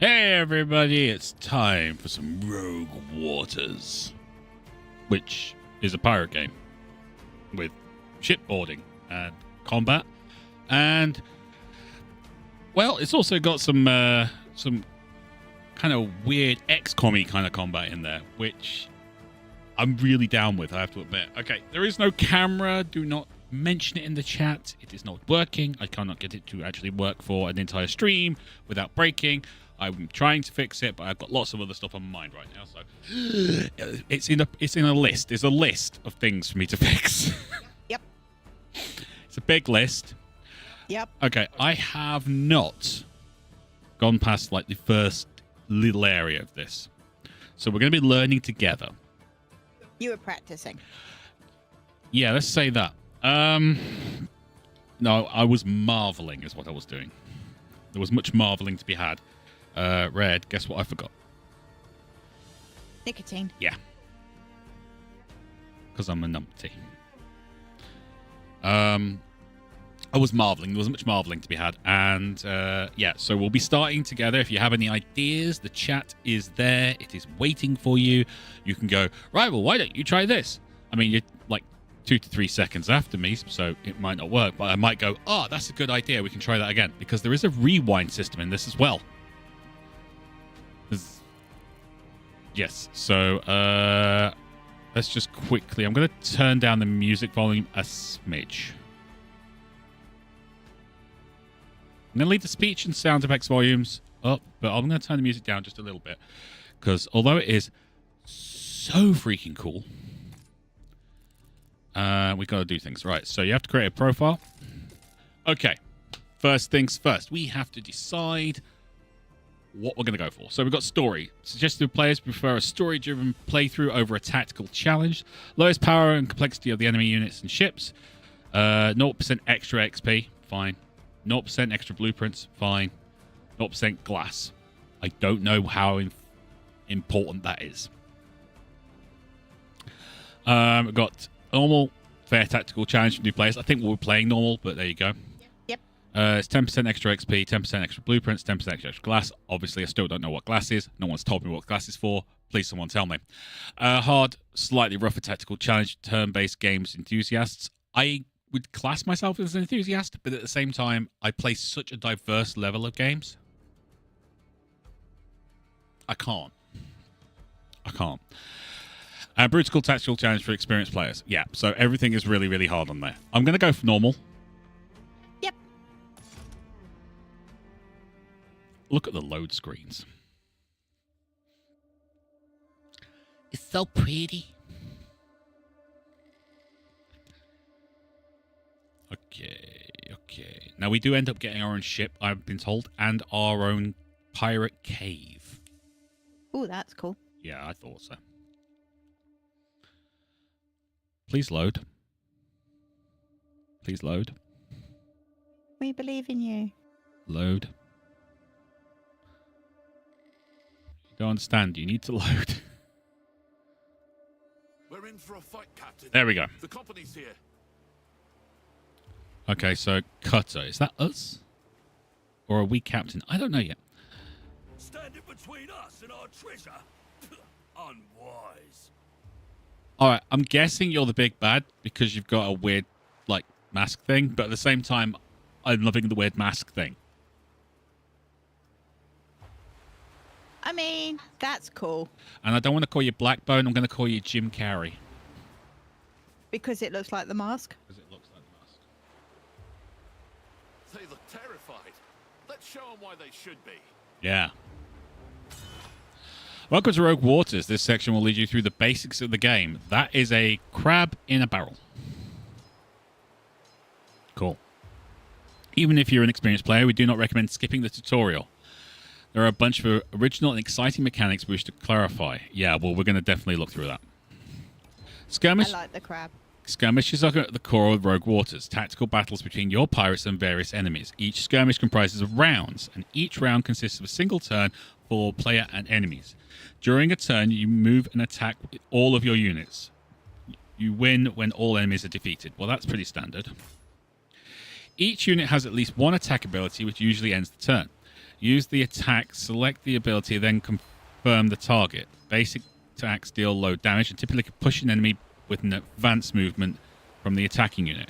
Hey everybody, it's time for some Rogue Waters, which is a pirate game with shipboarding and combat, and well, it's also got some kind of weird XCOM-y kind of combat in there, which I'm really down with, I have to admit. Okay, there is no camera. Do not mention it in the chat. It is not working. I cannot get it to actually work for an entire stream without breaking. I'm trying to fix it, but I've got lots of other stuff on my mind right now. So it's in a list. There's a list of things for me to fix. Yep. It's a big list. Yep. Okay, I have not gone past like the first little area of this, so we're going to be learning together. You were practicing. Yeah, let's say that. No, I was marveling is what I was doing. There was much marveling to be had. Red, guess what I forgot? Nicotine. Yeah. Because I'm a numpty. I was marveling. There wasn't much marveling to be had. And, yeah, so we'll be starting together. If you have any ideas, the chat is there. It is waiting for you. You can go, right, well, why don't you try this? I mean, you're like 2 to 3 seconds after me, so it might not work. But I might go, oh, that's a good idea. We can try that again. Because there is a rewind system in this as well. Yes, so let's just quickly... I'm going to turn down the music volume a smidge. I'm going to leave the speech and sound effects volumes up, but I'm going to turn the music down just a little bit. Because although it is so freaking cool, we've got to do things. Right, so you have to create a profile. Okay, first things first. We have to decide what we're going to go for. So we've got story. Suggested players prefer a story-driven playthrough over a tactical challenge. Lowest power and complexity of the enemy units and ships. 0% extra XP. Fine. 0% extra blueprints. Fine. 0% glass. I don't know how important that is. We've got normal, fair tactical challenge for new players. I think we're playing normal, but there you go. It's 10% extra XP, 10% extra blueprints, 10% extra glass. Obviously, I still don't know what glass is. No one's told me what glass is for. Please, someone tell me. Hard, slightly rougher tactical challenge, turn-based games enthusiasts. I would class myself as an enthusiast, but at the same time, I play such a diverse level of games. I can't. Brutal tactical challenge for experienced players. Yeah, so everything is really, really hard on there. I'm going to go for normal. Look at the load screens. It's so pretty. Okay. Now, we do end up getting our own ship, I've been told, and our own pirate cave. Oh, that's cool. Yeah, I thought so. Please load. Please load. We believe in you. Load. Don't understand. You need to load. We're in for a fight, Captain. There we go. The company's here. Okay, so Cutter. Is that us? Or are we Captain? I don't know yet. Standing between us and our treasure. Unwise. Alright, I'm guessing you're the big bad because you've got a weird, like, mask thing. But at the same time, I'm loving the weird mask thing. I mean, that's cool. And I don't want to call you Blackbone. I'm going to call you Jim Carrey. Because it looks like the mask? Because it looks like the mask. They look terrified. Let's show them why they should be. Yeah. Welcome to Rogue Waters. This section will lead you through the basics of the game. That is a crab in a barrel. Cool. Even if you're an experienced player, we do not recommend skipping the tutorial. There are a bunch of original and exciting mechanics we wish to clarify. Yeah, well, we're going to definitely look through that. Skirmish. I like the crab. Skirmishes are at the core of Rogue Waters, tactical battles between your pirates and various enemies. Each skirmish comprises of rounds, and each round consists of a single turn for player and enemies. During a turn, you move and attack all of your units. You win when all enemies are defeated. Well, that's pretty standard. Each unit has at least one attack ability, which usually ends the turn. Use the attack, select the ability, then confirm the target. Basic attacks deal low damage and typically push an enemy with an advanced movement from the attacking unit.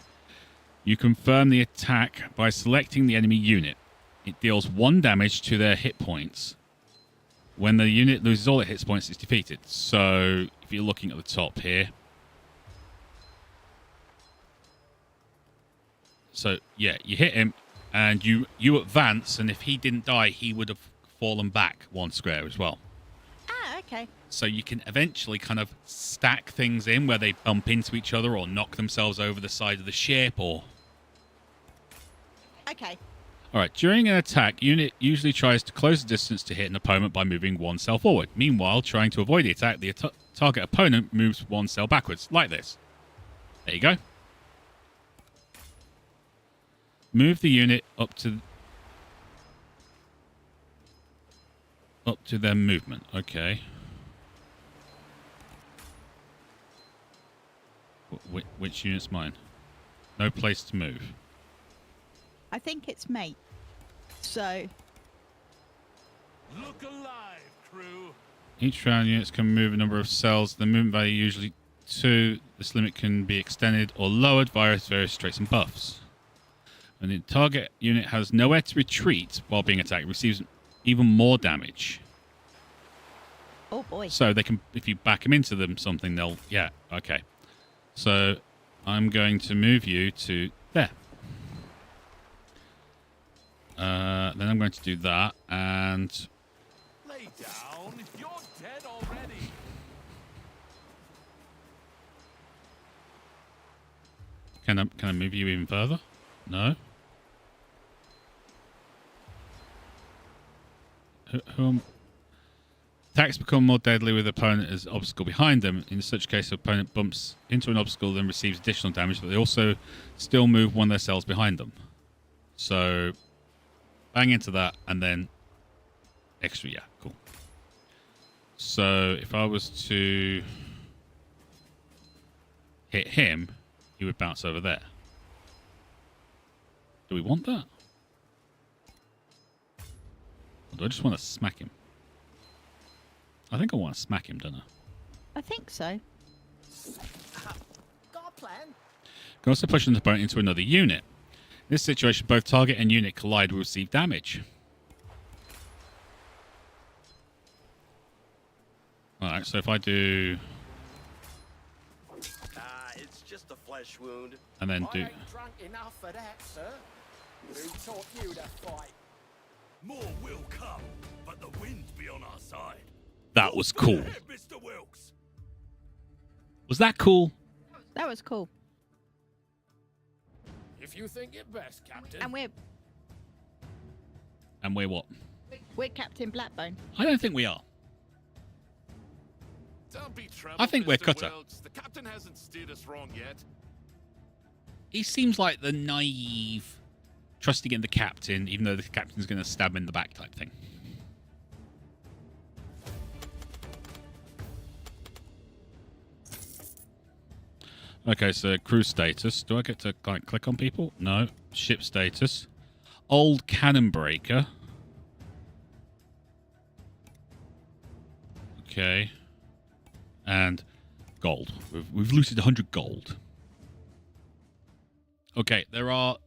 You confirm the attack by selecting the enemy unit. It deals 1 damage to their hit points. When the unit loses all its hit points, it's defeated. So, if you're looking at the top here. So, yeah, you hit him, and you advance, and if he didn't die, he would have fallen back 1 square as well. Ah, okay. So you can eventually kind of stack things in where they bump into each other or knock themselves over the side of the ship or... Okay. All right, during an attack, unit usually tries to close the distance to hit an opponent by moving 1 cell forward. Meanwhile, trying to avoid the attack, the target opponent moves 1 cell backwards, like this. There you go. Move the unit up to their movement. Okay. Which unit's mine? No place to move. I think it's mate. So. Look alive, crew. Each round, units can move a number of cells. The movement value usually 2. This limit can be extended or lowered via various traits and buffs. When the target unit has nowhere to retreat while being attacked, it receives even more damage. Oh boy. So they can, if you back them into them, something they'll, yeah, okay. So I'm going to move you to there. Then I'm going to do that, and Lay down. You're dead already. can I move you even further? No. Attacks become more deadly with the opponent as an obstacle behind them. In such case, the opponent bumps into an obstacle and receives additional damage, but they also still move 1 of their cells behind them. So, bang into that, and then extra, yeah, cool. So, if I was to hit him, he would bounce over there. Do we want that? Or do I just want to smack him? I think I want to smack him, don't I? I think so. Got a plan? You can also push an opponent into another unit. In this situation, both target and unit collide will receive damage. Alright, so if I do... It's just a flesh wound. And then I do... ain't drunk enough for that, sir. Who taught you to fight? More will come, but the wind's be on our side. That was cool. Ahead, Mr. Wilkes. Was that cool? That was cool. If you think it best, Captain. And And we're what? we're Captain Blackbone. I don't think we are. Don't be troubled, I think we're Mr. Cutter. Wilkes. The captain hasn't steered us wrong yet. He seems like the naive, trusting in the captain, even though the captain's going to stab him in the back type thing. Okay, so crew status. Do I get to like click on people? No. Ship status. Old cannon breaker. Okay. And gold. We've looted 100 gold. Okay, there are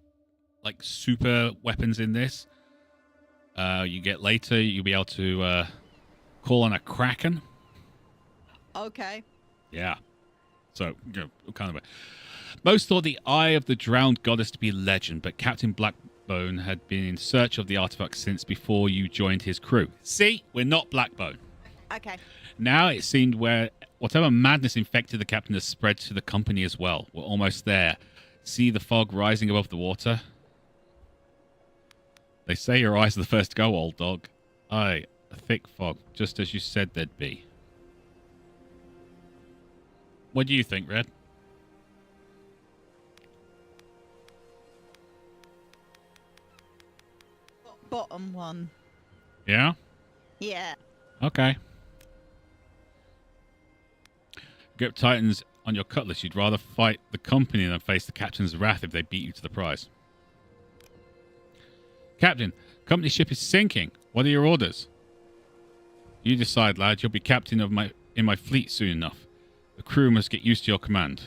like super weapons in this. You get later. You'll be able to call on a kraken. Okay. Yeah. So, you know, kind of. Most thought the Eye of the Drowned Goddess to be legend, but Captain Blackbone had been in search of the artifact since before you joined his crew. See, we're not Blackbone. Okay. Now it seemed where whatever madness infected the captain has spread to the company as well. We're almost there. See the fog rising above the water? They say your eyes are the first to go, old dog. Aye, a thick fog, just as you said there'd be. What do you think, Red? Bottom one. Yeah? Yeah. Okay. Grip Titans on your cutlass. You'd rather fight the company than face the captain's wrath if they beat you to the prize. Captain, company ship is sinking. What are your orders? You decide, lad. You'll be captain of in my fleet soon enough. The crew must get used to your command.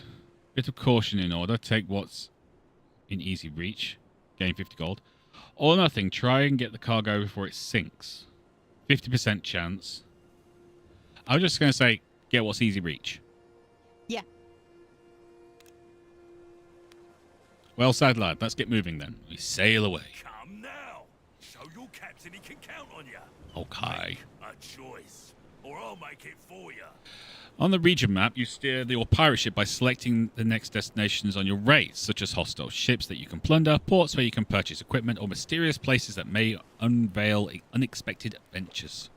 Bit of caution in order. Take what's in easy reach. Gain 50 gold. Or nothing. Try and get the cargo before it sinks. 50% chance. I was just going to say, get what's easy reach. Yeah. Well said, lad. Let's get moving then. We sail away. Come now. Show your captain he can count on you. Okay. A choice, or I'll make it for you. On the region map, you steer your pirate ship by selecting the next destinations on your raids, such as hostile ships that you can plunder, ports where you can purchase equipment, or mysterious places that may unveil unexpected adventures.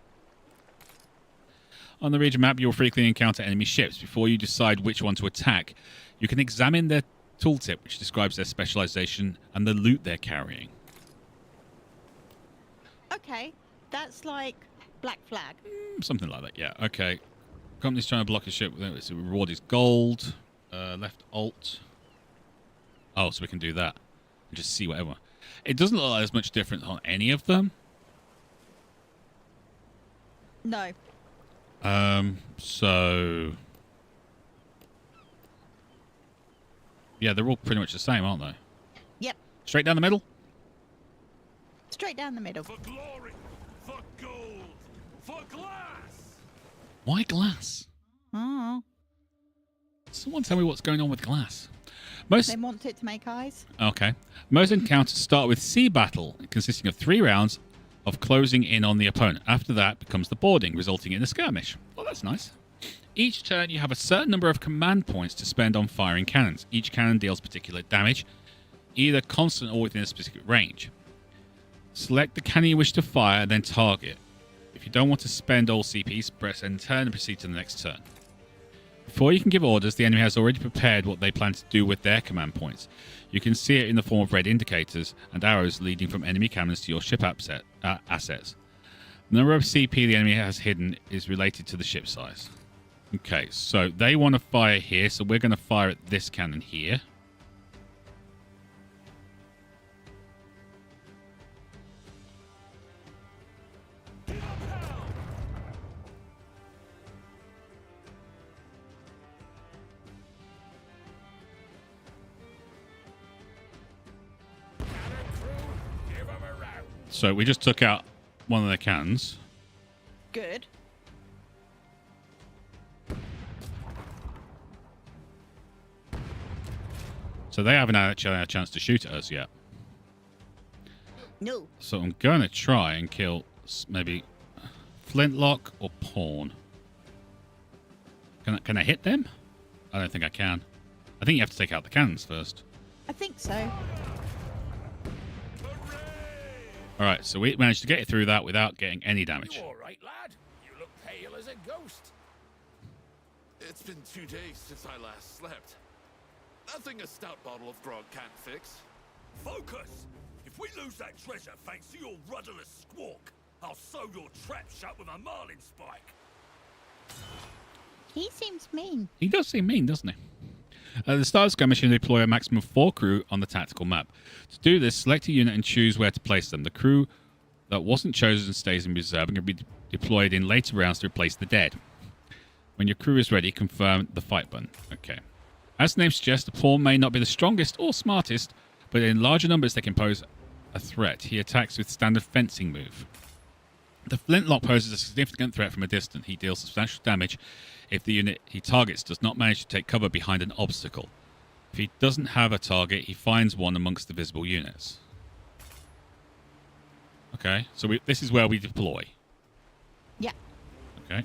On the region map, you'll frequently encounter enemy ships. Before you decide which one to attack, you can examine their tooltip, which describes their specialization and the loot they're carrying. Okay. That's like Black Flag. Something like that, yeah. Okay. Company's trying to block a ship. The reward is gold. Left alt. Oh, so we can do that. And just see whatever. It doesn't look like there's much different on any of them. No. So... yeah, they're all pretty much the same, aren't they? Yep. Straight down the middle? Straight down the middle. For glory, for gold, for glass. Why glass? Oh. Someone tell me what's going on with glass. Most... They want it to make eyes. okay. Most encounters start with sea battle, consisting of 3 rounds of closing in on the opponent. After that becomes the boarding, resulting in a skirmish. Well, that's nice. Each turn, you have a certain number of command points to spend on firing cannons. Each cannon deals particular damage, either constant or within a specific range. Select the cannon you wish to fire, then target. If you don't want to spend all CPs, press end turn and proceed to the next turn. Before you can give orders, the enemy has already prepared what they plan to do with their command points. You can see it in the form of red indicators and arrows leading from enemy cannons to your ship assets. The number of CP the enemy has hidden is related to the ship size. Okay, so they want to fire here, so we're going to fire at this cannon here. So we just took out one of their cannons. Good. So they haven't actually had a chance to shoot at us yet. No. So I'm going to try and kill maybe Flintlock or Pawn. Can I hit them? I don't think I can. I think you have to take out the cannons first. I think so. All right, so we managed to get through that without getting any damage. You all right, lad? You look pale as a ghost. It's been 2 days since I last slept. Nothing a stout bottle of grog can't fix. Focus! If we lose that treasure thanks to your rudderless squawk, I'll sew your trap shut with a marlin spike. He seems mean. He does seem mean, doesn't he? At the start of the skirmish, you deploy a maximum of 4 crew on the tactical map. To do this, select a unit and choose where to place them. The crew that wasn't chosen stays in reserve and can be deployed in later rounds to replace the dead. When your crew is ready, confirm the fight button. Okay. As the name suggests, the pawn may not be the strongest or smartest, but in larger numbers they can pose a threat. He attacks with standard fencing move. The Flintlock poses a significant threat from a distance. He deals substantial damage if the unit he targets does not manage to take cover behind an obstacle. If he doesn't have a target, he finds one amongst the visible units. Okay, so this is where we deploy. Yeah. Okay.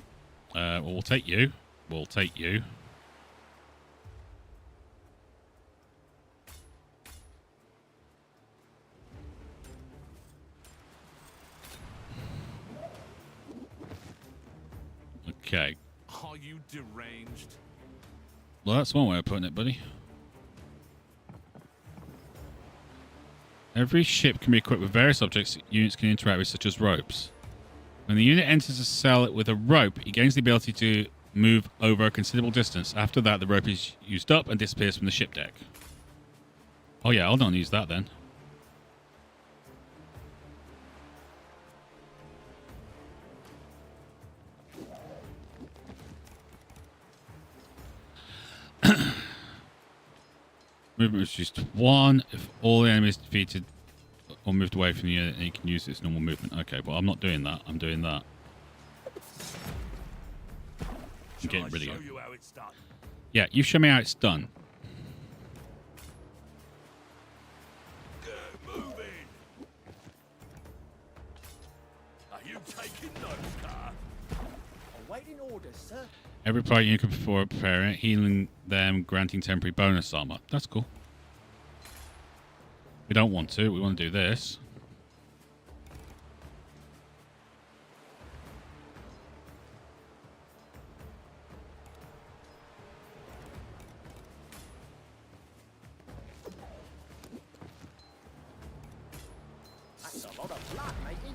Well, we'll take you. We'll take you. Okay. Are you deranged? Well, that's one way of putting it, buddy. Every ship can be equipped with various objects units can interact with, such as ropes. When the unit enters a cell with a rope, it gains the ability to move over a considerable distance. After that, the rope is used up and disappears from the ship deck. Oh yeah, I'll not use that then. Movement is just 1 if all the enemies defeated or moved away from you, and you can use its normal movement. Okay, well, I'm not doing that. I'm doing that. I'm getting rid of you. You how it's done? Yeah, you show me how it's done. Get moving. Are you taking notes, car? Awaiting orders, sir. Every party you can before preparing it, healing them, granting temporary bonus armor. That's cool. We don't want to. We want to do this. That's a lot of blood, matey.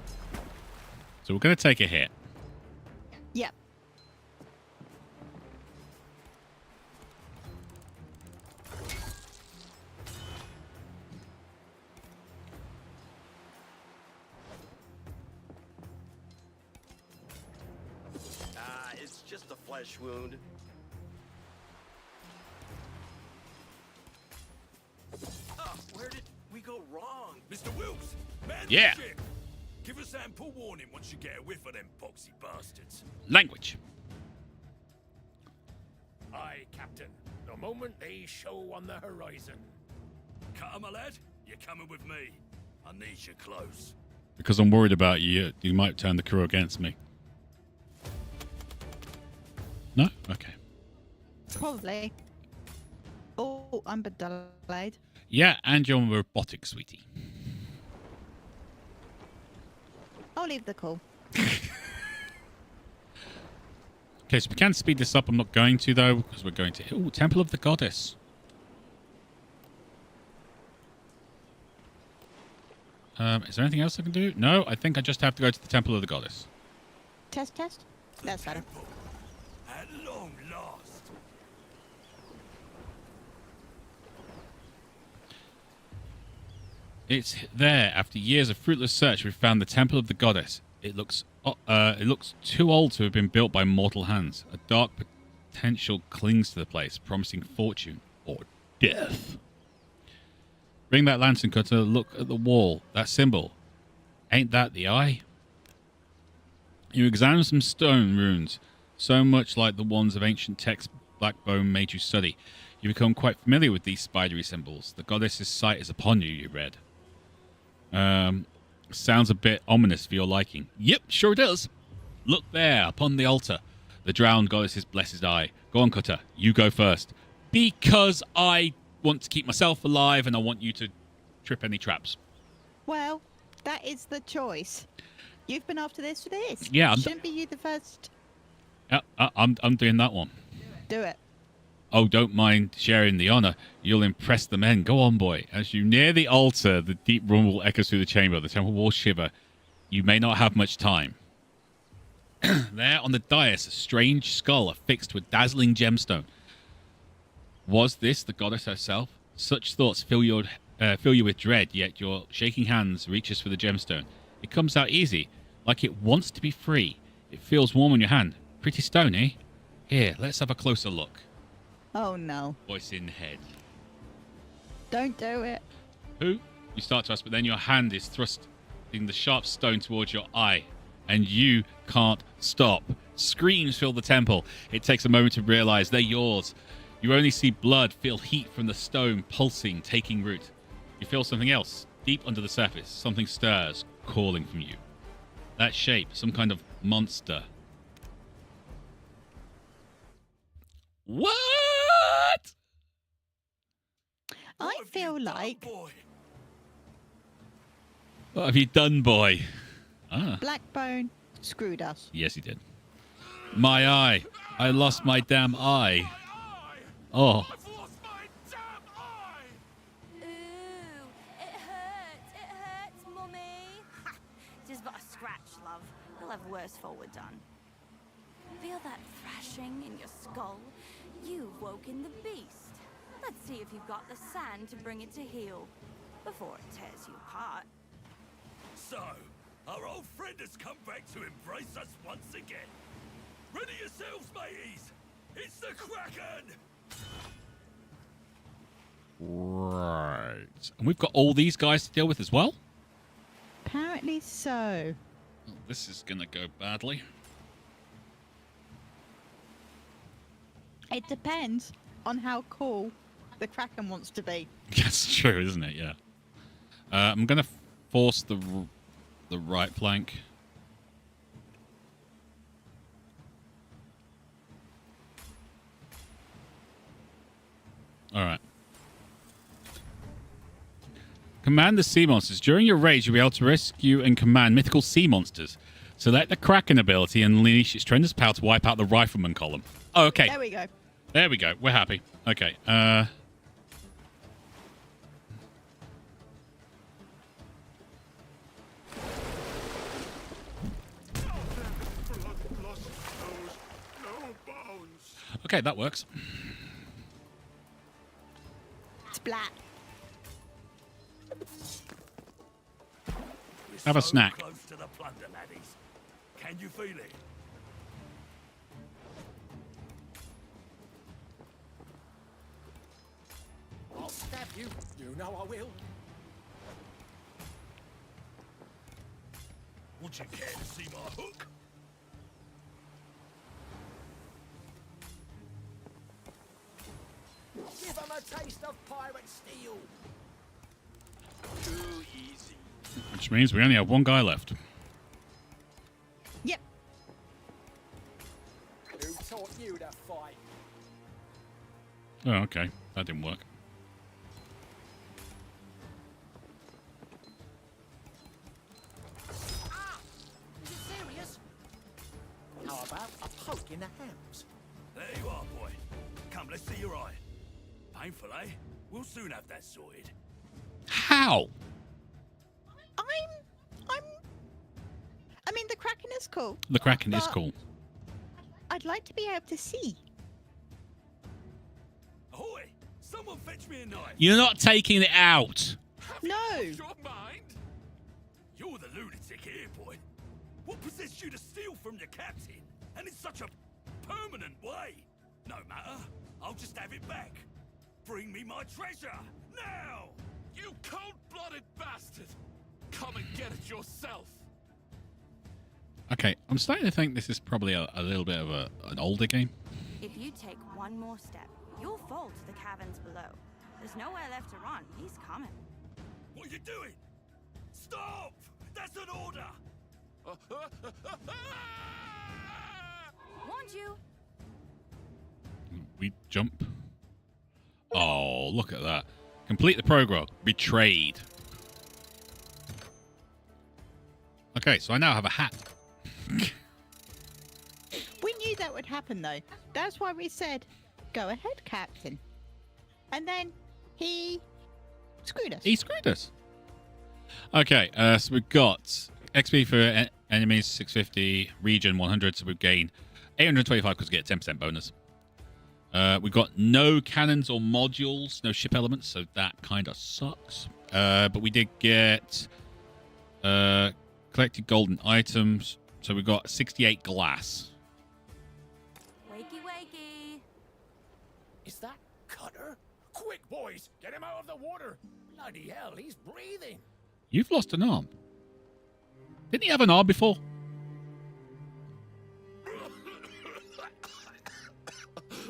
So we're going to take a hit. Yep. It's just a flesh wound. Oh, where did we go wrong? Mr. Wilkes, man Yeah. the ship. Give us ample warning once you get a whiff of them boxy bastards. Language. Aye, Captain. The moment they show on the horizon. Cutter, my lad, you're coming with me. I need you close. Because I'm worried about you. You might turn the crew against me. No? Okay. Probably. Oh, I'm delayed. Yeah, and you're robotic, sweetie. I'll leave the call. Okay, so we can speed this up. I'm not going to, though, because we're going to... Ooh, Temple of the Goddess. Is there anything else I can do? No, I think I just have to go to the Temple of the Goddess. Test, test. That's better. Temple. At long last. It's there. After years of fruitless search, we've found the Temple of the Goddess. It looks too old to have been built by mortal hands. A dark potential clings to the place, promising fortune or death. Bring that lantern cutter. Look at the wall. That symbol. Ain't that the eye? You examine some stone runes, so much like the ones of ancient text Blackbone made you study. You become quite familiar with these spidery symbols. The goddess's sight is upon you, you read. Sounds a bit ominous for your liking. Yep, sure does. Look there, upon the altar. The drowned goddess's blessed eye. Go on, Cutter. You go first. Because I want to keep myself alive and I want you to trip any traps. Well, that is the choice. You've been after this for this. Yeah, Shouldn't be you the first. I'm doing that one. Do it. Oh, don't mind sharing the honor. You'll impress the men. Go on, boy. As you near the altar, the deep rumble echoes through the chamber. The temple walls shiver. You may not have much time. There on the dais, a strange skull affixed to a dazzling gemstone. Was this the goddess herself? Such thoughts fill you with dread, yet your shaking hands reaches for the gemstone. It comes out easy, like it wants to be free. It feels warm on your hand. Pretty stone, eh? Here, let's have a closer look. Oh, no. Voice in head. Don't do it. Who? You start to ask, but then your hand is thrusting the sharp stone towards your eye, and you can't stop. Screams fill the temple. It takes a moment to realize they're yours. You only see blood, feel heat from the stone pulsing, taking root. You feel something else, deep under the surface. Something stirs, calling from you. That shape, some kind of monster. What? I have feel you done, like boy? What have you done, boy? Blackbone screwed us. Yes, he did. My eye. I lost my damn eye. Oh. I've lost my damn eye! Ooh, it hurts, Mummy. Ha! Just but a scratch, love. You'll have worse forward done. Feel that thrashing in your skull? You've woken the beast. Let's see if you've got the sand to bring it to heel before it tears you apart. So, our old friend has come back to embrace us once again. Ready yourselves, mateys! It's the Kraken! Right. And we've got all these guys to deal with as well? Apparently so. Oh, this is going to go badly. It depends on how cool the Kraken wants to be. That's true, isn't it? Yeah. I'm going to force the right flank. All right. Command the sea monsters. During your rage, you'll be able to rescue and command mythical sea monsters. Select the Kraken ability and unleash its tremendous power to wipe out the rifleman column. Oh, okay. There we go. There we go. We're happy. Okay. Okay, that works. Splat. Have a So snack. Close to the plunder, laddies. Can you feel it? I'll stab you. You know I will. Would you care to see my hook? Give 'em a taste of pirate steel. Too easy. Which means we only have one guy left. Yep. Who taught you to fight? Oh, okay. That didn't work. Ah! Is it serious? How about a poke in the hams? There you are, boy. Come, let's see your eye. Painful, eh? We'll soon have that sorted. How? I mean, the Kraken is cool. The Kraken is But cool. I'd like to be able to see. Ahoy! Someone fetch me a knife. You're not taking it out. No. Your mind? You're the lunatic here, boy. What possessed you to steal from your captain? And in such a permanent way? No matter. I'll just have it back. Bring me my treasure! Now! You cold-blooded bastard! Come and get it yourself! Okay, I'm starting to think this is probably a little bit of an older game. If you take one more step, you'll fall to the caverns below. There's nowhere left to run. He's coming. What are you doing? Stop! That's an order! Warned you. We jump. Oh, look at that. Complete the program. Betrayed. Okay, so I now have a hat. We knew that would happen, though. That's why we said, go ahead, Captain. And then he screwed us. He screwed us. Okay, so we've got XP for enemies 650, region 100, so we gain 825 because we get 10% bonus. We've got no cannons or modules, no ship elements, so that kind of sucks. But we did get collected golden items, so we've got 68 glass. Wakey, wakey. Is that Cutter? Quick, boys, get him out of the water. Bloody hell, he's breathing. You've lost an arm. Didn't he have an arm before?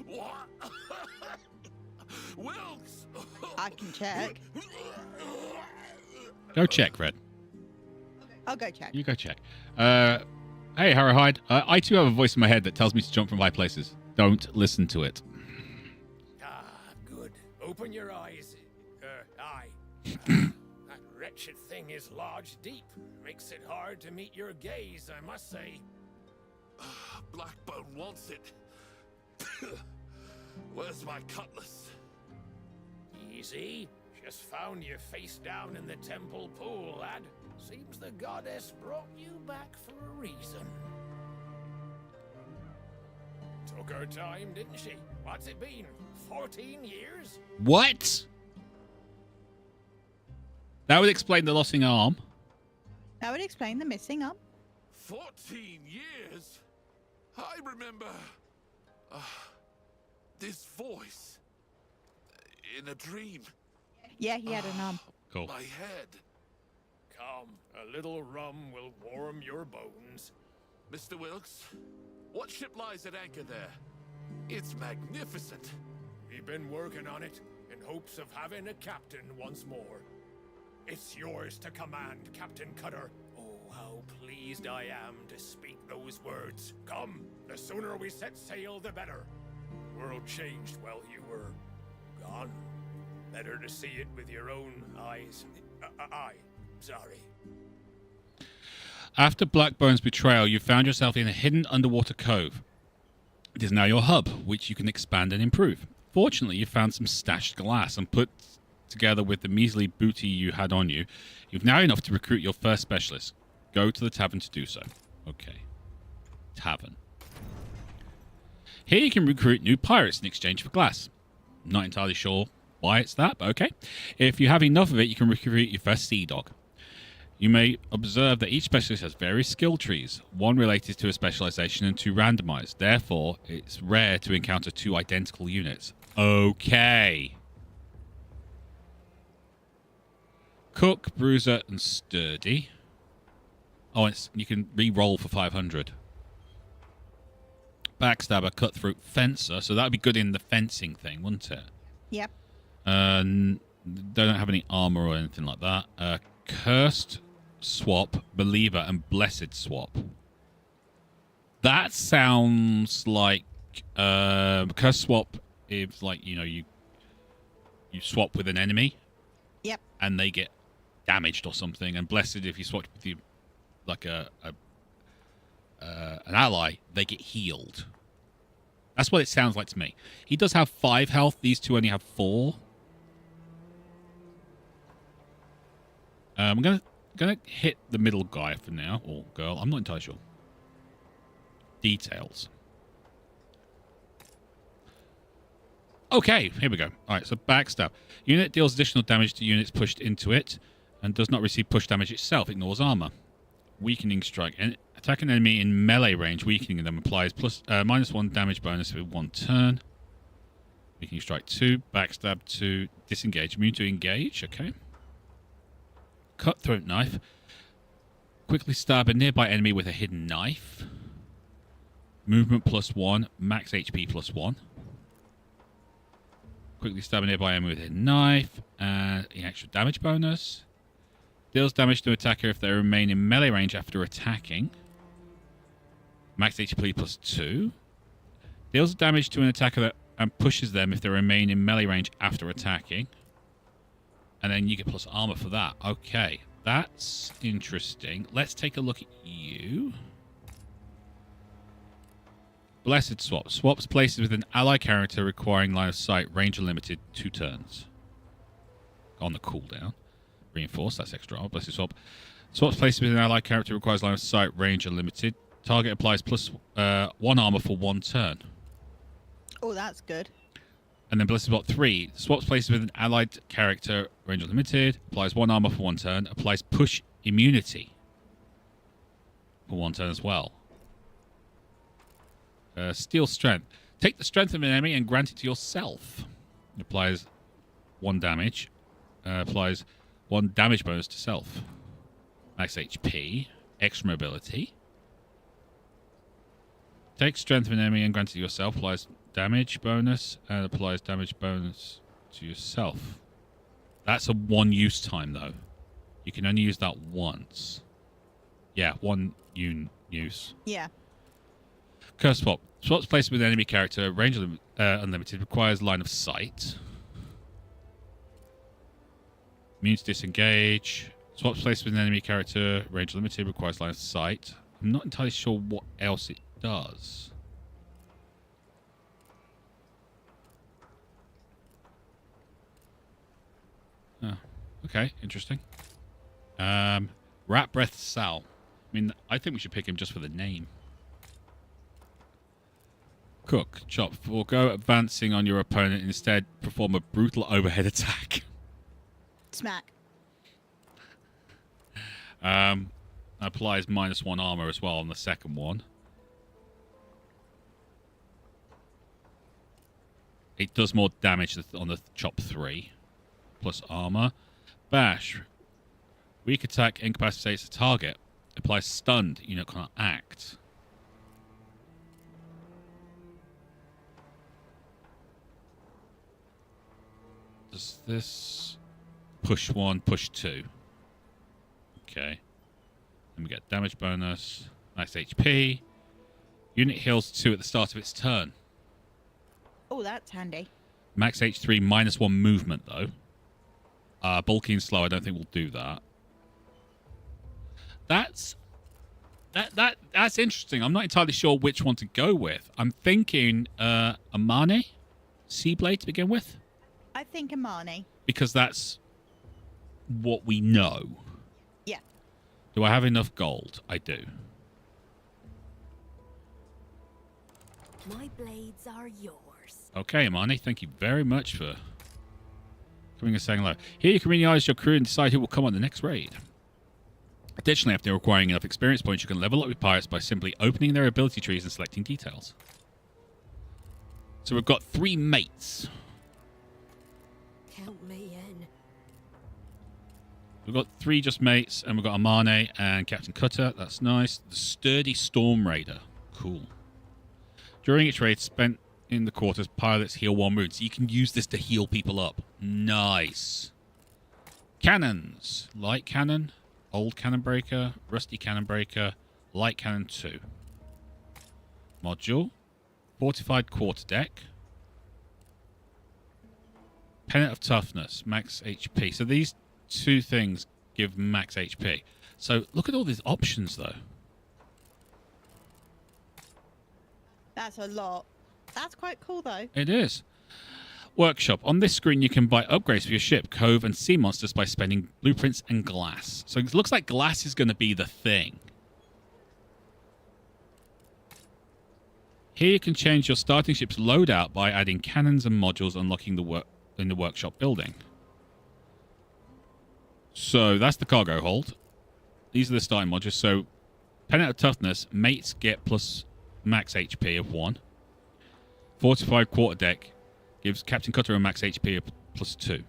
What? Wilkes! I can check. Go check, Red. I'll go check. You go check. Hey, Harry Hyde. I too have a voice in my head that tells me to jump from high places. Don't listen to it. Ah, good. Open your eyes. Eye. That wretched thing is lodged deep. Makes it hard to meet your gaze, I must say. Blackbone wants it. Where's my cutlass? Easy. Just found you face down in the temple pool, lad. Seems the goddess brought you back for a reason. Took her time, didn't she? What's it been? 14 years? What? That would explain the losing arm. That would explain the missing arm. 14 years? I remember... this voice. In a dream. Yeah, he had an arm. Cool. My head. Come, a little rum will warm your bones. Mr. Wilkes, what ship lies at anchor there? It's magnificent. We've been working on it in hopes of having a captain once more. It's yours to command, Captain Cutter. Oh, how pleased I am to speak those words. Come, the sooner we set sail, the better. World changed while you were gone. Better to see it with your own eyes. Sorry. After Blackbone's betrayal, you found yourself in a hidden underwater cove. It is now your hub, which you can expand and improve. Fortunately, you found some stashed glass and put together with the measly booty you had on you, you've now enough to recruit your first specialist. Go to the tavern to do so. Okay. Tavern. Here you can recruit new pirates in exchange for glass. Not entirely sure why it's that, but okay. If you have enough of it, you can recruit your first sea dog. You may observe that each specialist has various skill trees, one related to a specialization and two randomized. Therefore, it's rare to encounter two identical units. Okay. Cook, Bruiser, and Sturdy. Oh, you can re-roll for 500. Backstabber, Cutthroat, Fencer. So that would be good in the fencing thing, wouldn't it? Yep. They don't have any armor or anything like that. Cursed Swap, Believer, and Blessed Swap. That sounds like Cursed Swap is like, you swap with an enemy. Yep. And they get damaged or something. And Blessed, if you swap with like an ally, they get healed. That's what it sounds like to me. He does have 5 health. These two only have 4. I'm gonna hit the middle guy for now, or girl. I'm not entirely sure. Details. Okay, here we go. All right, so backstab. Unit deals additional damage to units pushed into it, and does not receive push damage itself. Ignores armor. Weakening strike. Attack an enemy in melee range, weakening them applies -1 damage bonus for 1 turn. Weakening strike 2, backstab 2, disengage. Immune to engage, okay. Cutthroat knife. Quickly stab a nearby enemy with a hidden knife. Movement +1, max HP +1. Quickly stab a nearby enemy with a hidden knife, and an extra damage bonus. Deals damage to attacker if they remain in melee range after attacking. Max HP +2. Deals damage to an attacker and pushes them if they remain in melee range after attacking. And then you get plus armor for that. Okay, that's interesting. Let's take a look at you. Blessed Swap. Swaps places with an ally character requiring line of sight, range unlimited, 2 turns. On the cooldown. Reinforce, that's extra armor. Blessed Swap. Swaps places with an ally character requires line of sight, range unlimited. Target applies +1 armor for 1 turn. Oh, that's good. And then Blessed Swap 3. Swaps places with an allied character, range unlimited. Applies 1 armor for 1 turn. Applies push immunity for 1 turn as well. Steal Strength. Take the strength of an enemy and grant it to yourself. Applies 1 damage. Applies 1 damage bonus to self. Max HP. Extra mobility. Take strength of an enemy and grant it to yourself. Applies damage bonus and applies damage bonus to yourself. That's a 1 use time though. You can only use that once. Yeah, 1 use. Yeah. Curse Swap. Swaps placed with an enemy character, range unlimited, requires line of sight. Immune to disengage. Swaps placed with an enemy character, range limited, requires line of sight. I'm not entirely sure what else it does. Oh, okay, interesting. Rat Breath Sal. I mean, I think we should pick him just for the name. Cook, chop, forego advancing on your opponent. Instead, perform a brutal overhead attack. Smack. Applies -1 armor as well on the second one. It does more damage on the chop 3. plus armor. Bash. Weak attack incapacitates the target. Applies stunned. Unit cannot act. Does this push 1, push 2? Okay. Then we get damage bonus, max HP. Unit heals 2 at the start of its turn. Oh, that's handy. Max H3 -1 movement though. Bulky and slow, I don't think we'll do that. That's interesting. I'm not entirely sure which one to go with. I'm thinking Amane, Seablade to begin with. I think Amani. Because that's what we know. Yeah. Do I have enough gold? I do. My blades are yours. Okay, Amani, thank you very much for coming and saying hello. Here you can realize your crew and decide who will come on the next raid. Additionally, after acquiring enough experience points, you can level up your pirates by simply opening their ability trees and selecting details. So we've got 3 mates. Count me in. We've got 3 just mates, and we've got Amane and Captain Cutter. That's nice. The Sturdy Storm Raider. Cool. During each raid spent in the quarters, pilots heal 1 wound. So you can use this to heal people up. Nice. Cannons. Light cannon, old cannon breaker, rusty cannon breaker, light cannon 2. Module. Fortified quarterdeck. Pennant of toughness, max HP. So these 2 things give max HP. So look at all these options, though. That's a lot. That's quite cool, though. It is. Workshop. On this screen, you can buy upgrades for your ship, cove, and sea monsters by spending blueprints and glass. So it looks like glass is going to be the thing. Here you can change your starting ship's loadout by adding cannons and modules, unlocking in the workshop building. So that's the cargo hold. These are the starting modules. So Pennant of Toughness, mates get plus max HP of 1. Fortified quarterdeck gives Captain Cutter a max HP of plus 2.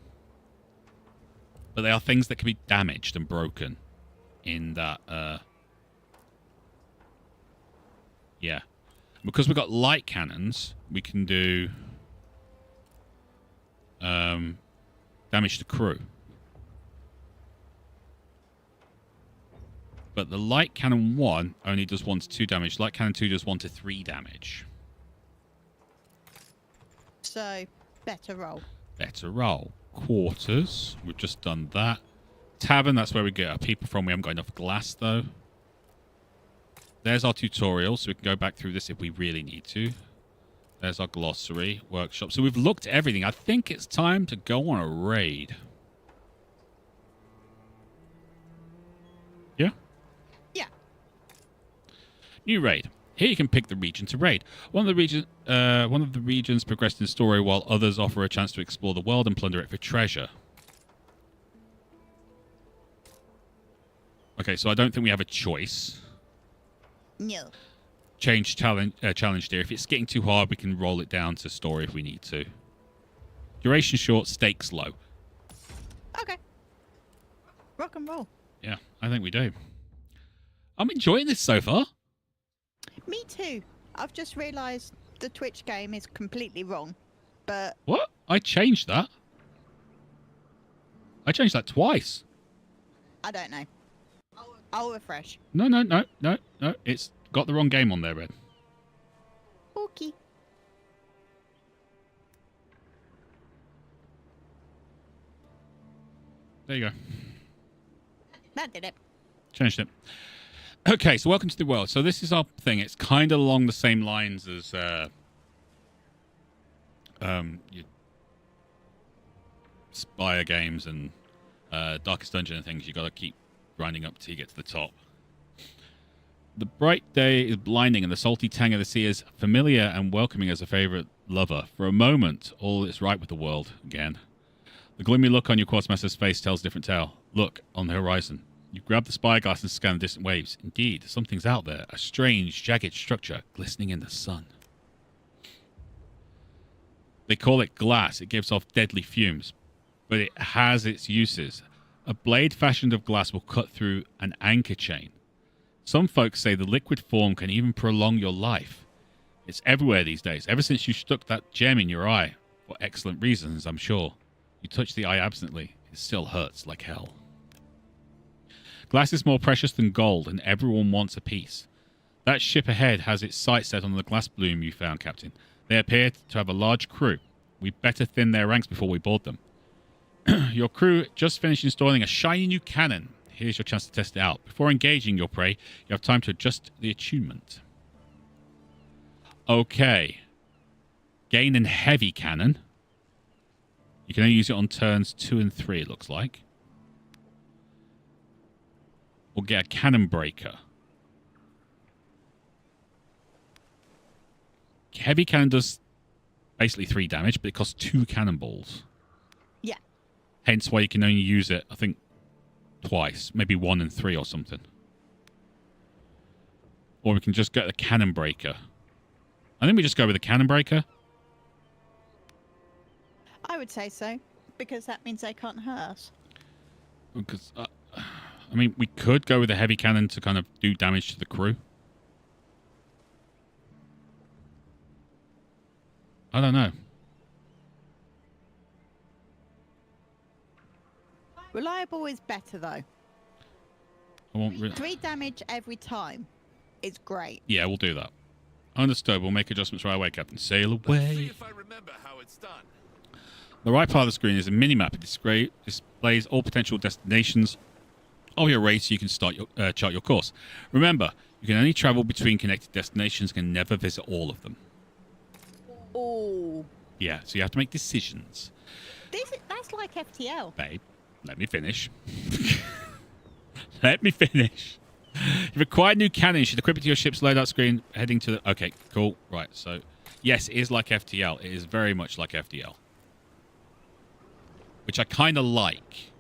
But they are things that can be damaged and broken in that. Yeah. Because we've got light cannons, we can do damage to crew. But the light cannon 1 only does 1 to 2 damage. Light cannon 2 does 1 to 3 damage. So, better roll. Better roll. Quarters. We've just done that. Tavern, that's where we get our people from. We haven't got enough glass, though. There's our tutorial, so we can go back through this if we really need to. There's our glossary. Workshop. So we've looked at everything. I think it's time to go on a raid. Yeah? Yeah. New raid. Here you can pick the region to raid. One of the regions progressed in story, while others offer a chance to explore the world and plunder it for treasure. Okay, so I don't think we have a choice. No. Change challenge there. If it's getting too hard, we can roll it down to story if we need to. Duration short, stakes low. Okay. Rock and roll. Yeah, I think we do. I'm enjoying this so far. Me too. I've just realised the Twitch game is completely wrong, but... What? I changed that. I changed that twice. I don't know. I'll refresh. No. It's got the wrong game on there, Red. Okay. There you go. That did it. Changed it. Okay, so welcome to the world. So this is our thing. It's kind of along the same lines as your Spire games and Darkest Dungeon and things. You got to keep grinding up till you get to the top. The bright day is blinding, and the salty tang of the sea is familiar and welcoming as a favorite lover. For a moment, all is right with the world again. The gloomy look on your quartermaster's face tells a different tale. Look on the horizon. You grab the spyglass and scan the distant waves. Indeed, something's out there. A strange, jagged structure glistening in the sun. They call it glass. It gives off deadly fumes. but it has its uses. A blade fashioned of glass will cut through an anchor chain. Some folks say the liquid form can even prolong your life. It's everywhere these days, ever since you stuck that gem in your eye. For excellent reasons, I'm sure. You touch the eye absently, it still hurts like hell. Glass is more precious than gold, and everyone wants a piece. That ship ahead has its sights set on the glass bloom you found, Captain. They appear to have a large crew. We'd better thin their ranks before we board them. Your crew just finished installing a shiny new cannon. Here's your chance to test it out. Before engaging your prey, you have time to adjust the attunement. Okay. Gain and heavy cannon. You can only use it on turns 2 and 3, it looks like. Or get a cannon breaker. Heavy cannon does basically 3 damage, but it costs 2 cannonballs. Yeah. Hence why you can only use it, I think, twice. Maybe 1 and 3 or something. Or we can just get the cannon breaker. I think we just go with the cannon breaker. I would say so, because that means they can't hurt us. Because, I mean, we could go with a heavy cannon to kind of do damage to the crew. I don't know. Reliable is better, though. I won't 3 damage every time is great. Yeah, we'll do that. Understood. We'll make adjustments right away, Captain. Sail Let's away. see if I remember how it's done. The right part of the screen is a mini-map. It displays all potential destinations of your race so you can start your, chart your course. Remember, you can only travel between connected destinations and can never visit all of them. Oh. Yeah, so you have to make decisions. That's like FTL. Babe, let me finish. Let me finish. You've acquired new cannon. You should equip it to your ship's loadout screen heading to the... Okay, cool. Right, so... Yes, it is like FTL. It is very much like FTL. Which I kind of like.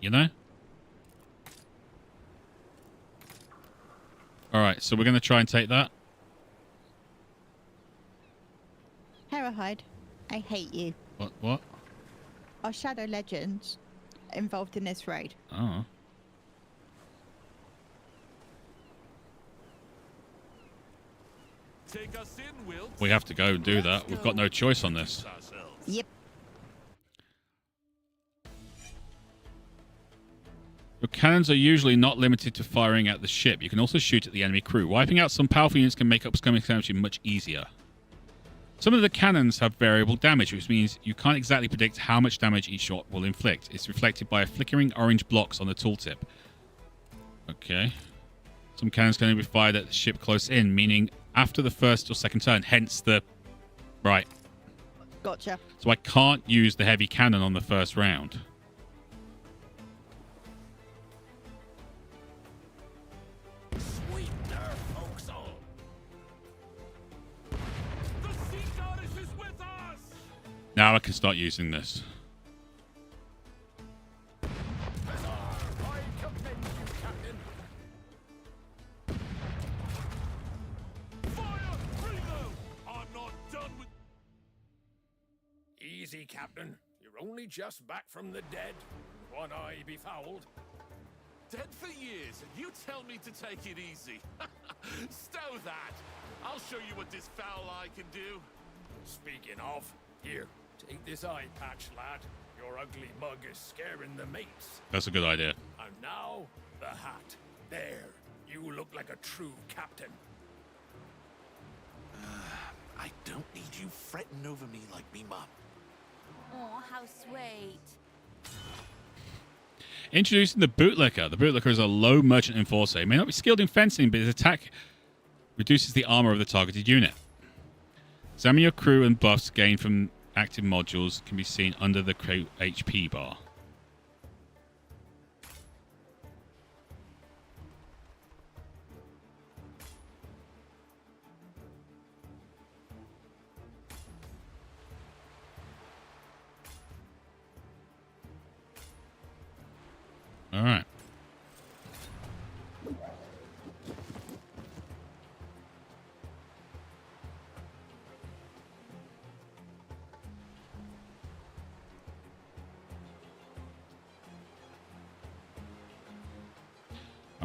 You know? Alright, so we're going to try and take that. Herahide, I hate you. What? Our Shadow Legends involved in this raid. Oh. Take us in, Wilt. We have to go and do that. We've got no choice on this. Yep. Your cannons are usually not limited to firing at the ship. You can also shoot at the enemy crew. Wiping out some powerful units can make upcoming damage much easier. Some of the cannons have variable damage, which means you can't exactly predict how much damage each shot will inflict. It's reflected by flickering orange blocks on the tooltip. Okay. Some cannons can only be fired at the ship close in, meaning after the first or second turn, hence the... Right. Gotcha. So I can't use the heavy cannon on the first round. Sweet nerve, forecastle. The sea goddess is with us. Now I can start using this. I commend you, Captain. Fire! Reload! I'm not done with... Easy, Captain. You're only just back from the dead. One eye befouled. Dead for years, and you tell me to take it easy. Stow that. I'll show you what this foul eye can do. Speaking of, here, take this eye patch, lad. Your ugly mug is scaring the mates. That's a good idea. And now, the hat. There, you look like a true captain. I don't need you fretting over me like me mum. Oh, how sweet. Introducing the bootlicker. The bootlicker is a low merchant enforcer. He may not be skilled in fencing, but his attack reduces the armor of the targeted unit. Examine your crew and buffs gained from active modules can be seen under the crew HP bar. All right.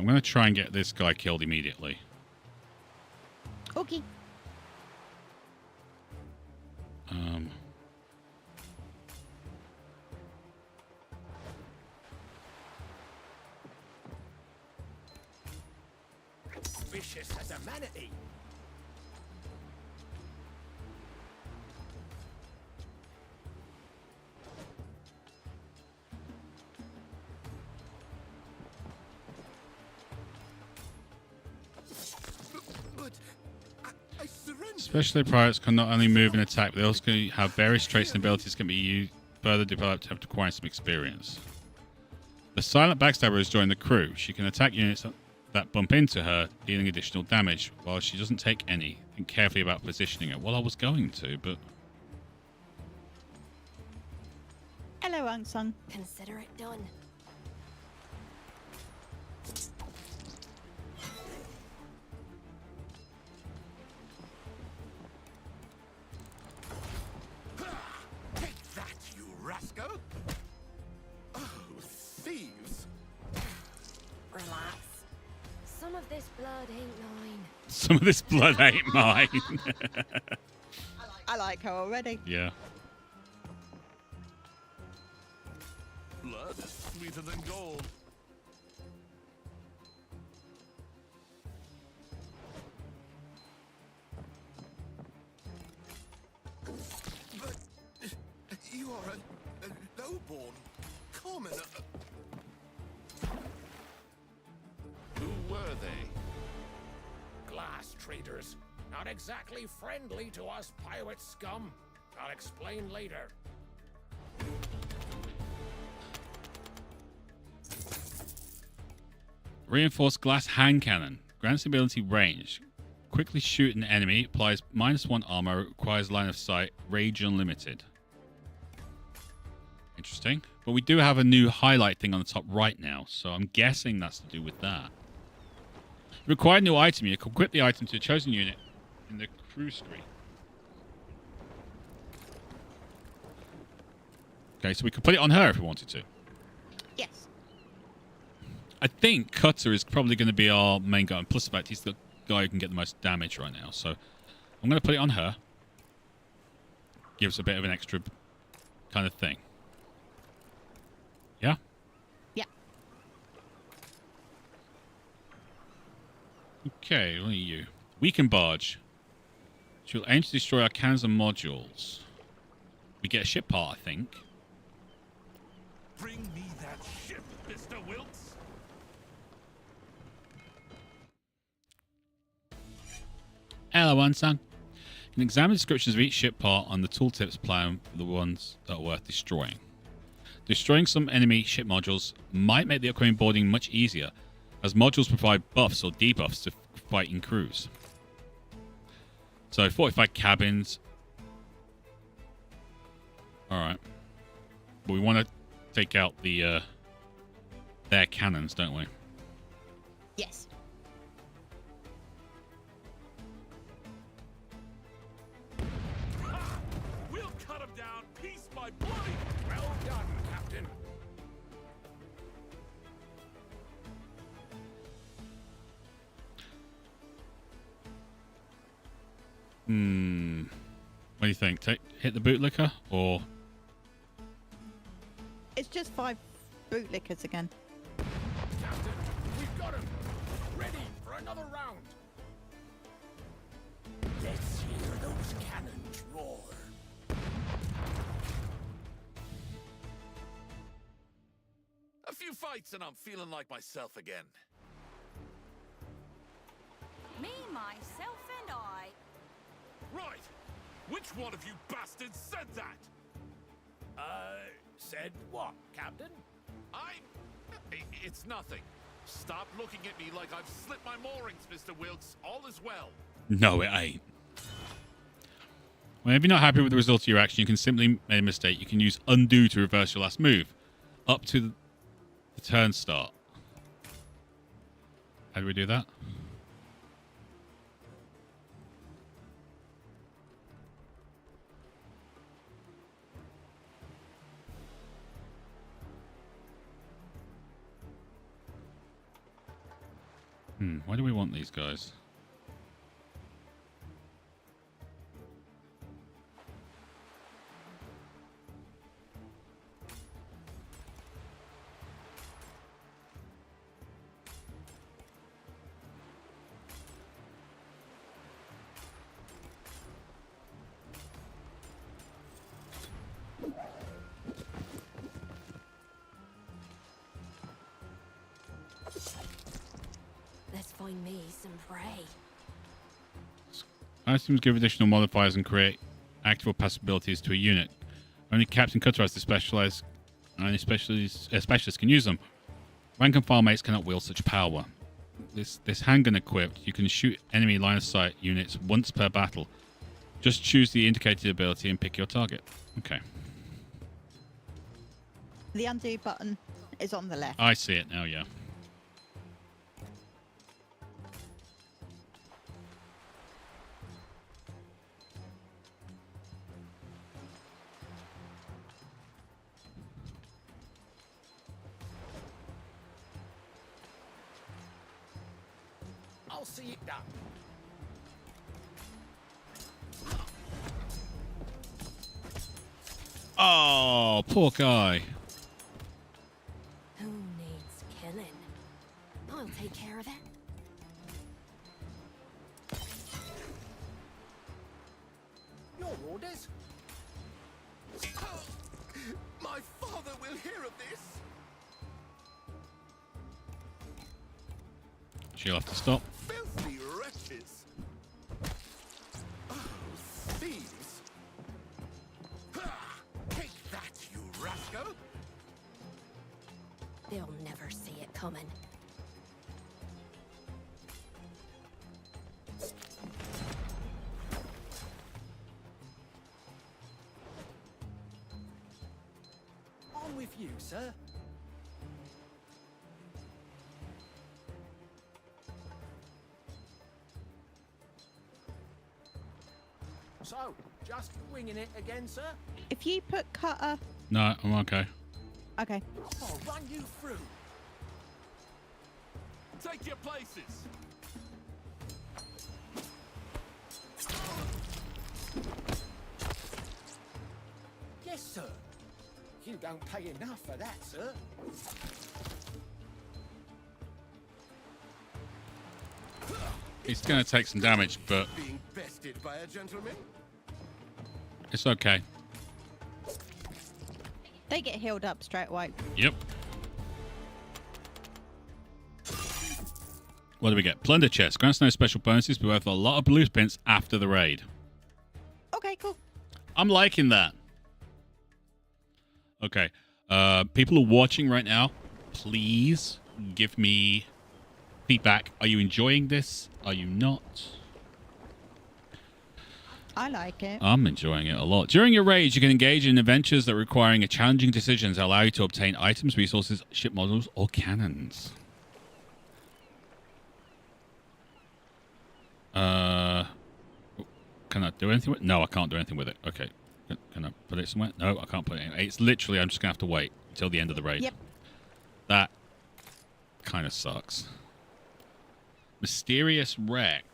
I'm going to try and get this guy killed immediately. Okay. Vicious as a manatee. But I surrender. Specialty pirates can not only move and attack, but they also can have various traits and abilities can be used, further developed to acquire some experience. The silent backstabber has joined the crew. She can attack units that bump into her, dealing additional damage, while she doesn't take any. Think carefully about positioning her. Well, I was going to, but... Hello, Unsung. Consider it done. Take that, you rascal! Oh, thieves! Relax. Some of this blood ain't mine. Some of this blood ain't mine. I like her already. Yeah. Blood is sweeter than gold. But you are a lowborn commoner. Who were they? Glass traders. Not exactly friendly to us pirate scum. I'll explain later. Reinforced glass hand cannon. Grants ability range. Quickly shoot an enemy. Applies -1 armor. Requires line of sight. Rage unlimited. Interesting. But we do have a new highlight thing on the top right now, so I'm guessing that's to do with that. Required new item. You can equip the item to a chosen unit in the crew screen. Okay, so we could put it on her if we wanted to. Yes. I think Cutter is probably going to be our main guy. And plus the fact he's the guy who can get the most damage right now. So I'm going to put it on her. Gives a bit of an extra kind of thing. Yeah? Yeah. Okay, what are you? Weaken barge. She'll aim to destroy our cannons and modules. We get a ship part, I think. Bring me that ship, Mr. Wilkes. Hello, Unsung. You can examine descriptions of each ship part on the tooltips plan for the ones that are worth destroying. Destroying some enemy ship modules might make the upcoming boarding much easier, as modules provide buffs or debuffs to fighting crews. So, fortified cabins. Alright. But we want to take out the their cannons, don't we? Yes. We'll cut him down piece by bloody. Well done, Captain. What do you think? Hit the bootlicker or... It's just 5 bootlickers again. Captain, we've got him. Ready for another round. Let's hear those cannons roar. A few fights and I'm feeling like myself again. Me, myself, and I. Right. Which one of you bastards said that? Said what, Captain? It's nothing. Stop looking at me like I've slipped my moorings, Mr. Wilkes. All is well. No, it ain't. Well, if you're not happy with the result of your action, you can simply make a mistake. You can use undo to reverse your last move. Up to the turn start. How do we do that? Why do we want these guys? Let's find me some prey. Items give additional modifiers and create active or passive abilities to a unit. Only Captain Cutter has the specialized, only specialists can use them. Rank and file mates cannot wield such power. This handgun equipped, you can shoot enemy line of sight units once per battle. Just choose the indicated ability and pick your target. Okay. The undo button is on the left. I see it now, yeah. I'll see it done. Oh, poor guy. Who needs killing? I'll take care of it. Your orders? My father will hear of this. She'll have to stop. Filthy wretches. Oh, thieves. Take that, you rascal. They'll never see it coming. On with you, sir. So, just winging it again, sir? If you put cutter... No, I'm okay. Okay. I'll run you through. Take your places. Yes, sir. You don't pay enough for that, sir. He's going to take some damage, but Being bested by a gentleman. it's okay. They get healed up straight away. Yep. What do we get? Plunder chest. Grants no special bonuses, but worth a lot of blueprints after the raid. Okay, cool. I'm liking that. Okay. People who are watching right now, please give me feedback. Are you enjoying this? Are you not? I like it. I'm enjoying it a lot. During your raid, you can engage in adventures that requiring a challenging decisions that allow you to obtain items, resources, ship models, or cannons. Can I do anything with it? No, I can't do anything with it. Okay. Can I put it somewhere? No, I can't put it anywhere. It's literally, I'm just going to have to wait until the end of the raid. Yep. That kind of sucks. Mysterious wreck.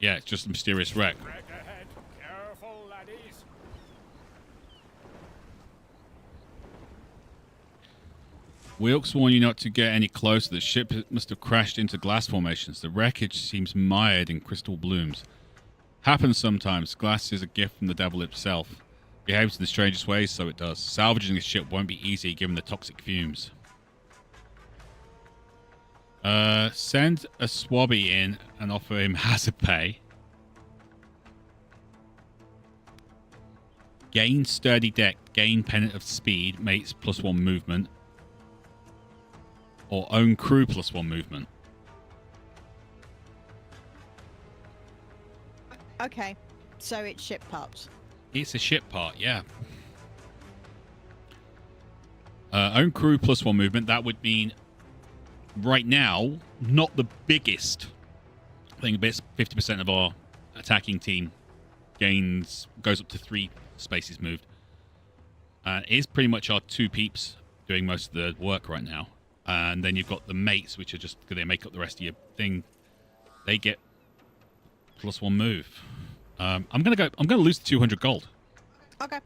Yeah, it's just a mysterious wreck. Wreck ahead. Careful, laddies. Wilkes warned you not to get any closer. The ship must have crashed into glass formations. The wreckage seems mired in crystal blooms. Happens sometimes. Glass is a gift from the devil himself. Behaves in the strangest ways, so it does. Salvaging this ship won't be easy given the toxic fumes. Send a swabby in and offer him hazard pay. Gain sturdy deck. Gain pennant of speed. Mates +1 movement. Or own crew +1 movement. Okay. So it's ship parts. It's a ship part, yeah. Own crew +1 movement. That would mean, right now, not the biggest. I think it's 50% of our attacking team goes up to 3 spaces moved. It is pretty much our 2 peeps doing most of the work right now. And then you've got the mates, which are just they make up the rest of your thing. They get +1 move. I'm gonna lose the 200 gold. Okay.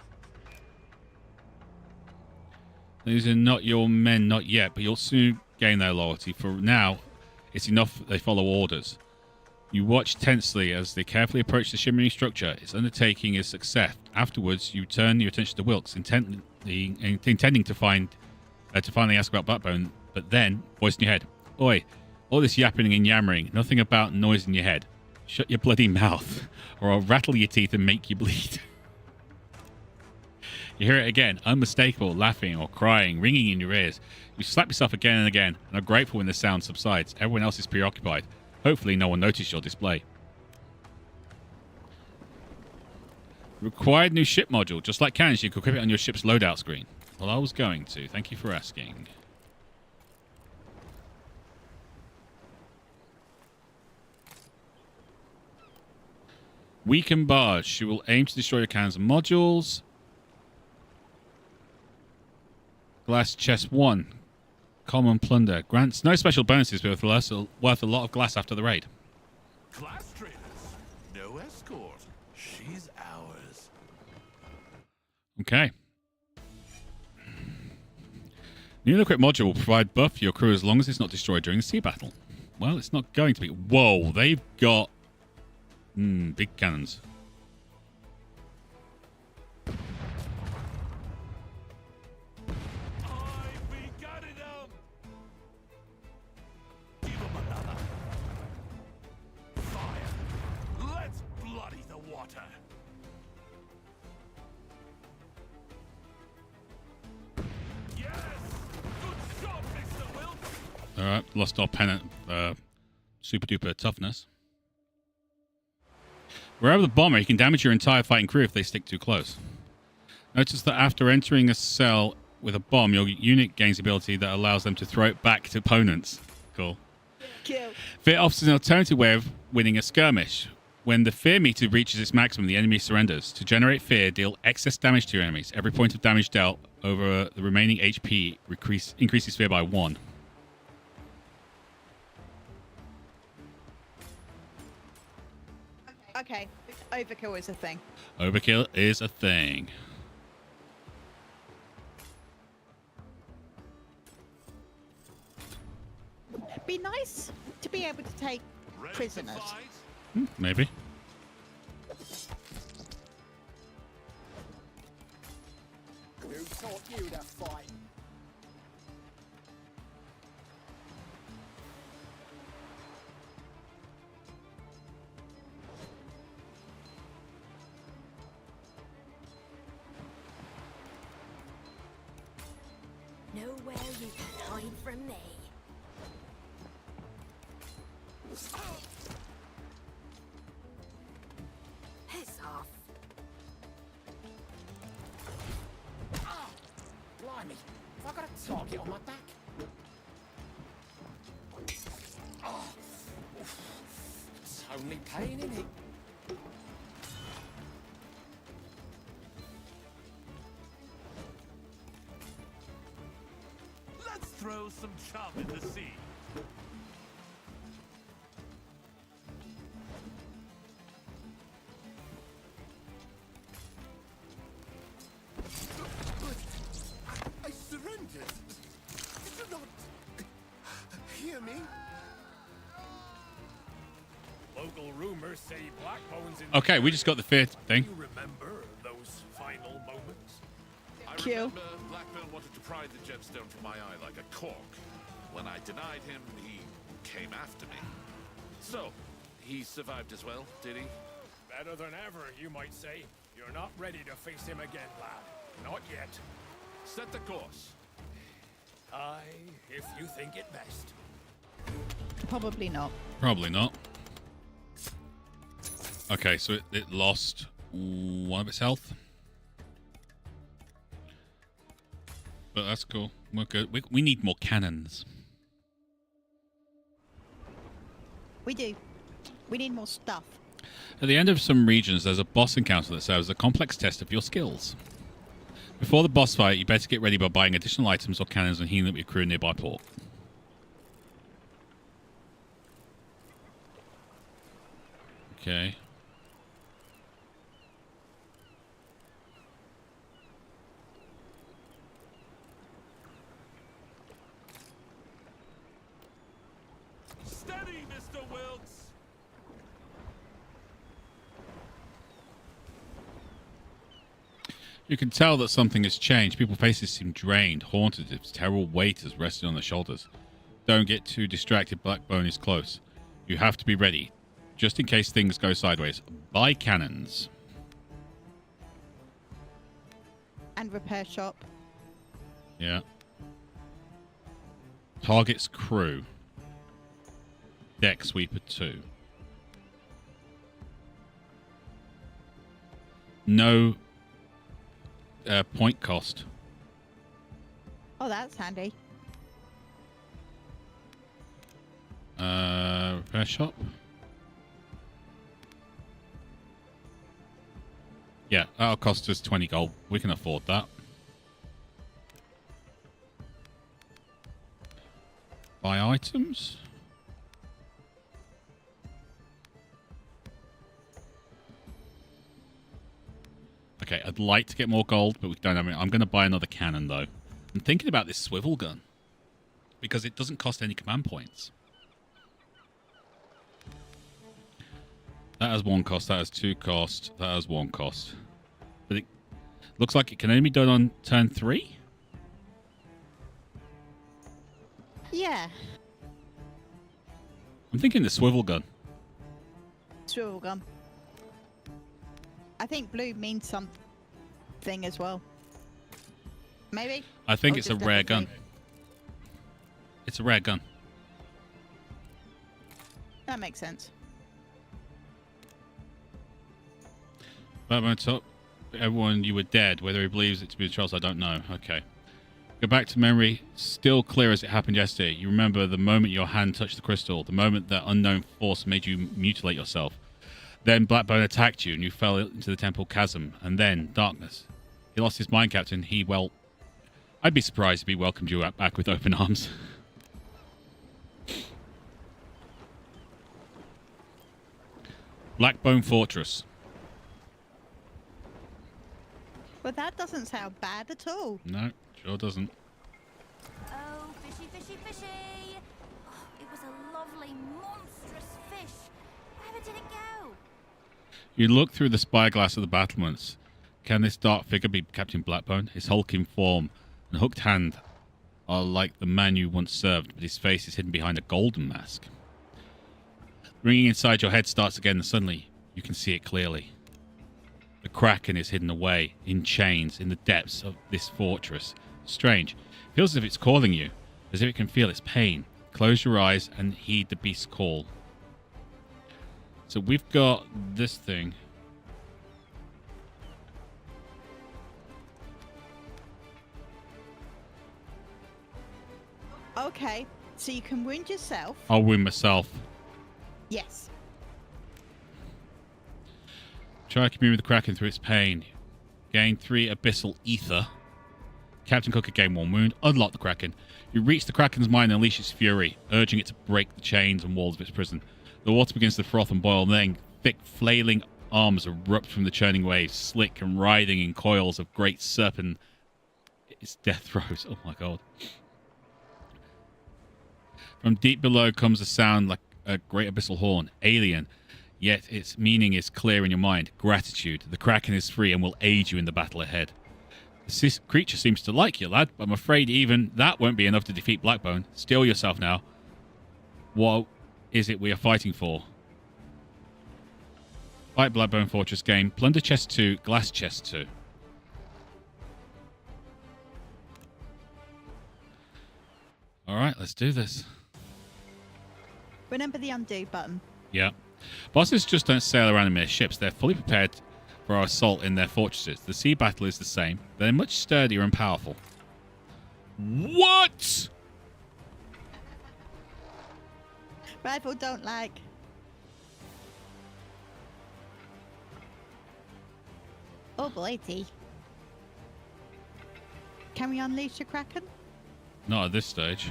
These are not your men, not yet, but you'll soon gain their loyalty. For now, it's enough that they follow orders. You watch tensely as they carefully approach the shimmering structure. Its undertaking is success. Afterwards, you turn your attention to Wilkes, intending to finally ask about Blackbone, but then, voice in your head, "Oi, all this yapping and yammering, nothing about noise in your head. Shut your bloody mouth, or I'll rattle your teeth and make you bleed." You hear it again, unmistakable, laughing or crying, ringing in your ears. You slap yourself again and again, and are grateful when the sound subsides. Everyone else is preoccupied. Hopefully no one noticed your display. Required new ship module. Just like cannons, you can equip it on your ship's loadout screen. Well, I was going to. Thank you for asking. Weaken barge. She will aim to destroy your cannons and modules. Glass chest 1. Common plunder. Grants no special bonuses, but worth a lot of glass after the raid. Glass traders. No escort. She's ours. Okay. New equipped module will provide buff for your crew as long as it's not destroyed during the sea battle. Well, it's not going to be. Whoa, they've got big cannons. Alright, lost our pennant, super duper toughness. Wherever the bomber, you can damage your entire fighting crew if they stick too close. Notice that after entering a cell with a bomb, your unit gains the ability that allows them to throw it back to opponents. Cool. Kill. Fear offers an alternative way of winning a skirmish. When the fear meter reaches its maximum, the enemy surrenders. To generate fear, deal excess damage to your enemies. Every point of damage dealt over the remaining HP increases fear by 1. Okay, overkill is a thing. Overkill is a thing. Be nice to be able to take Ready to prisoners. fight? Maybe. Who taught you to fight? Nowhere you can hide from me. Piss off. Blimey, have I got a target on my back? Oh, it's only pain, isn't it? Let's throw some chum in the sea. I surrendered. Did you not hear me? Local rumors say Blackbone's in. Okay, we just got the fear thing. You remember those final moments? I Kill. remember Blackbone wanted to pry the gemstone from my eye like a cork. When I denied him, he came after me. So, he survived as well, did he? Better than ever, you might say. You're not ready to face him again, lad. Not yet. Set the course. Aye, if you think it best. Probably not. Probably not. Okay, so it lost 1 of its health. But that's cool. We're good. We need more cannons. We do. We need more stuff. At the end of some regions, there's a boss encounter that serves as a complex test of your skills. Before the boss fight, you better get ready by buying additional items or cannons and healing up your crew in nearby port. Okay. Steady, Mr. Wilkes! You can tell that something has changed. People's faces seem drained, haunted. Its terrible weight has rested on their shoulders. Don't get too distracted. Blackbone is close. You have to be ready, just in case things go sideways. Buy cannons. And repair shop. Yeah. Target's crew. Deck sweeper 2. No point cost. Oh, that's handy. Repair shop. Yeah, that'll cost us 20 gold. We can afford that. Buy items. Okay, I'd like to get more gold, but we don't have it. I'm going to buy another cannon, though. I'm thinking about this swivel gun because it doesn't cost any command points. That has 1 cost, that has 2 cost, that has 1 cost. But it looks like it can only be done on turn 3? Yeah. I'm thinking the swivel gun. Swivel gun. I think blue means something as well. Maybe? I think Or it's a just rare definitely- gun. It's a rare gun. That makes sense. Batman top. Everyone, you were dead. Whether he believes it to be the trust, I don't know. Okay. Go back to memory. Still clear as it happened yesterday. You remember the moment your hand touched the crystal. The moment that unknown force made you mutilate yourself. Then Blackbone attacked you and you fell into the temple chasm. And then darkness. He lost his mind, Captain. I'd be surprised if he welcomed you back with open arms. Blackbone Fortress. But that doesn't sound bad at all. No, sure doesn't. Oh, fishy, fishy, fishy! Oh, it was a lovely, monstrous fish. Where did it go? You look through the spyglass of the battlements. Can this dark figure be Captain Blackbone? His hulking form and hooked hand are like the man you once served, but his face is hidden behind a golden mask. Ringing inside your head starts again, and suddenly you can see it clearly. The Kraken is hidden away, in chains, in the depths of this fortress. Strange. Feels as if it's calling you, as if it can feel its pain. Close your eyes and heed the beast's call. So we've got this thing. Okay, so you can wound yourself. I'll wound myself. Yes. Try to commune with the Kraken through its pain. Gain 3 abyssal ether. Captain Cooker gain 1 wound. Unlock the Kraken. You reach the Kraken's mind and unleash its fury, urging it to break the chains and walls of its prison. The water begins to froth and boil, and then thick, flailing arms erupt from the churning waves, slick and writhing in coils of great serpent. Its death throes. Oh my god. From deep below comes a sound like a great abyssal horn. Alien. Yet its meaning is clear in your mind. Gratitude. The Kraken is free and will aid you in the battle ahead. This creature seems to like you, lad, but I'm afraid even that won't be enough to defeat Blackbone. Steel yourself now. What is it we are fighting for? Fight Blackbone Fortress game. Plunder chest 2, glass chest 2. Alright, let's do this. Remember the undo button. Yeah. Bosses just don't sail around in mere ships. They're fully prepared for our assault in their fortresses. The sea battle is the same. They're much sturdier and powerful. What? Rifle don't like. Oh, blighty. Can we unleash the Kraken? Not at this stage.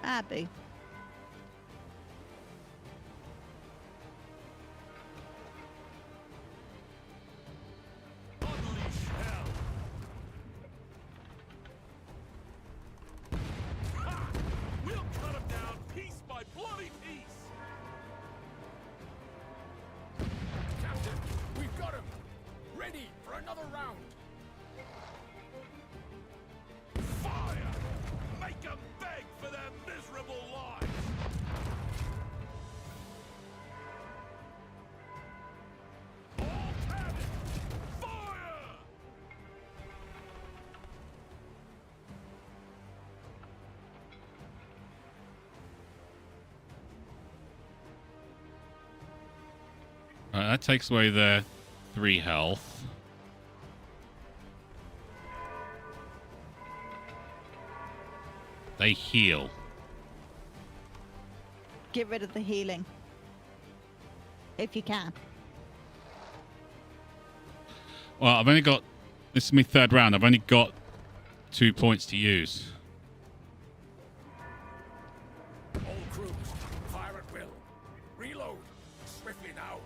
Ah, boo. another round. Fire! Make them beg for their miserable lives! All cannon! Fire! Right, that takes away their 3 health. They heal. Get rid of the healing. If you can. Well, I've only got... This is my 3rd round. I've only got 2 points to use. All crews, fire at will. Reload. Swiftly now.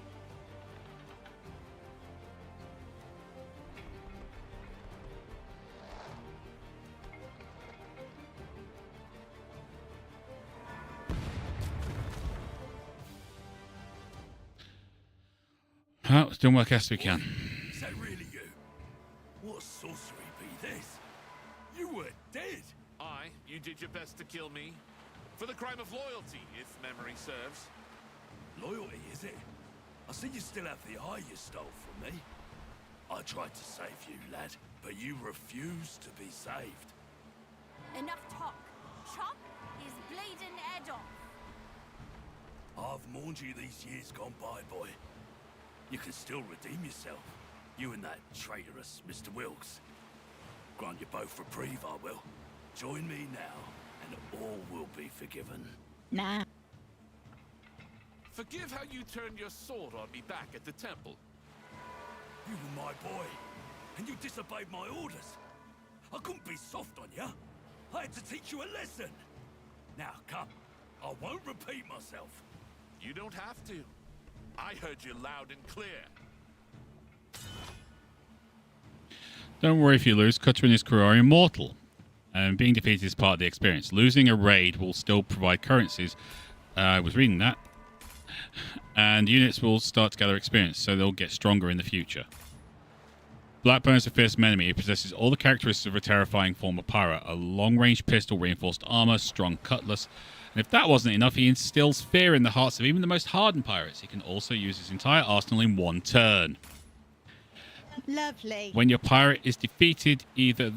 Well, it's doing work as we can. Is that really you? What sorcery be this? You were dead. You did your best to kill me. For the crime of loyalty, if memory serves. Loyalty, is it? I see you still have the eye you stole from me. I tried to save you, lad, but you refused to be saved. Enough talk. Chop his bleeding head off. I've mourned you these years gone by, boy. You can still redeem yourself. You and that traitorous Mr. Wilkes. Grant you both reprieve, I will. Join me now, and all will be forgiven. Nah. Forgive how you turned your sword on me back at the temple. You were my boy, and you disobeyed my orders. I couldn't be soft on you. I had to teach you a lesson. Now, come. I won't repeat myself. You don't have to. I heard you loud and clear. Don't worry if you lose. Cutter and his crew are immortal. And being defeated is part of the experience. Losing a raid will still provide currencies. I was reading that. And units will start to gather experience, so they'll get stronger in the future. Blackbone is a fearsome enemy. He possesses all the characteristics of a terrifying former pirate. A long-range pistol, reinforced armor, strong cutlass. And if that wasn't enough, he instills fear in the hearts of even the most hardened pirates. He can also use his entire arsenal in one turn. Lovely. When your pirate is defeated, either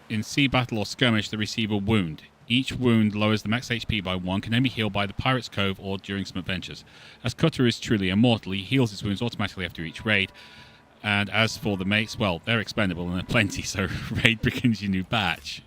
in sea battle or skirmish, they receive a wound. Each wound lowers the max HP by 1, can only be healed by the Pirate's Cove or during some adventures. As Cutter is truly immortal, he heals his wounds automatically after each raid. And as for the mates, well, they're expendable and they're plenty, so raid begins your new batch.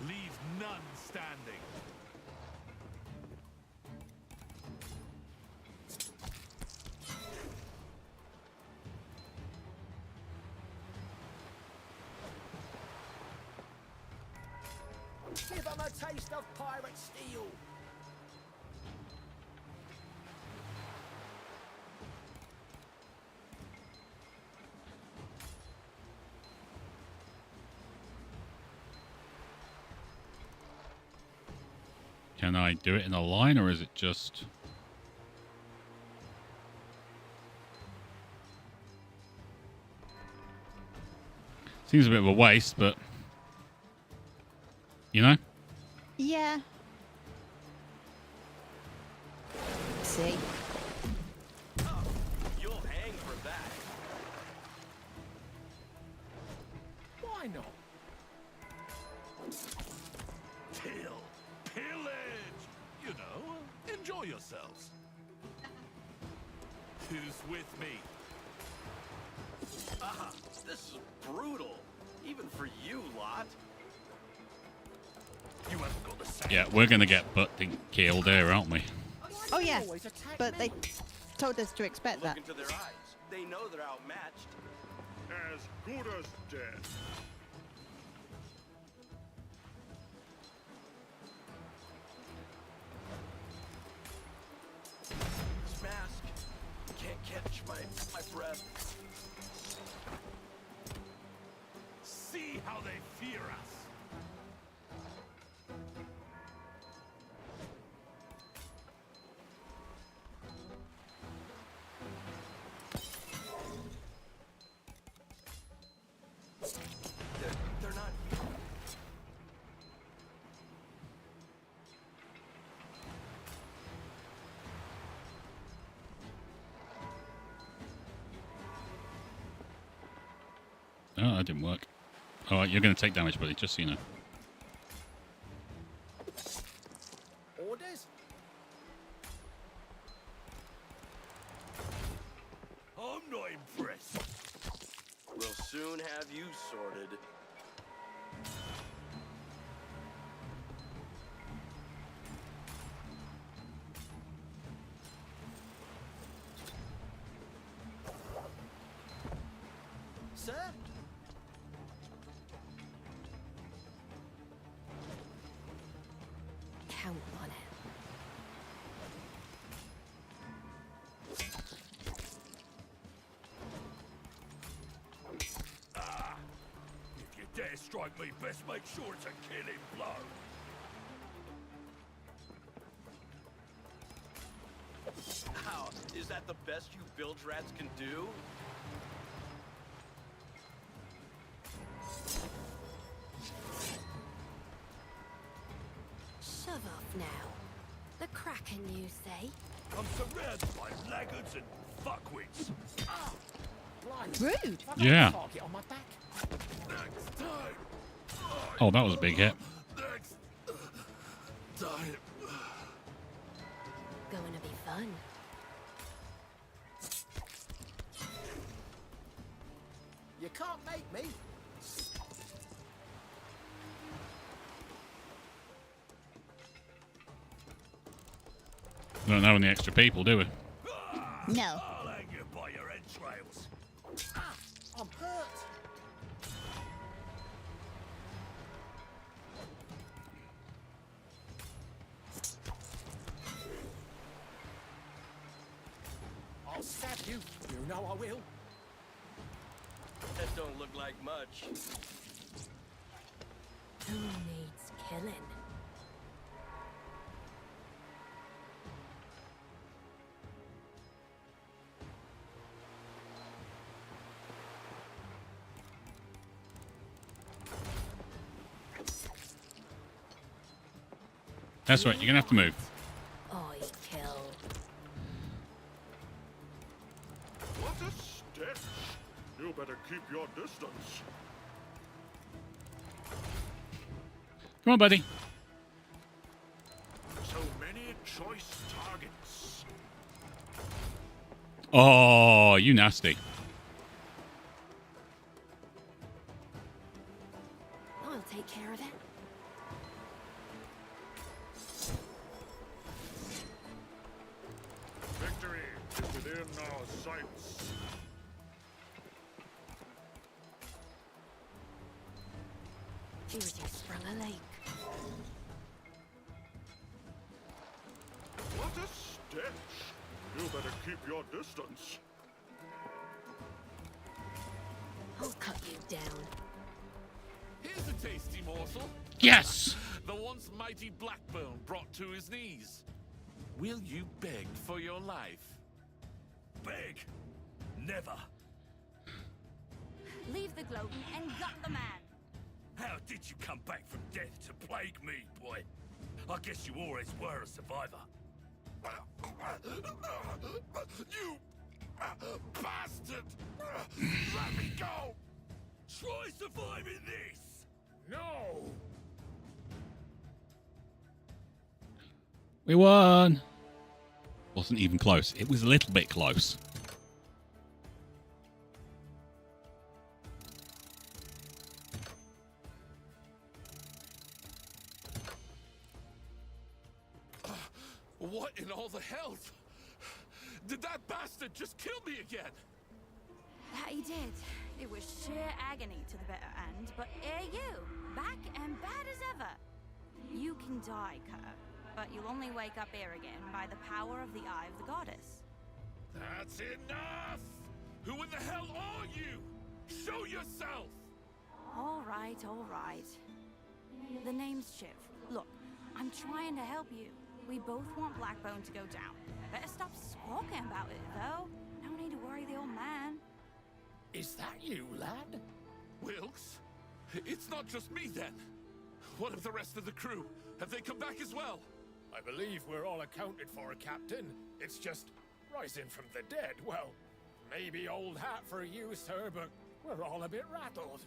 Leave none standing. Give them a taste of pirate steel. Can I do it in a line, or is it just... Seems a bit of a waste, but... You know? Yeah. See. You'll hang for that. Why not? Kill. Pillage. You know, enjoy yourselves. Who's with me? This is brutal. Even for you, lot. You haven't got the same. Yeah, we're going to get butt killed here, aren't we? Oh yeah. Always attack But me. they told us to expect Look that. into their eyes. They know they're outmatched. As good as dead. This mask can't Oh, that didn't work. All right, you're going to take damage, buddy, just so you know. Orders? I'm not impressed. We'll soon have you sorted. Sir? Count on it. If you dare strike me, best make sure it's a killing blow. How? Is that the best you bilge rats can do? Shove off now. The Kraken, you say? I'm surrounded by laggards and fuckwits. Blimey. Rude. Have I got Yeah. a target on my back? Next time. Oh, that was a big hit. Next time. Going to be fun. You can't make me. We don't have any extra people, do we? No. I'll hang you by your entrails. Ah, I'm hurt. I'll stab you. You know I will. That don't look like much. Who needs killing? That's right, you're going to have to move. I kill. What a stench! You better keep your distance. Come on, buddy. So many choice targets. Oh, you nasty. I'll take care of it. Victory is within our sights. Here's you sprung a lake. What a stench! You better keep your distance. I'll cut you down. Here's a tasty morsel. Yes! The once mighty Blackbone brought to his knees. Will you beg for your life? Beg. Never. Leave the gloating and gut the man. How did you come back from death to plague me, boy? I guess you always were a survivor. You bastard! Let me go! Try surviving this! No! We won. Wasn't even close. It was a little bit close. What in all the hell? Did that bastard just kill me again? That he did. It was sheer agony to the bitter end, but here you, back and bad as ever. You can die, Cutter, but you'll only wake up here again by the power of the Eye of the Goddess. That's enough! Who in the hell are you? Show yourself! All right, all right. The name's Shiv. Look, I'm trying to help you. We both want Blackbone to go down. Better stop squawking about it, though. No need to worry the old man. Is that you, lad? Wilkes? It's not just me then. What of the rest of the crew? Have they come back as well? I believe we're all accounted for, Captain. It's just rising from the dead. Well, maybe old hat for you, sir, but We're all a bit rattled.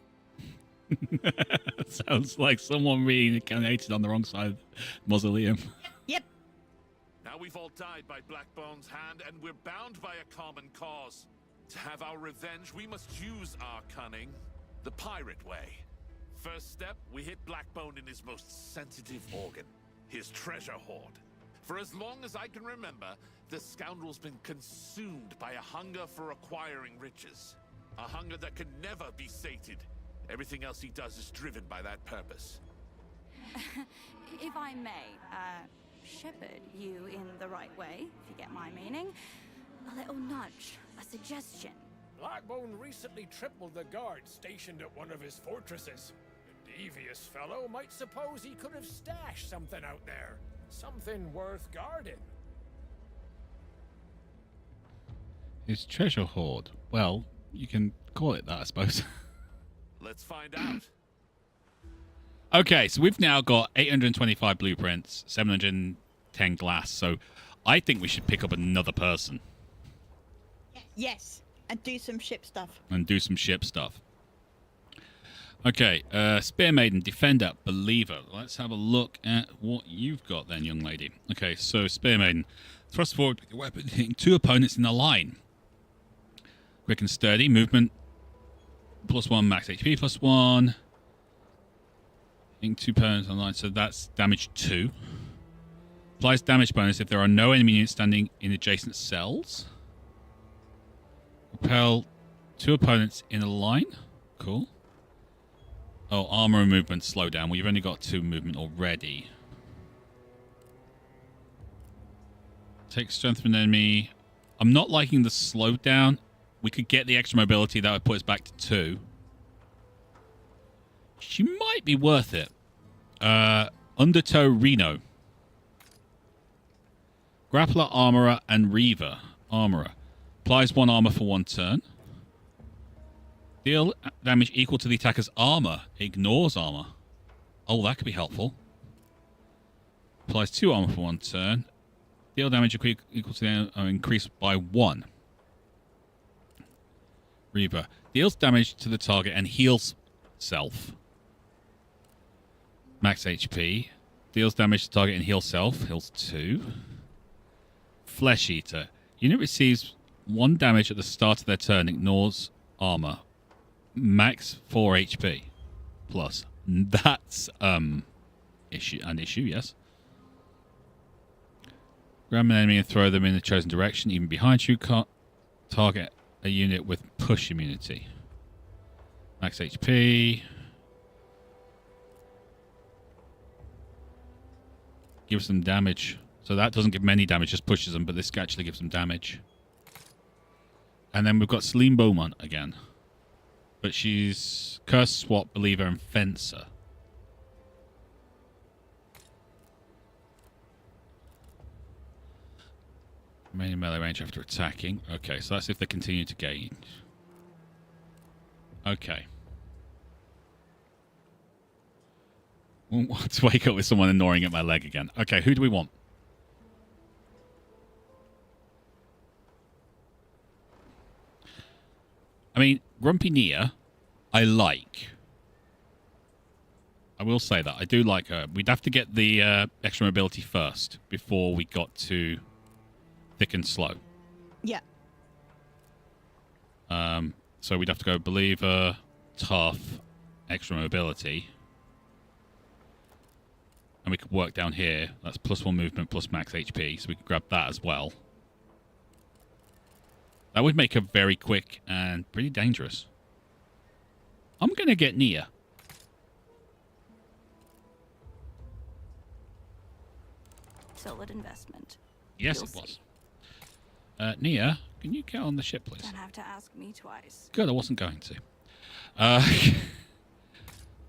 Sounds like someone reincarnated on the wrong side of the mausoleum. Yep. Now we've all died by Blackbone's hand, and we're bound by a common cause. To have our revenge, we must use our cunning the pirate way. First step, we hit Blackbone in his most sensitive organ, his treasure hoard. For as long as I can remember, the scoundrel's been consumed by a hunger for acquiring riches. A hunger that can never be sated. Everything else he does is driven by that purpose. If I may, shepherd you in the right way, if you get my meaning. A little nudge, a suggestion. Blackbone recently tripled the guards stationed at one of his fortresses. The devious fellow might suppose he could have stashed something out there. Something worth guarding. His treasure hoard. Well, you can call it that, I suppose. Let's find out. Okay, so we've now got 825 blueprints, 710 glass. So I think we should pick up another person Yes. And do some ship stuff. and do some ship stuff. Okay, Spear Maiden, Defender, Believer. Let's have a look at what you've got then, young lady. Okay, so Spear Maiden. Thrust forward with your weapon, hitting 2 opponents in a line. Quick and sturdy. Movement +1, max HP +1. Hitting 2 opponents in a line, so that's damage 2. Applies damage bonus if there are no enemy units standing in adjacent cells. Repel 2 opponents in a line. Cool. Oh, armor and movement slow down. Well, you've only got 2 movement already. Take strength from an enemy. I'm not liking the slowdown. We could get the extra mobility. That would put us back to 2. She might be worth it. Undertow Reno. Grappler, Armorer, and Reaver. Armorer. Applies 1 armor for 1 turn. Deal damage equal to the attacker's armor. Ignores armor. Oh, that could be helpful. Applies 2 armor for 1 turn. Deal damage equal to the increased by 1. Reaver. Deals damage to the target and heals self. Max HP. Deals damage to target and heals self. Heals 2. Flesh Eater. Unit receives 1 damage at the start of their turn. Ignores armor. Max 4 HP. Plus. That's an issue, yes. Grab an enemy and throw them in the chosen direction. Even behind you, can't target a unit with push immunity. Max HP. Gives them damage. So that doesn't give them any damage, just pushes them, but this actually gives them damage. And then we've got Celine Beaumont again. But she's Curse, Swap, Believer, and Fencer. Remaining melee range after attacking. Okay, so that's if they continue to gain. Okay. Won't want to wake up with someone gnawing at my leg again. Okay, who do we want? I mean, Grumpy Nia, I like. I will say that. I do like her. We'd have to get the extra mobility first before we got to Thick and Slow. Yeah. So we'd have to go Believer, Tough, extra mobility. And we could work down here. That's +1 movement plus max HP. So we could grab that as well. That would make her very quick and pretty dangerous. I'm going to get Nia. Solid investment. Yes, You'll it was. Nia, can you get on the ship, please? Don't have to ask me twice. Good, I wasn't going to.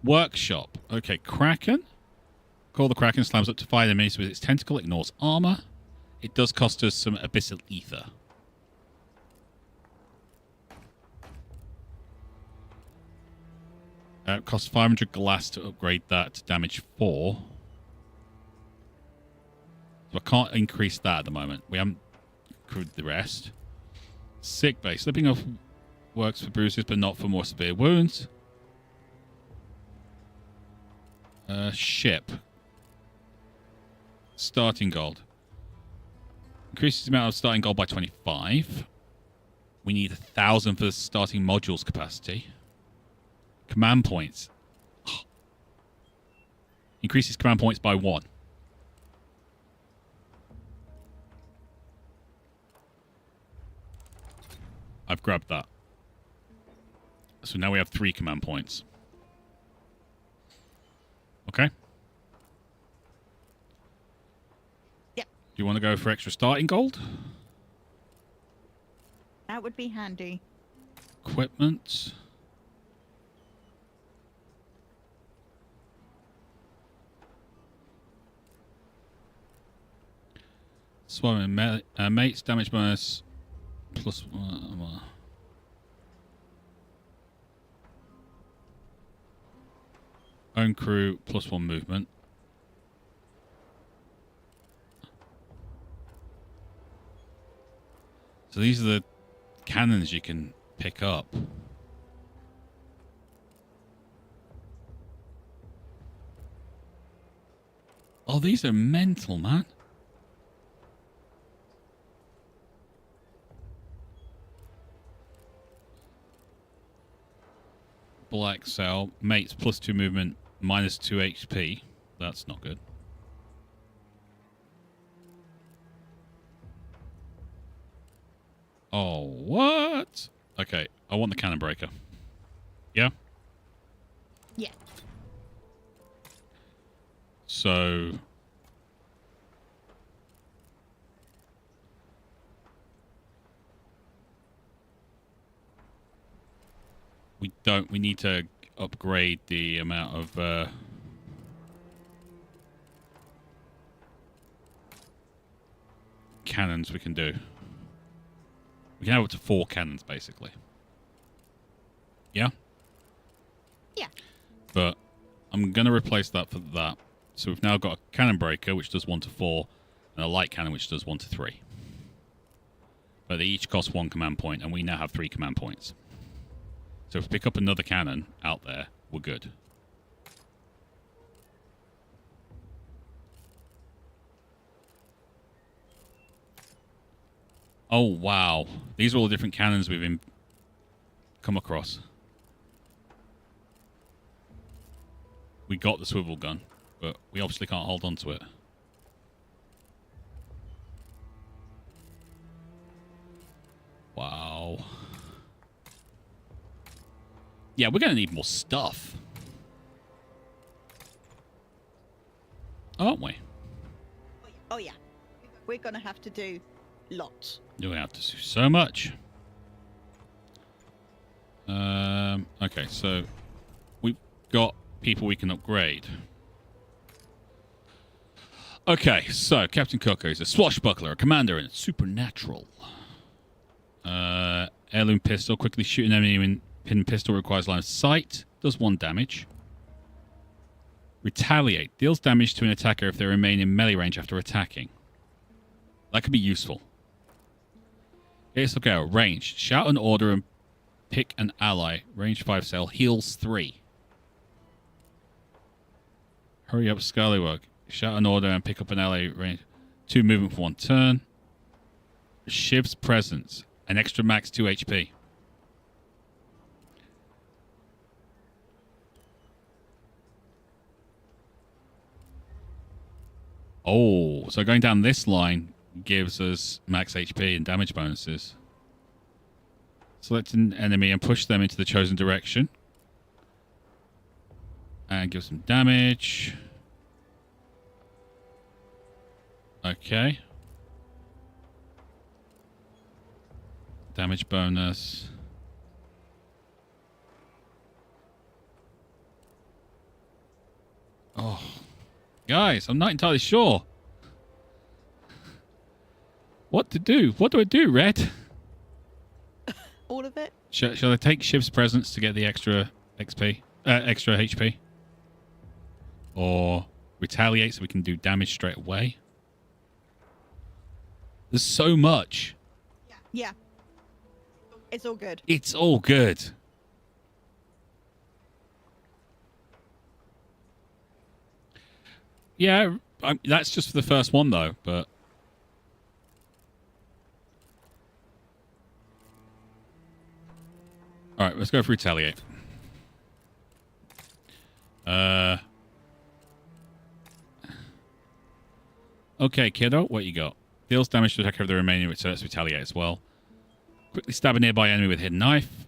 Workshop. Okay, Kraken. Call the Kraken, slams up to 5 enemies with its tentacle, ignores armor. It does cost us some abyssal ether. It costs 500 glass to upgrade that to damage 4. So I can't increase that at the moment. We haven't accrued the rest. Sick bay. Slipping off works for bruises, but not for more severe wounds. Ship. Starting gold. Increases the amount of starting gold by 25. We need 1,000 for the starting modules capacity. Command points. Increases command points by 1. I've grabbed that. So now we have 3 command points. Okay. Yep. Do you want to go for extra starting gold? That would be handy. Equipment. Swarming mates, damage bonus plus own crew plus 1 movement. So these are the cannons you can pick up. Oh, these are mental, man. Black cell, mates plus 2 movement, minus 2 HP. That's not good. Oh, what? Okay, I want the cannon breaker. Yeah? Yeah. So... we need to upgrade the amount of cannons we can do. We can have up to 4 cannons, basically. Yeah? Yeah. But I'm going to replace that for that. So we've now got a cannon breaker, which does 1 to 4, and a light cannon, which does 1 to 3. But they each cost 1 command point, and we now have 3 command points. So if we pick up another cannon out there, we're good. Oh, wow. These are all the different cannons we've come across. We got the swivel gun, but we obviously can't hold on to it. Wow. Yeah, we're going to need more stuff. Aren't we? Oh, yeah. We're going to have to do lots. You're going to have to do so much. Okay, so we've got people we can upgrade. Okay, so Captain Coco is a swashbuckler, a commander, and supernatural. Heirloom pistol, quickly shoot an enemy in pin pistol, requires line of sight, does 1 damage. Retaliate, deals damage to an attacker if they remain in melee range after attacking. That could be useful. Here's okay, range. Shout an order and pick an ally. Range 5 cell, heals 3. Hurry up, Scallywag. Shout an order and pick up an ally. Range 2 movement for 1 turn. Shiv's presence, an extra max 2 HP. Oh, so going down this line gives us max HP and damage bonuses. Select an enemy and push them into the chosen direction. And give some damage. Okay. Damage bonus. Oh. Guys, I'm not entirely sure what to do. What do I do, Red? All of it? Shall I take Shiv's presence to get the extra XP? Extra HP? Or retaliate so we can do damage straight away? There's so much. Yeah. It's all good. It's all good. Yeah, that's just for the first one, though, but... Alright, let's go for retaliate. Okay, kiddo, what you got? Deals damage to attacker of the remaining, so let's retaliate as well. Quickly stab a nearby enemy with a hidden knife.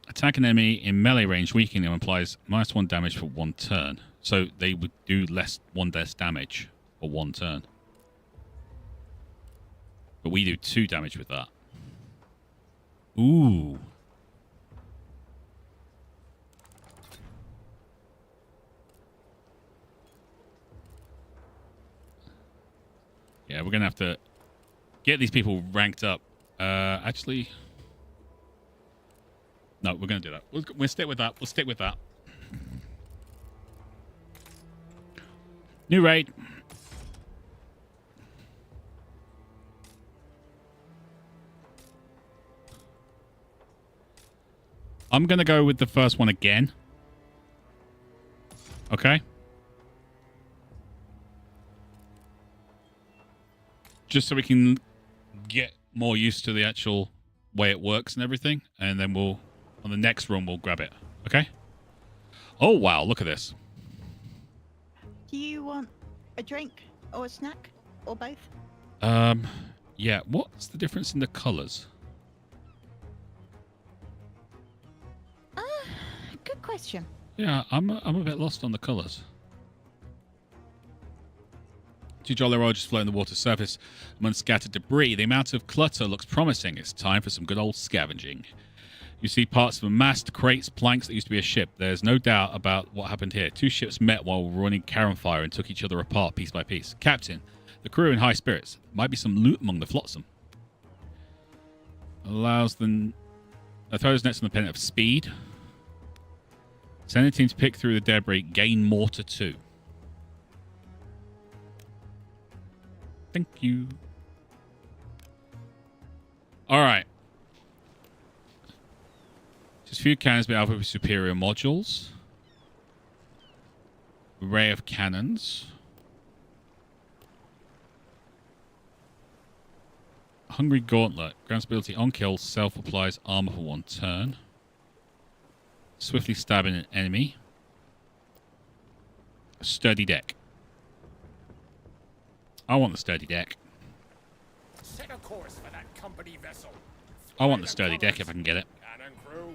Attack an enemy in melee range, weakening them, applies -1 damage for 1 turn. So they would do one less damage for 1 turn. But we do 2 damage with that. Ooh. Yeah, we're going to have to get these people ranked up. Actually... No, we're going to do that. We'll stick with that. We'll stick with that. New raid. I'm going to go with the first one again. Okay. Just so we can get more used to the actual way it works and everything. And then we'll, on the next run, we'll grab it. Okay? Oh, wow. Look at this. Do you want a drink or a snack or both? Yeah. What's the difference in the colors? Good question. Yeah, I'm a bit lost on the colors. Two jolly roll just float on the water's surface among scattered debris. The amount of clutter looks promising. It's time for some good old scavenging. You see parts of a mast, crates, planks that used to be a ship. There's no doubt about what happened here. 2 ships met while running Karen fire and took each other apart piece by piece. Captain, the crew in high spirits. Might be some loot among the flotsam. Allows them... throws nets on the pennant of speed. Send a team to pick through the debris. Gain mortar 2. Thank you. All right. Just a few cannons, but outfit with superior modules. Array of cannons. Hungry Gauntlet. Ground ability on kill. Self applies armor for 1 turn. Swiftly stabbing an enemy. A sturdy deck. I want the sturdy deck. Set a course for that company vessel. I want the sturdy deck if I can get it. Cannon crew.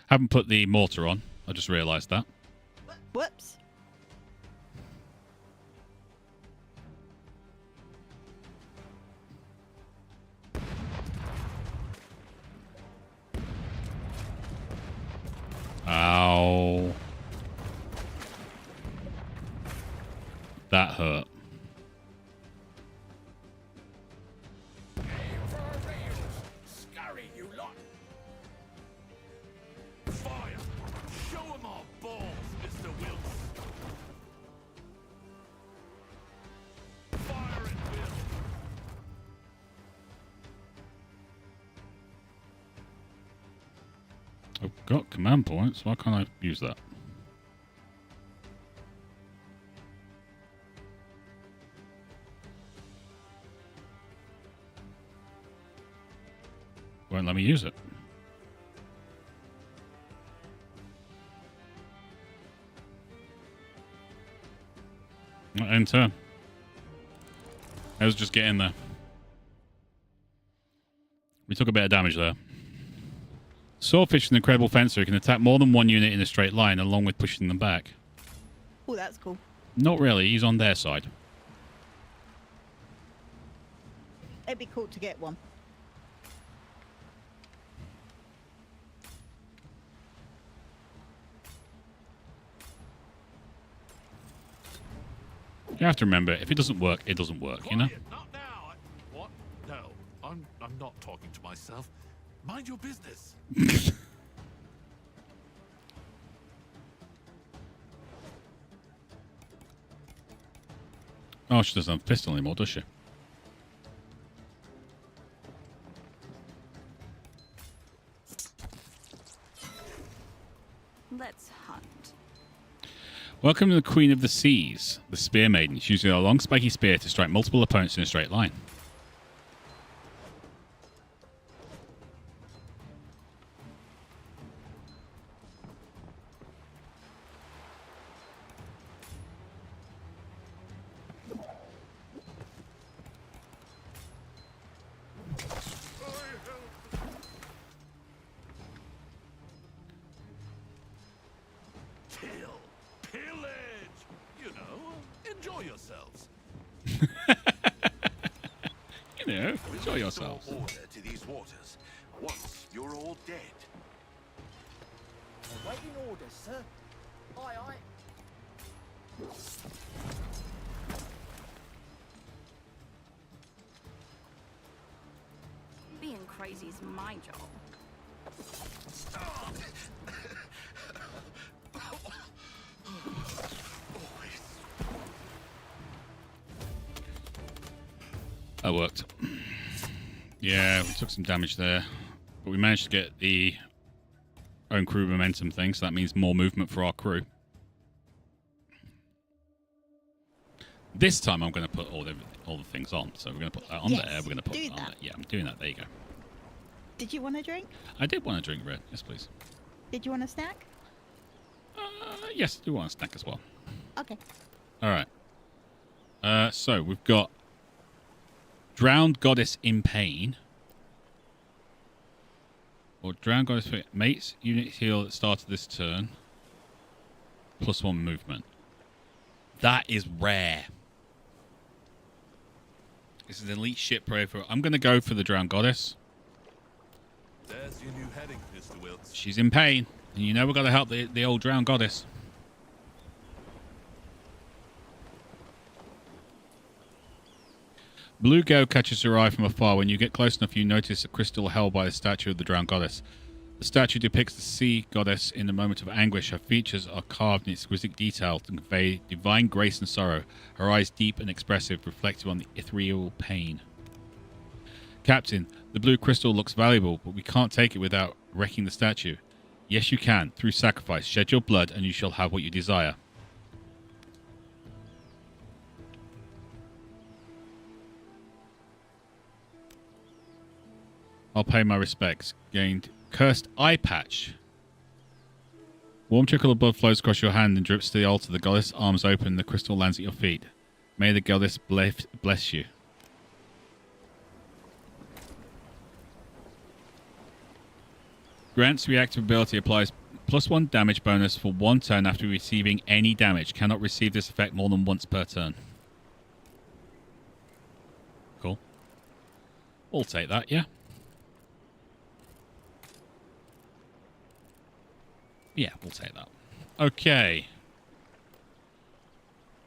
Haven't put the mortar on. I just realised that. Whoops. Ow. That hurt. Scurry, you lot. Fire! Show 'em our balls, Mr. Wilkes! Fire at will! I've got command points. Why can't I use that? Won't let me use it. End turn. I was just getting there. We took a bit of damage there. Swordfish is an incredible fencer. He can attack more than 1 unit in a straight line, along with pushing them back. Oh, that's cool. Not really. He's on their side. It'd be cool to get one. You have to remember, if it doesn't work, it doesn't work, you know? Quiet, not now. What? No, I'm not talking to myself. Mind your business. Oh, she doesn't have a pistol anymore, does she? Let's hunt. Welcome to the Queen of the Seas, the Spear Maiden. She uses a long spiky spear to strike multiple opponents in a straight line. You know, enjoy yourselves. Order to these waters. Once you're all dead. Awaiting orders, sir. Aye, aye. Being crazy's my job. That worked. Yeah, we took some damage there. But we managed to get the own crew momentum thing, so that means more movement for our crew. This time I'm going to put all the things on. So we're going to put that on there. We're going to put that on there. Yeah, I'm doing that. There you go. Did you want a drink? I did want to drink red. Yes, please. Did you want a snack? Yes, I do want a snack as well. Okay. All right. So we've got Drowned Goddess in Pain. Or Drowned Goddess for mates. Unit heal at the start of this turn. +1 movement. That is rare. This is an elite ship profile. I'm going to go for the Drowned Goddess. There's your new heading, Mr. Wilkes. She's in pain. And you know we've got to help the old Drowned Goddess. Blue gale catches your eye from afar. When you get close enough, you notice a crystal held by the statue of the Drowned Goddess. The statue depicts the sea goddess in the moment of anguish. Her features are carved in exquisite detail to convey divine grace and sorrow. Her eyes deep and expressive, reflective on the ethereal pain. Captain, the blue crystal looks valuable, but we can't take it without wrecking the statue. Yes, you can. Through sacrifice, shed your blood, and you shall have what you desire. I'll pay my respects. Gained cursed eye patch. Warm trickle of blood flows across your hand and drips to the altar. The goddess arms open. The crystal lands at your feet. May the goddess bless you. Grant's reactive ability applies +1 damage bonus for 1 turn after receiving any damage. Cannot receive this effect more than once per turn. Cool. We'll take that, yeah. Yeah, we'll take that. Okay.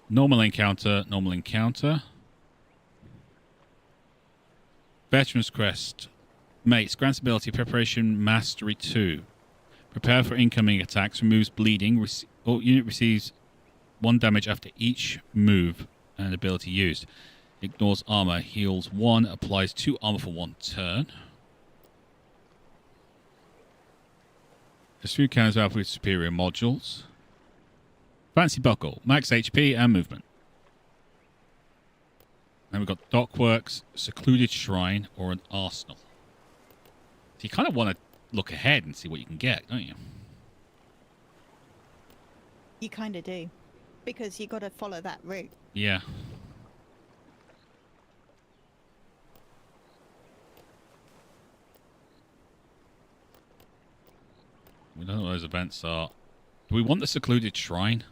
Normal encounter, normal encounter. Veteran's Crest. Mates, grants ability, Preparation Mastery 2. Prepare for incoming attacks, removes bleeding. Unit receives 1 damage after each move and ability used. Ignores armor, heals 1, applies 2 armor for 1 turn. This food counters out with superior modules. Fancy Buckle, max HP and movement. Then we've got Dockworks, Secluded Shrine, or an Arsenal. So you kind of want to look ahead and see what you can get, don't you? You kind of do. Because you got to follow that route. Yeah. We don't know what those events are. Do we want the Secluded Shrine?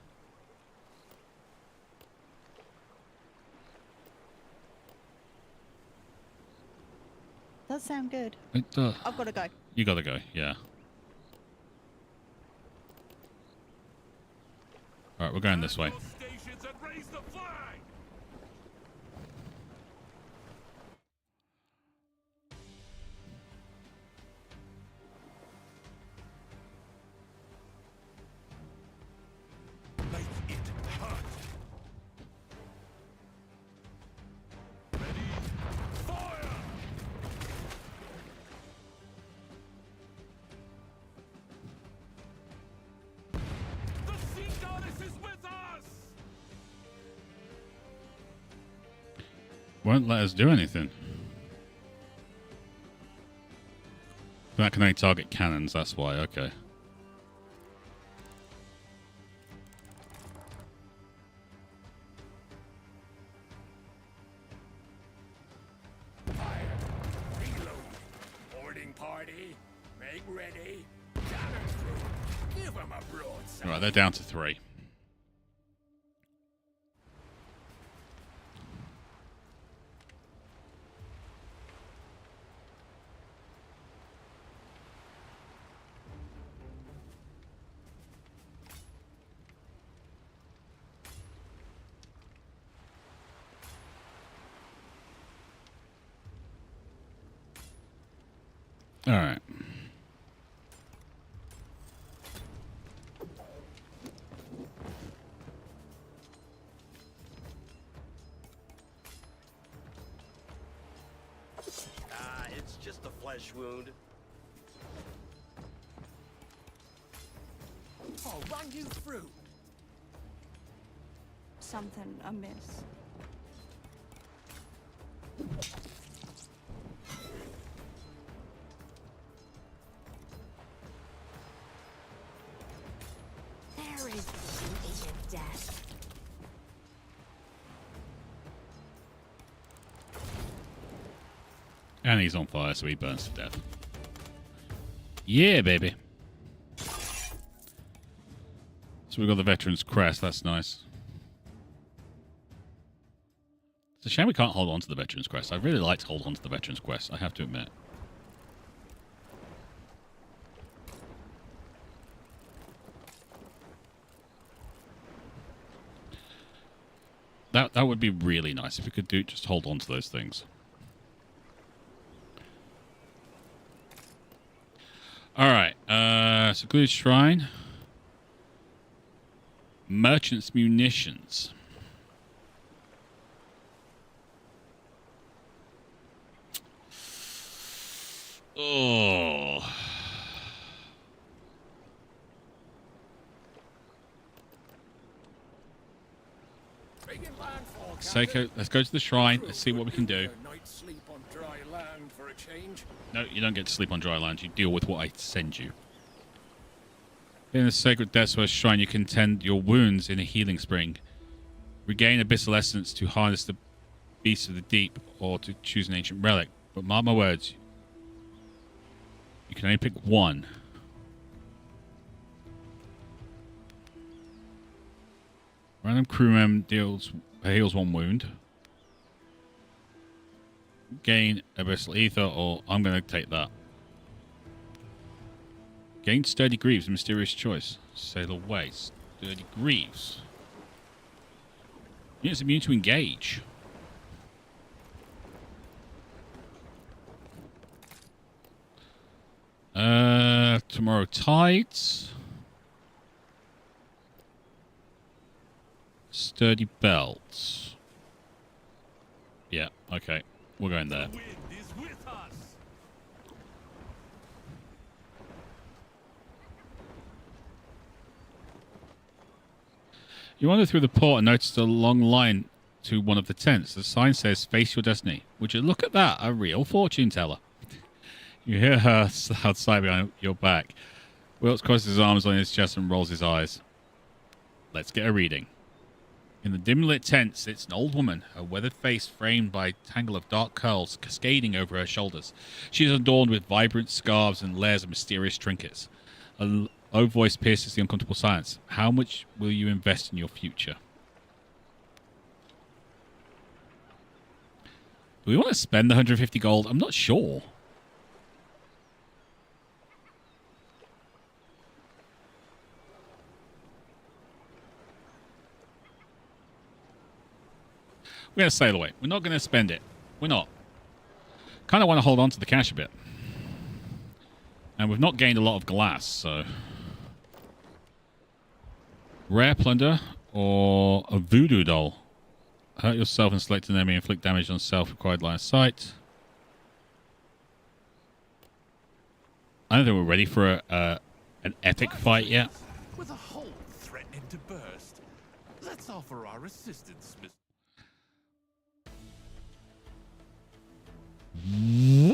Does sound good. It does. I've got to go. You gotta go, yeah. Alright, we're going this way. Stations and raise the flag! Make it hurt. Ready? Fire! Won't let us do anything. That can only target cannons, that's why, okay. Fire. Reload. Boarding party. Make ready. Cannons through. Give 'em a broadside. Right, they're down to 3. All right. It's just a flesh wound. I'll run you through. Something amiss. There is beauty in death. And he's on fire, so he burns to death. Yeah, baby. So we've got the Veteran's Crest. That's nice. It's a shame we can't hold on to the Veteran's Crest. I'd really like to hold on to the Veteran's Crest, I have to admit. That would be really nice if we could just hold on to those things. Alright, secluded shrine. Merchant's munitions. Oh. Seiko, let's go to the shrine. Let's see what we can do. Sleep on dry land for a change. No, you don't get to sleep on dry land. You deal with what I send you. In the Sacred Death's Shrine, you can tend your wounds in a healing spring. Regain abyssal essence to harness the beasts of the deep, or to choose an ancient relic. But mark my words, you can only pick one. Random crewman heals 1 wound. Gain abyssal ether, or I'm going to take that. Gain sturdy greaves, a mysterious choice. Sail away. Sturdy greaves. Units immune to engage. Tomorrow tides. Sturdy belts. Yeah, okay. We're going there. The wind is with us. You wander through the port and notice a long line to one of the tents. The sign says, "Face your destiny." Would you look at that? A real fortune teller. You hear her outside behind your back. Wilkes crosses his arms on his chest and rolls his eyes. Let's get a reading. In the dim lit tent sits an old woman, her weathered face framed by a tangle of dark curls cascading over her shoulders. She is adorned with vibrant scarves and layers of mysterious trinkets. A low voice pierces the uncomfortable silence. How much will you invest in your future? Do we want to spend the 150 gold? I'm not sure. We're going to sail away. We're not going to spend it. We're not. Kind of want to hold on to the cash a bit. And we've not gained a lot of glass, so... Rare plunder or a voodoo doll. Hurt yourself and select an enemy, inflict damage on self-required line of sight. I don't think we're ready for an epic fight yet. With a hole threatening to burst. Let's offer our assistance, Mr.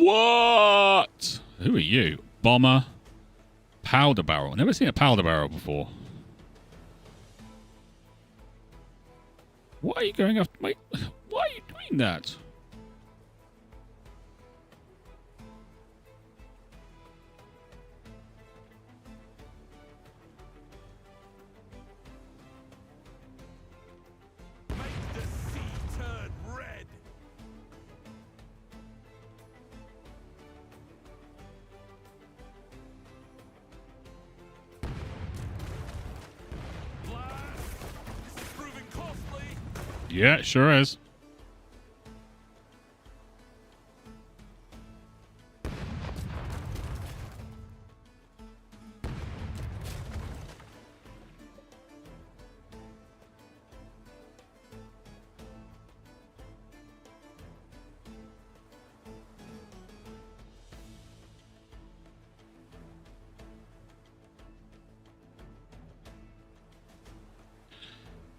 What? Who are you? Bomber. Powder barrel. Never seen a powder barrel before. Why are you going after my... Why are you doing that? Make the sea turn red. Blast! This is proving costly. Yeah, it sure is.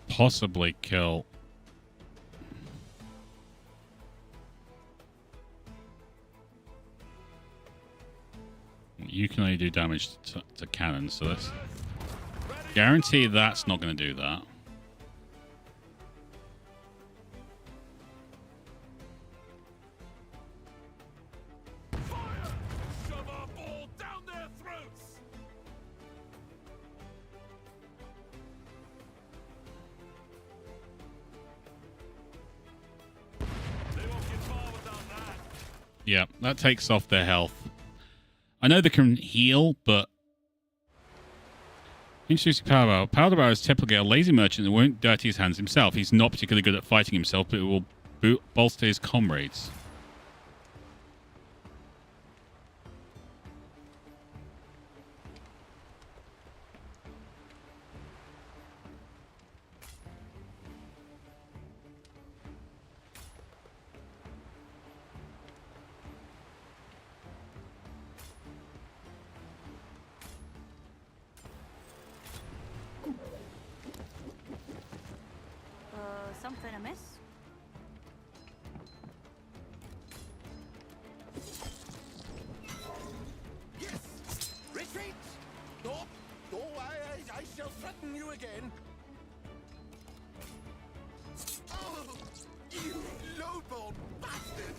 Possibly kill. You can only do damage to cannons, so that's guarantee that's not going to do that. Fire! Shove our ball down their throats. They won't get far without that. Yeah, that takes off their health. I know they can heal, but... Introducing Powder Barrel. Powder Barrel is typically a lazy merchant that won't dirty his hands himself. He's not particularly good at fighting himself, but it will bolster his comrades. Something amiss? Yes! Retreat! No, no, I shall threaten you again. Oh, you low-born bastard!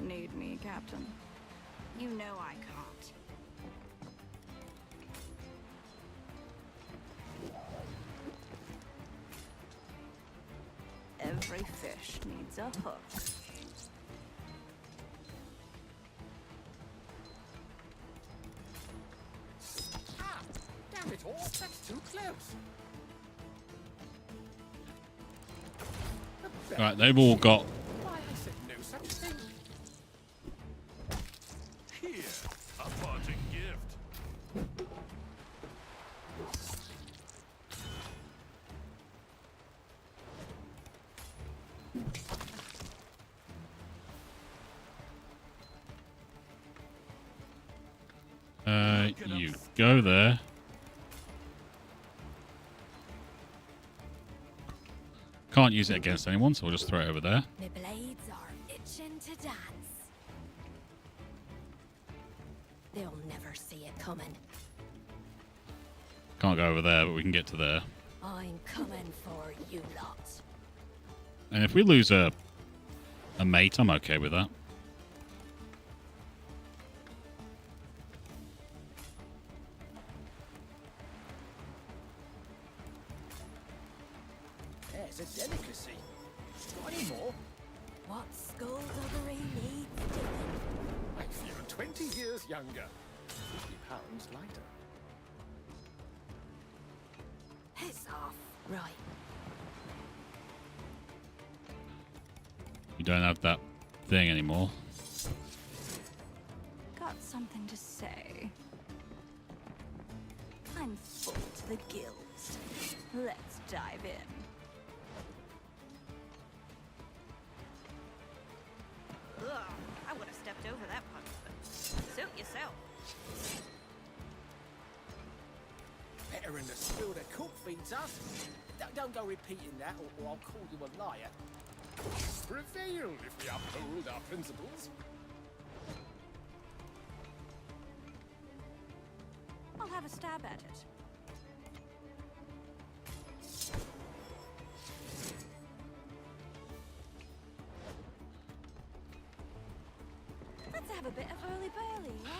Need me, Captain. You know I can't. Every fish needs a hook. Ah, damn it all, that's too close. Right, they've all got... Why, I said no such thing. Here, a parting gift. You go there. Can't use it against anyone, so we'll just throw it over there. My blades are itching to dance. They'll never see it coming. Can't go over there, but we can get to there. I'm coming for you lot. And if we lose a mate, I'm okay with that. There's a delicacy. Got any more? What skullduggery needs doing? I feel 20 years younger. 50 pounds lighter. Piss off. Right. You don't have that thing anymore. Got something to say. I'm full to the gills. Let's dive in. Ugh, I would have stepped over that punch, but suit yourself. Better in the spill the cook feeds us. Don't go repeating that, or I'll call you a liar. prevail if we uphold our principles. I'll have a stab at it. Let's have a bit of early-burly, yeah?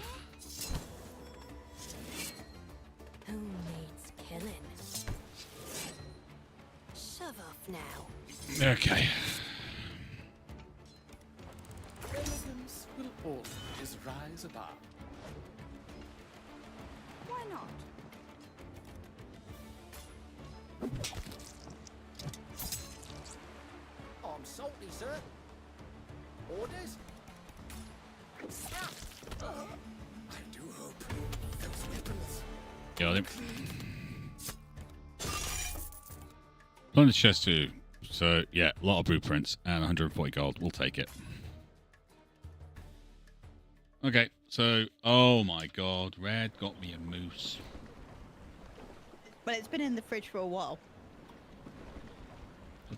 Who needs killing? Shove off now. Okay. Elegance will always rise above. Why not? I'm salty, sir. Orders? I do hope those weapons. Got him. On the chest too. So yeah, a lot of blueprints and 140 gold. We'll take it. Okay, so oh my god, Red got me a moose. Well, it's been in the fridge for a while.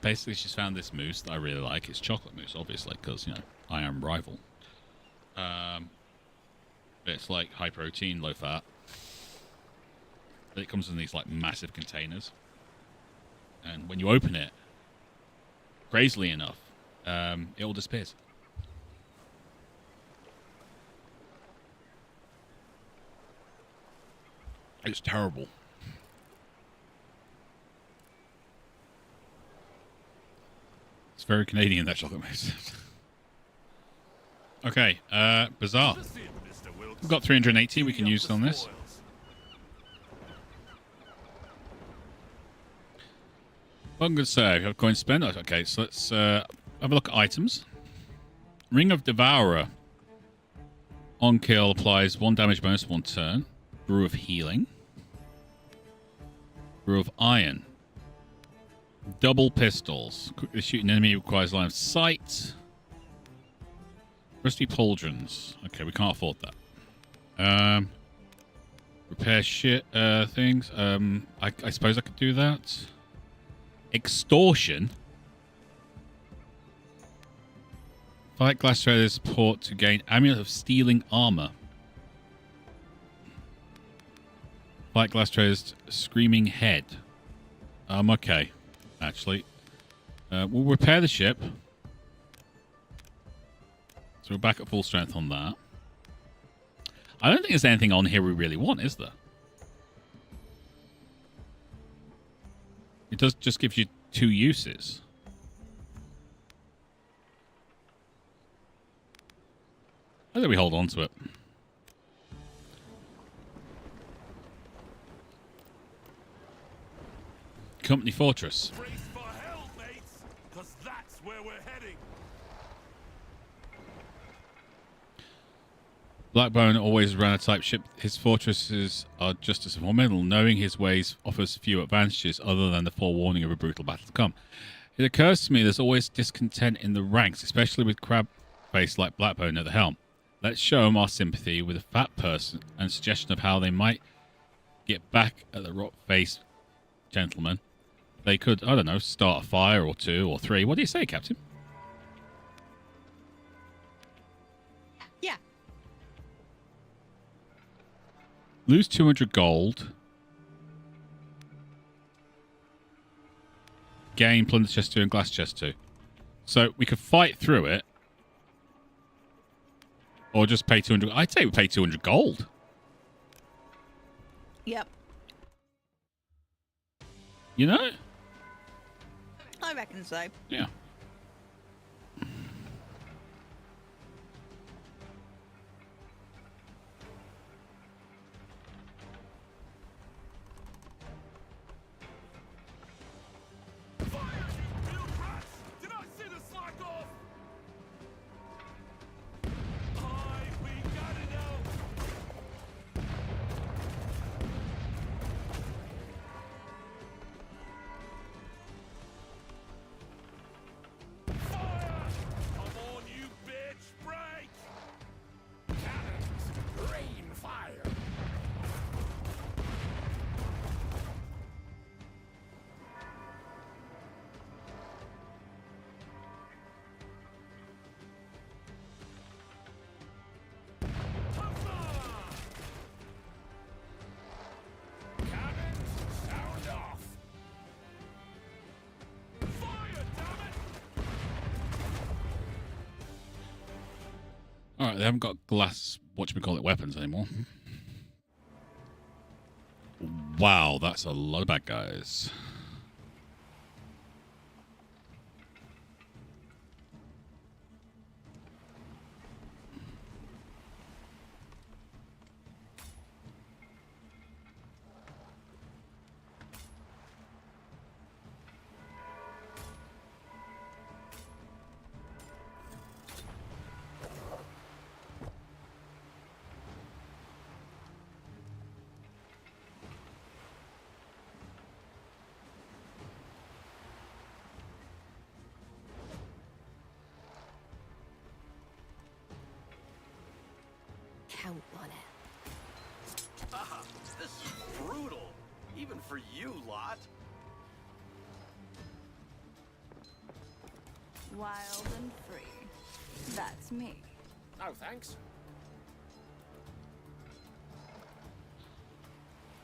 Basically, she's found this moose that I really like. It's chocolate mousse, obviously, because, you know, I am rival. It's like high protein, low fat. But it comes in these, like, massive containers. And when you open it, crazily enough, it all disappears. It's terrible. It's very Canadian, that chocolate mousse. Okay, Bazaar. We've got 380 we can use on this. What I'm going to say, I've got a coin to spend. Okay, so let's have a look at items. Ring of Devourer. On kill applies 1 damage bonus 1 turn. Brew of Healing. Brew of Iron. Double pistols. Quickly shoot an enemy requires line of sight. Rusty pauldrons. Okay, we can't afford that. Repair shit things. I suppose I could do that. Extortion. Fight glass traders port to gain amulet of stealing armor. Fight glass traders screaming head. Okay. Actually, we'll repair the ship. So we're back at full strength on that. I don't think there's anything on here we really want, is there? It does just give you 2 uses. I think we hold on to it. Company Fortress. Brace for hell, mates, 'cause that's where we're heading. Blackbone always ran a type ship. His fortresses are just as formidable. Knowing his ways offers few advantages other than the forewarning of a brutal battle to come. It occurs to me there's always discontent in the ranks, especially with crab face like Blackbone at the helm. Let's show him our sympathy with a fat person and suggestion of how they might get back at the rock-faced gentleman. They could, I don't know, start a fire or 2 or 3. What do you say, Captain? Yeah. Lose 200 gold. Gain plunder chest 2 and glass chest 2. So we could fight through it. Or just pay 200. I'd say we pay 200 gold. Yep. You know? I reckon so. Yeah. Did I see the slack off? We got it now. Alright, they haven't got glass, whatchamacallit, weapons anymore. Wow, that's a lot of bad guys. Count on it. Ah, this is brutal. Even for you, lot. Wild and free. That's me. No thanks.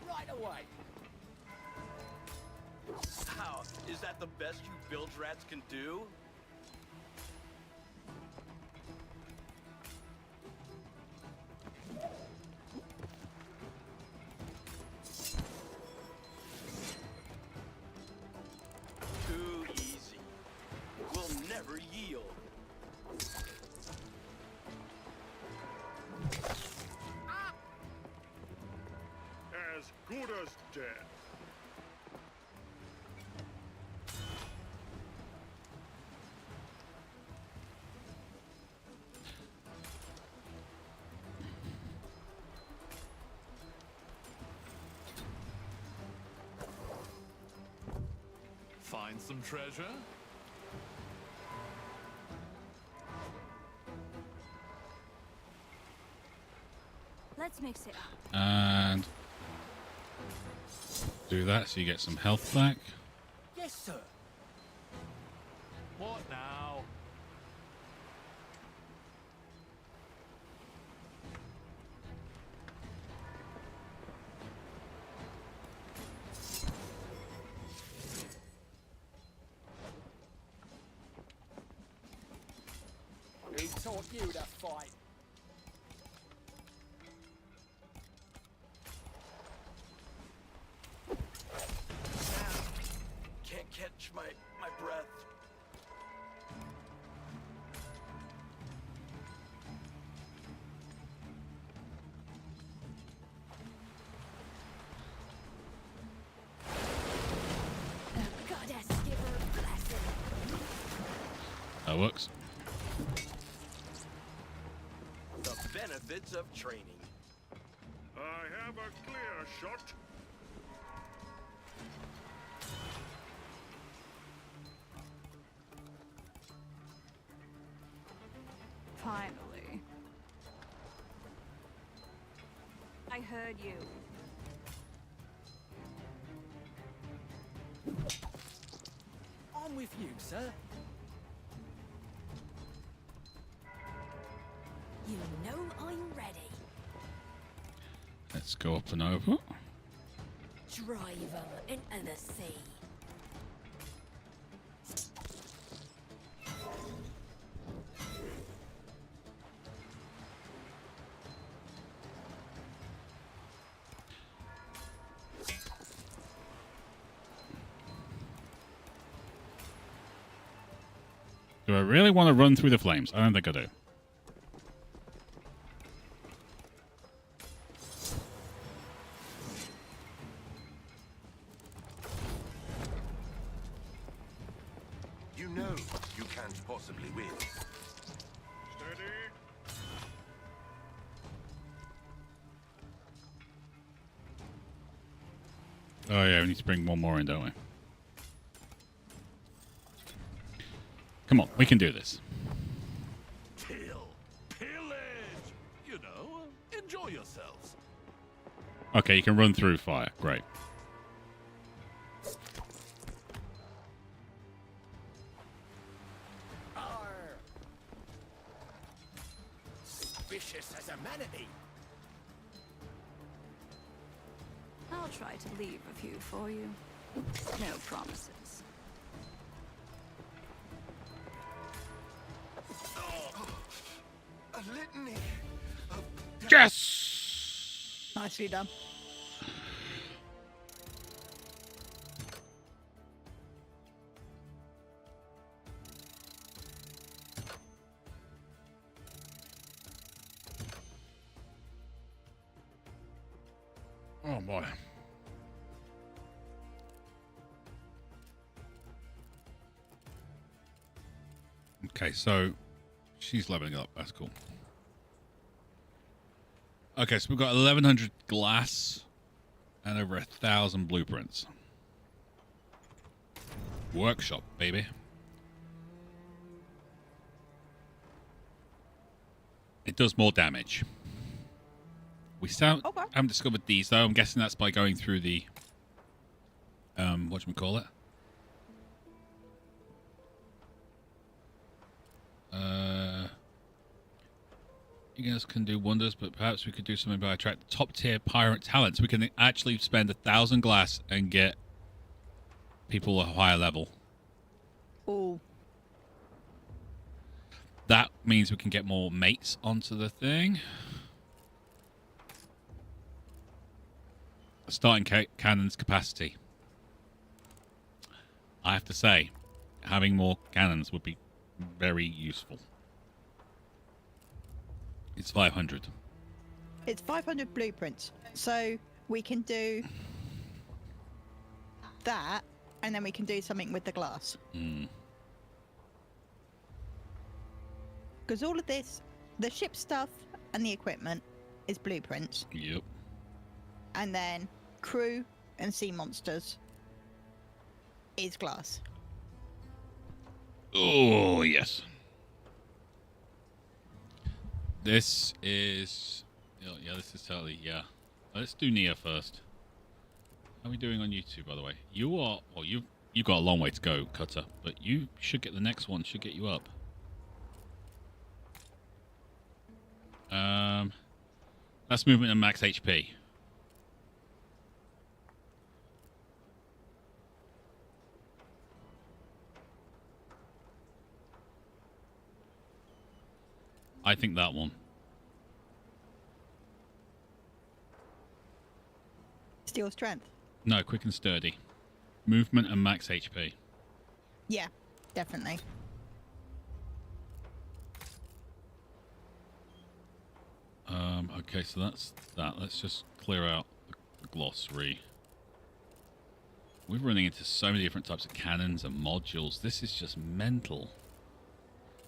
Right away. How? Is that the best you bilge rats can do? Too easy. We'll never yield. As good as dead. Find some treasure? Let's mix it up. And do that so you get some health back. Yes, sir. What now? Who taught you to fight? Can't catch my breath. The goddess give her a blessing. That works. The benefits of training. I have a clear shot. Finally. I heard you. I'm with you, sir. You know I'm ready. Let's go up and over. Drive them into the sea. Do I really want to run through the flames? I don't think I do. You know you can't possibly win. Steady. Oh yeah, we need to bring one more in, don't we? Come on, we can do this. Kill. Pillage. You know, enjoy yourselves. Okay, you can run through fire. Great. Arr. Vicious as a manatee. I'll try to leave a few for you. No promises. A litany Yes! Nicely done. Oh boy. Okay, so she's leveling up. That's cool. Okay, so we've got 1,100 glass and over 1,000 blueprints. Workshop, baby. It does more damage. We sound haven't discovered these though. I'm guessing that's by going through the whatchamacallit? You guys can do wonders, but perhaps we could do something by attract top tier pirate talents. We can actually spend 1,000 glass and get people a higher level. Oh. That means we can get more mates onto the thing. Starting cannons capacity. I have to say, having more cannons would be very useful. It's 500. It's 500 blueprints. So we can do that, and then we can do something with the glass. Because all of this, the ship stuff and the equipment is blueprints. Yep. And then crew and sea monsters is glass. Oh, yes. This is... Yeah, this is totally... Yeah. Let's do Nia first. How are we doing on YouTube, by the way? You are... Well, you've got a long way to go, Cutter. But you should get the next one. Should get you up. That's movement and max HP. I think that one. Steel strength. No, quick and sturdy. Movement and max HP. Yeah, definitely. Okay, so that's that. Let's just clear out the glossary. We're running into so many different types of cannons and modules. This is just mental.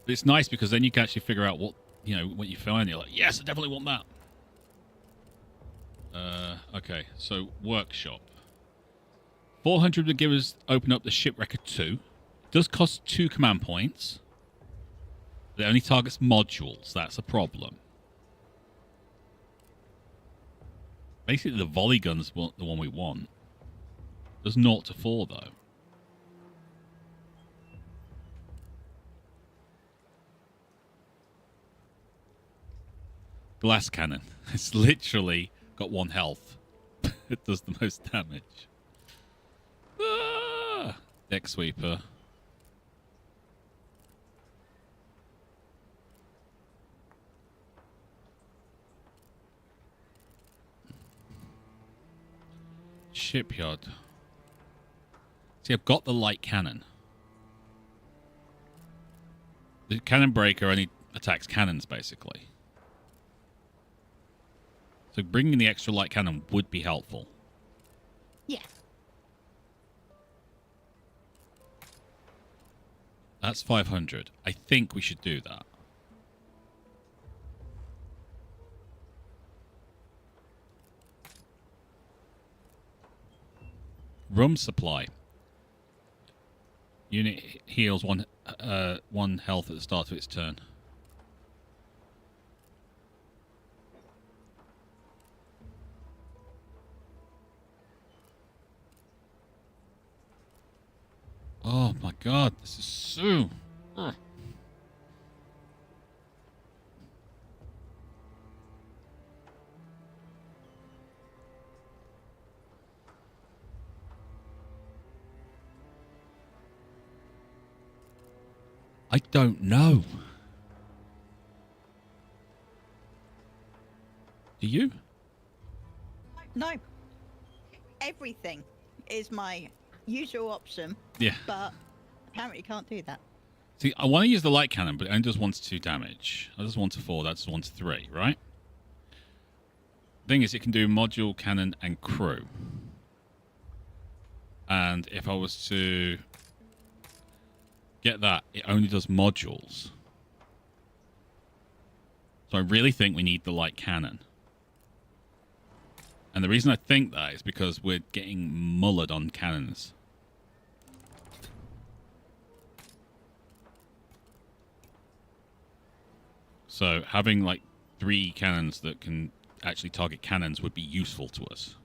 But it's nice because then you can actually figure out what, you know, what you find. You're like, yes, I definitely want that. Okay, so workshop. 400 would give us open up the shipwrecker 2. It does cost 2 command points. But it only targets modules. That's a problem. Basically, the volley gun's the one we want. There's 0 to 4 though. Glass cannon. It's literally got 1 health. It does the most damage. Ah! Deck sweeper. Shipyard. See, I've got the light cannon. The cannon breaker only attacks cannons, basically. So bringing the extra light cannon would be helpful. Yeah. That's 500. I think we should do that. Rum supply. Unit heals one health at the start of its turn. Oh my god, this is so... Ugh. I don't know. Do you? No. Everything is my usual option. Yeah. But apparently you can't do that. See, I want to use the light cannon, but it only does 1 to 2 damage. That does 1 to 4, that's 1 to 3, right? Thing is, it can do module, cannon, and crew. And if I was to get that, it only does modules. So I really think we need the light cannon. And the reason I think that is because we're getting mullered on cannons. So having like 3 cannons that can actually target cannons would be useful to us.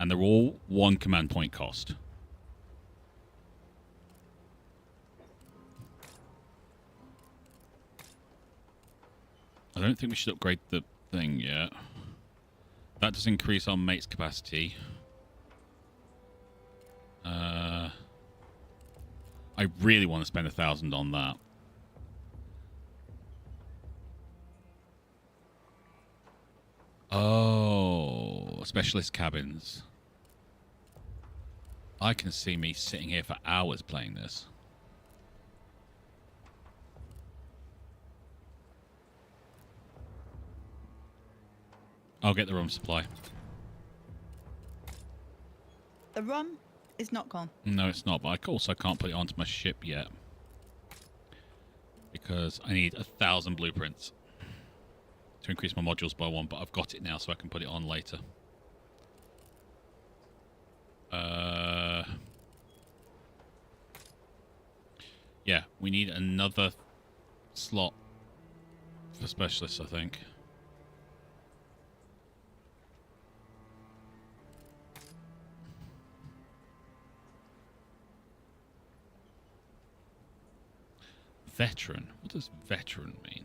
And they're all 1 command point cost. I don't think we should upgrade the thing yet. That does increase our mate's capacity. I really want to spend 1,000 on that. Oh, specialist cabins. I can see me sitting here for hours playing this. I'll get the rum supply. The rum is not gone. No, it's not, but I also can't put it onto my ship yet. Because I need 1,000 blueprints to increase my modules by 1, but I've got it now so I can put it on later. Yeah, we need another slot for specialists, I think. Veteran? What does veteran mean?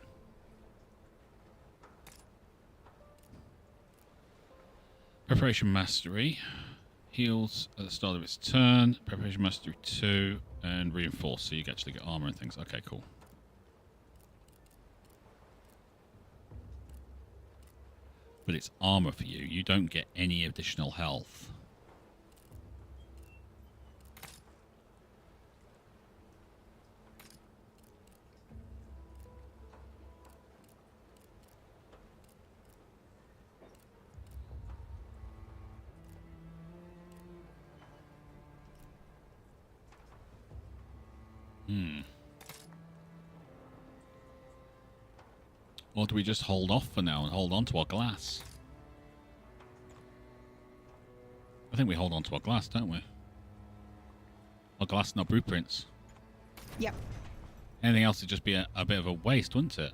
Preparation Mastery. Heals at the start of its turn. Preparation Mastery 2. And Reinforce, so you actually get armor and things. Okay, cool. But it's armor for you. You don't get any additional health. Or do we just hold off for now and hold on to our glass? I think we hold on to our glass, don't we? Our glass and our blueprints. Yep. Anything else would just be a bit of a waste, wouldn't it?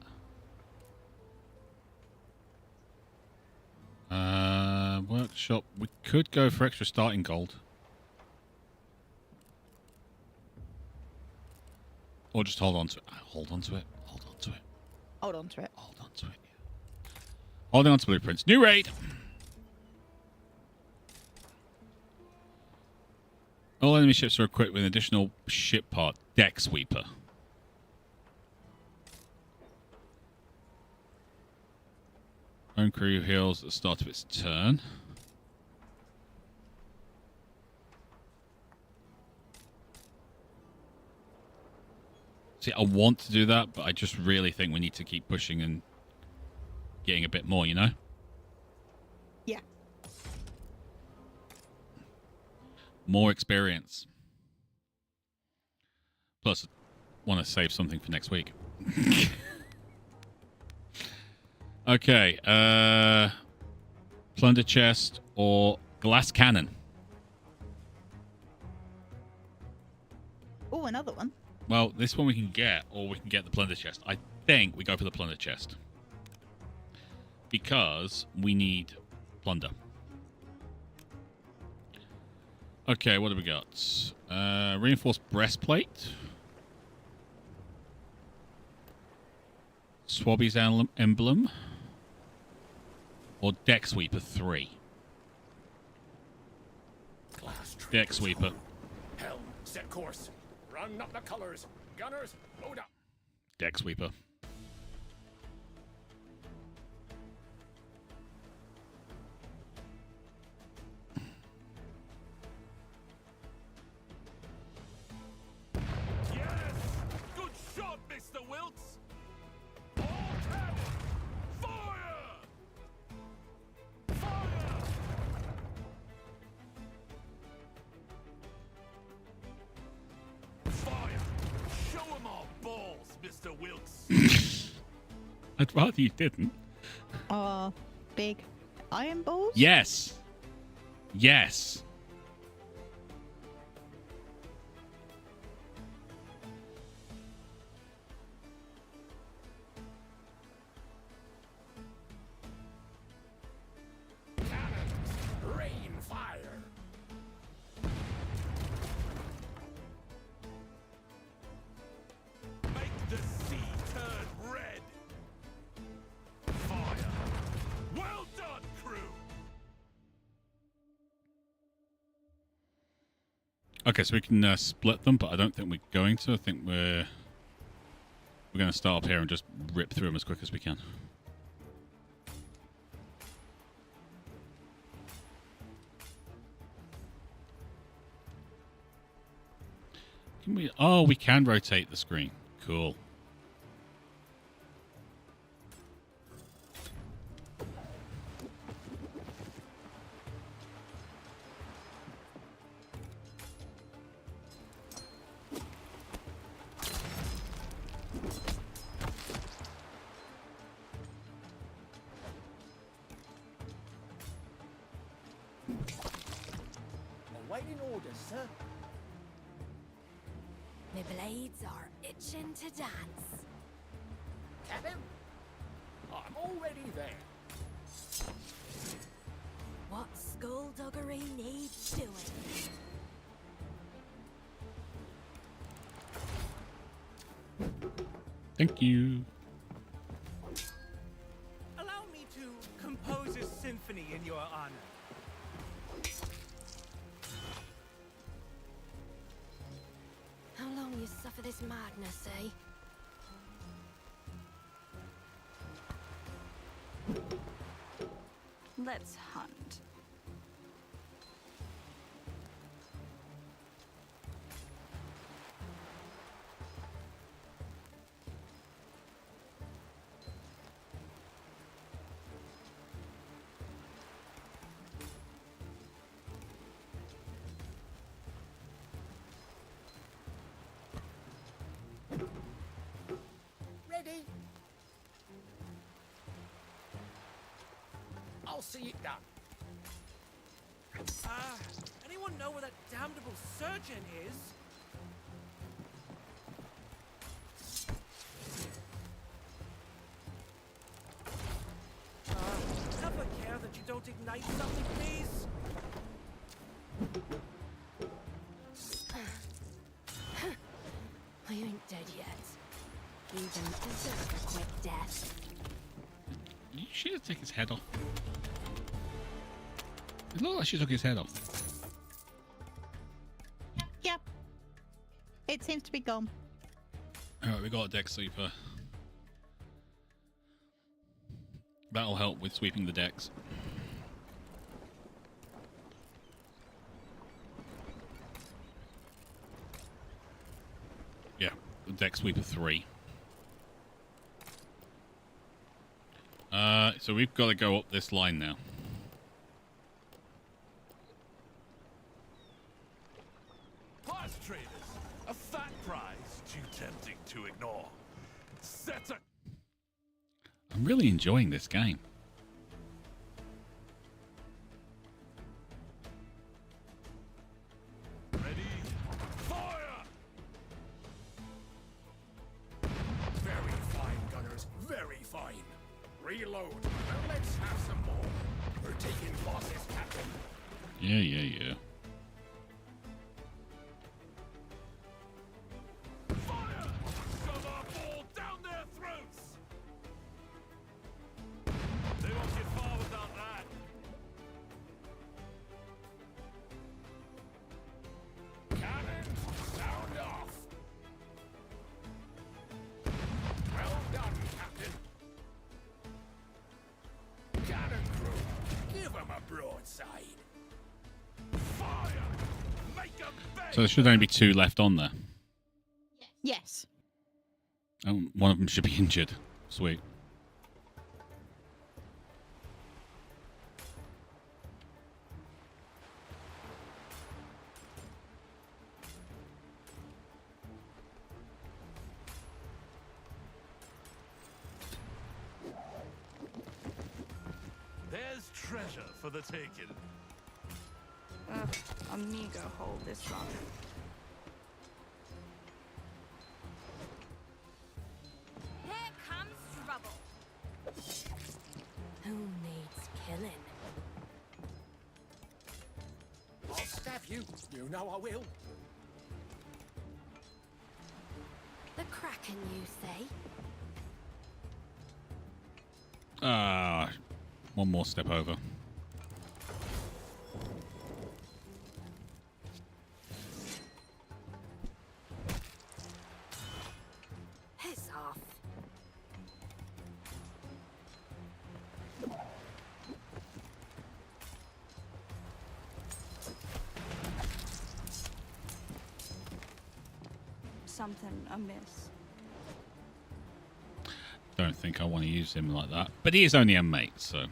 Workshop. We could go for extra starting gold. Or just hold on to it. Hold on to it. Hold on to it. Hold on to it. Hold on to it. Holding on to blueprints. New raid! All enemy ships are equipped with an additional ship part. Deck sweeper. Own crew heals at the start of its turn. See, I want to do that, but I just really think we need to keep pushing and getting a bit more, you know? Yeah. More experience. Plus, I want to save something for next week. Okay. Plunder chest or glass cannon? Oh, another one. Well, this one we can get, or we can get the plunder chest. I think we go for the plunder chest. Because we need plunder. Okay, what do we got? Reinforced breastplate. Swabby's emblem. Or deck sweeper 3. Deck sweeper. Helm, set course. Run up the colors. Gunners, load up. Deck sweeper. Wilkes. I'd rather you didn't. Oh, big iron balls? Yes. Yes. Cannons, rain fire. Make the sea turn red. Fire. Well done, crew. Okay, so we can split them, but I don't think we're going to. I think we're going to start up here and just rip through them as quick as we can. Can we? Oh, we can rotate the screen. Cool. Awaiting orders, sir. My blades are itching to dance. Captain? I'm already there. What skullduggery needs doing? Thank you. Allow me to compose a symphony in your honor. How long you suffer this madness, eh? Let's hunt. Ready? I'll see it done. Anyone know where that damnable surgeon is? Have a care that you don't ignite something, please. You ain't dead yet. You even deserve a quick death. You should have taken his head off. It looked like she took his head off. Yep. It seems to be gone. Alright, we got a deck sweeper. That'll help with sweeping the decks. Yeah, the deck sweeper 3. So we've got to go up this line now. Prize traders, a fat prize too tempting to ignore. Set a I'm really enjoying this game. ready, fire! Very fine, gunners. Very fine. Reload. Now let's have some more. We're taking losses, Captain. Yeah. Fire! Shove our ball down their throats! They won't get far without that. Cannons, sound off. Well done, Captain. Cannon crew, give him a broadside. Fire! Make 'em beg! So there should only be 2 left on there. Yes. Oh, one of them should be injured. Sweet. There's treasure for the taking. Ugh, a meager hold this run. Here comes trouble. Who needs killing? I'll stab you. You know I will. The Kraken, you say? One more step over. Piss off. Something amiss. Don't think I want to use him like that. But he is only a mate, so...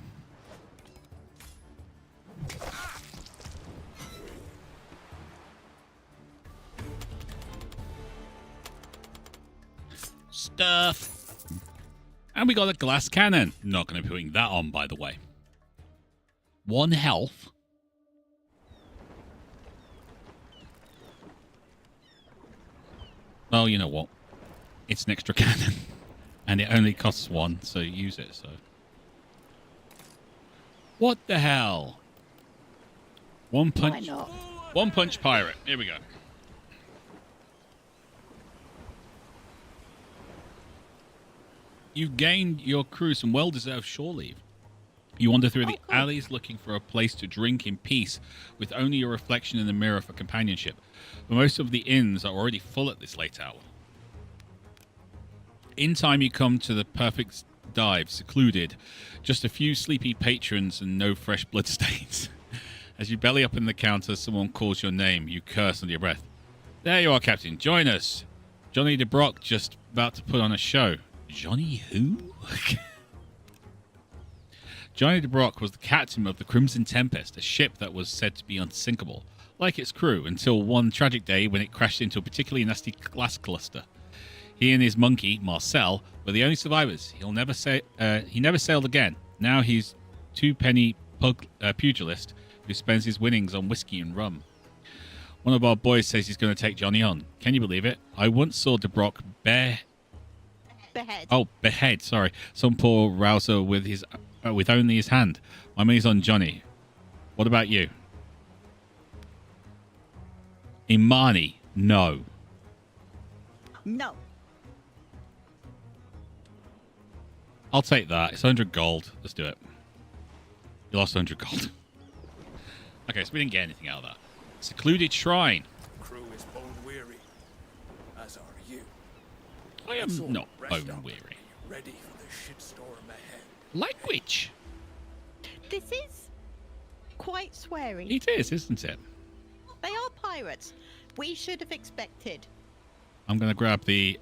Stuff. And we got a glass cannon. Not going to be putting that on, by the way. 1 health. Oh, you know what? It's an extra cannon. And it only costs 1, so use it, so... What the hell? One punch... Why not? One punch pirate. Here we go. You've gained your crew some well-deserved shore leave. You wander through the alleys looking for a place to drink in peace, with only your reflection in the mirror for companionship. But most of the inns are already full at this late hour. In time, you come to the perfect dive, secluded. Just a few sleepy patrons and no fresh bloodstains. As you belly up in the counter, someone calls your name. You curse under your breath. There you are, Captain. Join us. Johnny DeBrock just about to put on a show. Johnny who? Johnny DeBrock was the captain of the Crimson Tempest, a ship that was said to be unsinkable, like its crew, until one tragic day when it crashed into a particularly nasty glass cluster. He and his monkey, Marcel, were the only survivors. He never sailed again. Now he's two-penny pugilist who spends his winnings on whiskey and rum. One of our boys says he's going to take Johnny on. Can you believe it? I once saw DeBrock behead, sorry, some poor rouser with only his hand. My money's on Johnny. What about you? Imani, no. No. I'll take that. It's 100 gold. Let's do it. You lost 100 gold. Okay, so we didn't get anything out of that. Secluded shrine. Crew is bone weary, as are you. I am So not rest bone up. weary. Ready for the shitstorm ahead. Like which? This is quite sweary. It is, isn't it? They are pirates. We should have expected. I'm going to grab the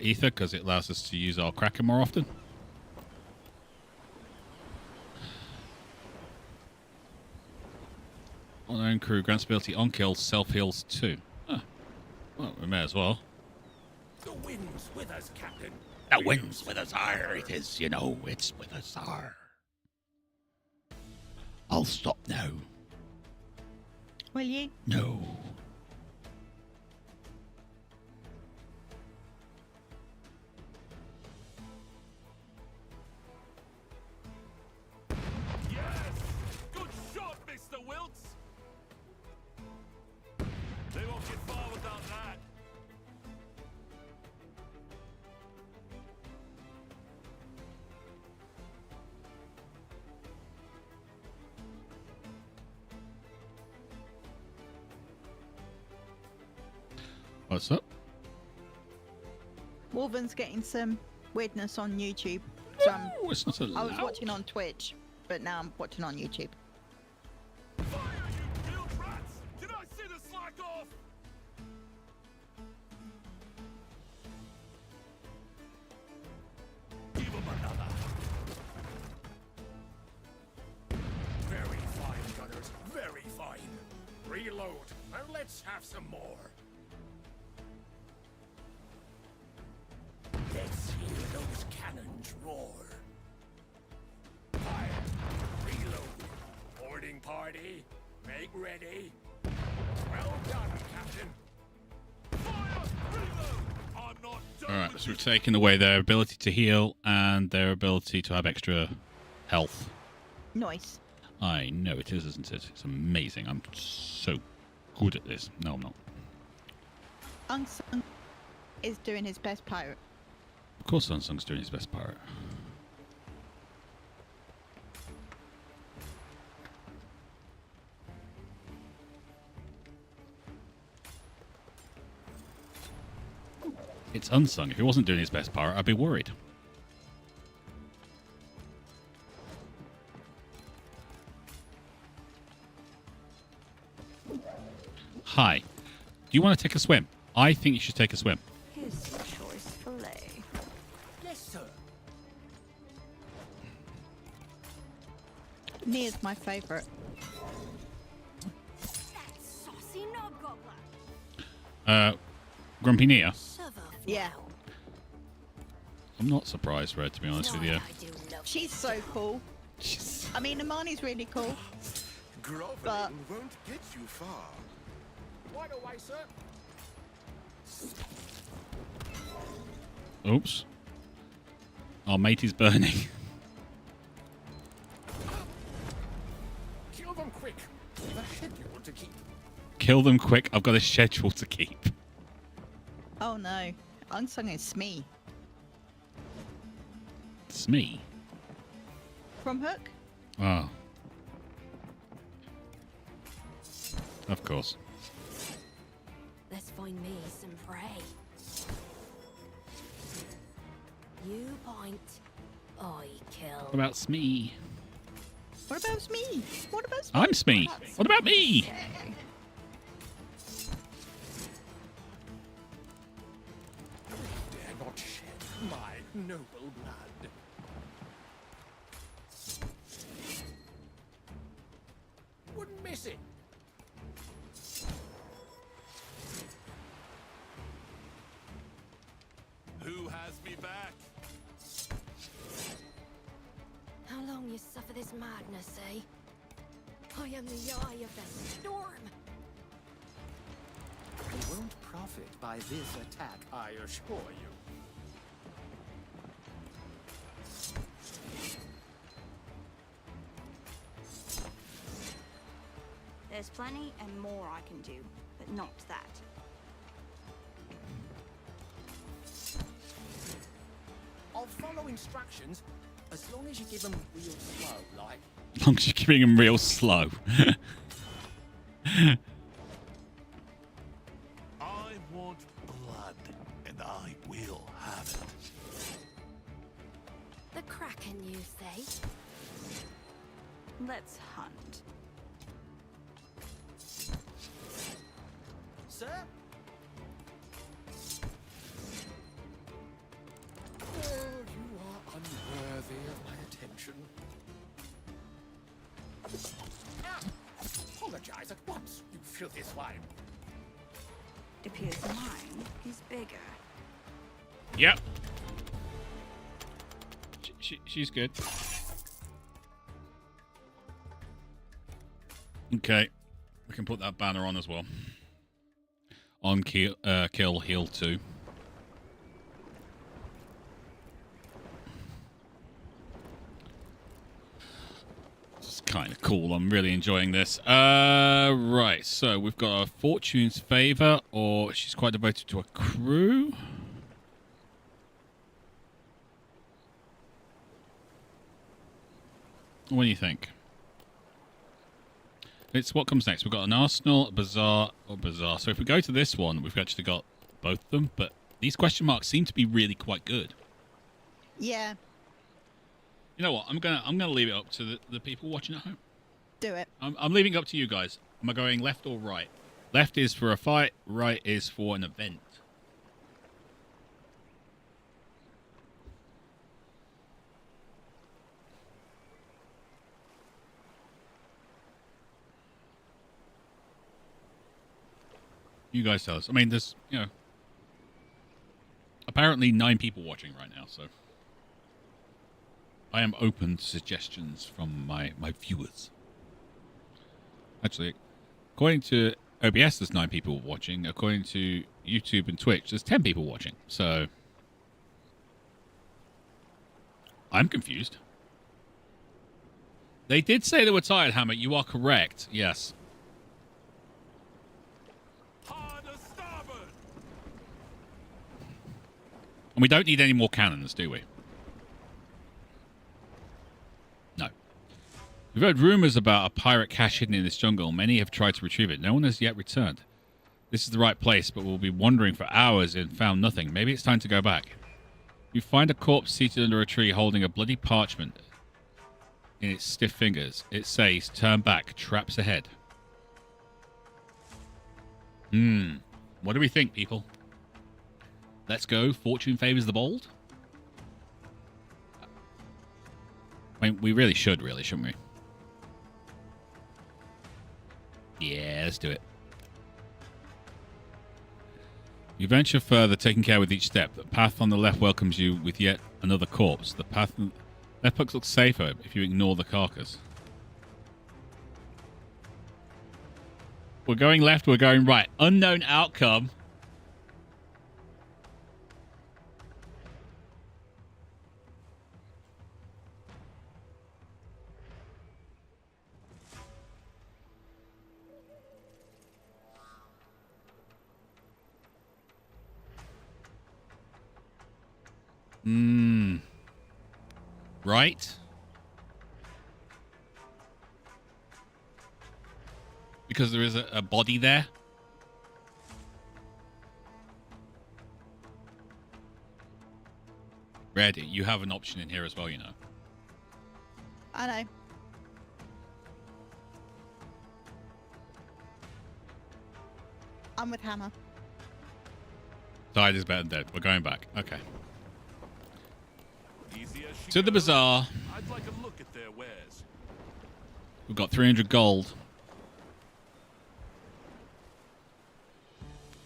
ether because it allows us to use our Kraken more often. On-own crew grants ability on kill, self-heals too. Huh. Well, we may as well. The wind's with us, Captain. The wind's with us, are. It is, you know, it's with us, are. I'll stop now. Will you? No. Yes! Good shot, Mr. Wiltz! They won't get far without that. What's up? Wolven's getting some weirdness on YouTube. So No, it's not I was allowed. watching on Twitch, but now I'm watching on YouTube. Fire, you field rats! Did I see the slack off? Give him another. Very fine, gunners. Very fine. Reload, and let's have some more. Let's hear those cannons roar. Fire! party. Make ready. Well done, Captain. I'm not done. Alright, so we've taken away their ability to heal and their ability to have extra health. Nice. I know it is, isn't it? It's amazing. I'm so good at this. No, I'm not. Unsung is doing his best pirate. Of course Unsung's doing his best pirate. It's Unsung. If he wasn't doing his best pirate, I'd be worried. Hi. Do you want to take a swim? I think you should take a swim. Here's your choice fillet. Yes, sir. Nia's my favourite. That saucy knob gobbler. Grumpy Nia? Yeah. I'm not surprised, Red, to be honest with you. She's so cool. I mean, Imani's really cool. Groveling But- won't get you far. Right away, sir. Oops. Our mate is burning. Kill them quick. We've a schedule to keep. Kill them quick. I've got a schedule to keep. Oh no. Unsung is Smee. Smee? From Hook? Oh. Of course. Let's find me some prey. You point, I kill. What about Smee? What about Smee? What about Smee? I'm Smee. What about me? Dare not shed my noble blood. Wouldn't miss it. Who has me back? How long you suffer this madness, eh? I am the eye of the storm. You won't profit by this attack, I assure you. There's plenty and more I can do, but not that. I'll follow instructions as long as you give them real slow, like. As long as you're giving him real slow. I want blood, and I will have it. The Kraken, you say? Let's hunt. Sir? Oh, you are unworthy of my attention. Apologize at once, you filthy swine. It appears mine is bigger. Yep. She's good. Okay. We can put that banner on as well. On kill, heal 2. It's kind of cool. I'm really enjoying this. Right. So we've got a Fortune's Favor, or she's quite devoted to a crew. What do you think? It's what comes next. We've got an Arsenal, a Bazaar, or Bazaar. So if we go to this one, we've actually got both of them. But these question marks seem to be really quite good. Yeah, You know what? I'm gonna leave it up to the people watching at home. do it. I'm leaving it up to you guys. Am I going left or right? Left is for a fight. Right is for an event. You guys tell us. I mean, there's, apparently 9 people watching right now, so I am open to suggestions from my viewers. Actually, according to OBS, there's 9 people watching. According to YouTube and Twitch, there's 10 people watching. So I'm confused. They did say they were tired, Hammer. You are correct. Yes. And we don't need any more cannons, do we? No. We've heard rumors about a pirate cache hidden in this jungle. Many have tried to retrieve it. No one has yet returned. This is the right place, but we'll be wandering for hours and found nothing. Maybe it's time to go back. You find a corpse seated under a tree holding a bloody parchment in its stiff fingers. It says, turn back, traps ahead. What do we think, people? Let's go. Fortune favors the bold. I mean, we really should, shouldn't we? Yeah, let's do it. You venture further, taking care with each step. The path on the left welcomes you with yet another corpse. The path on the left looks safer if you ignore the carcass. We're going left, we're going right. Unknown outcome. Right? Because there is a body there. Red, you have an option in here as well, you know. I know. I'm with Hammer. Died is better than dead. We're going back. Okay. To the bazaar. I'd like a look at their wares. We've got 300 gold.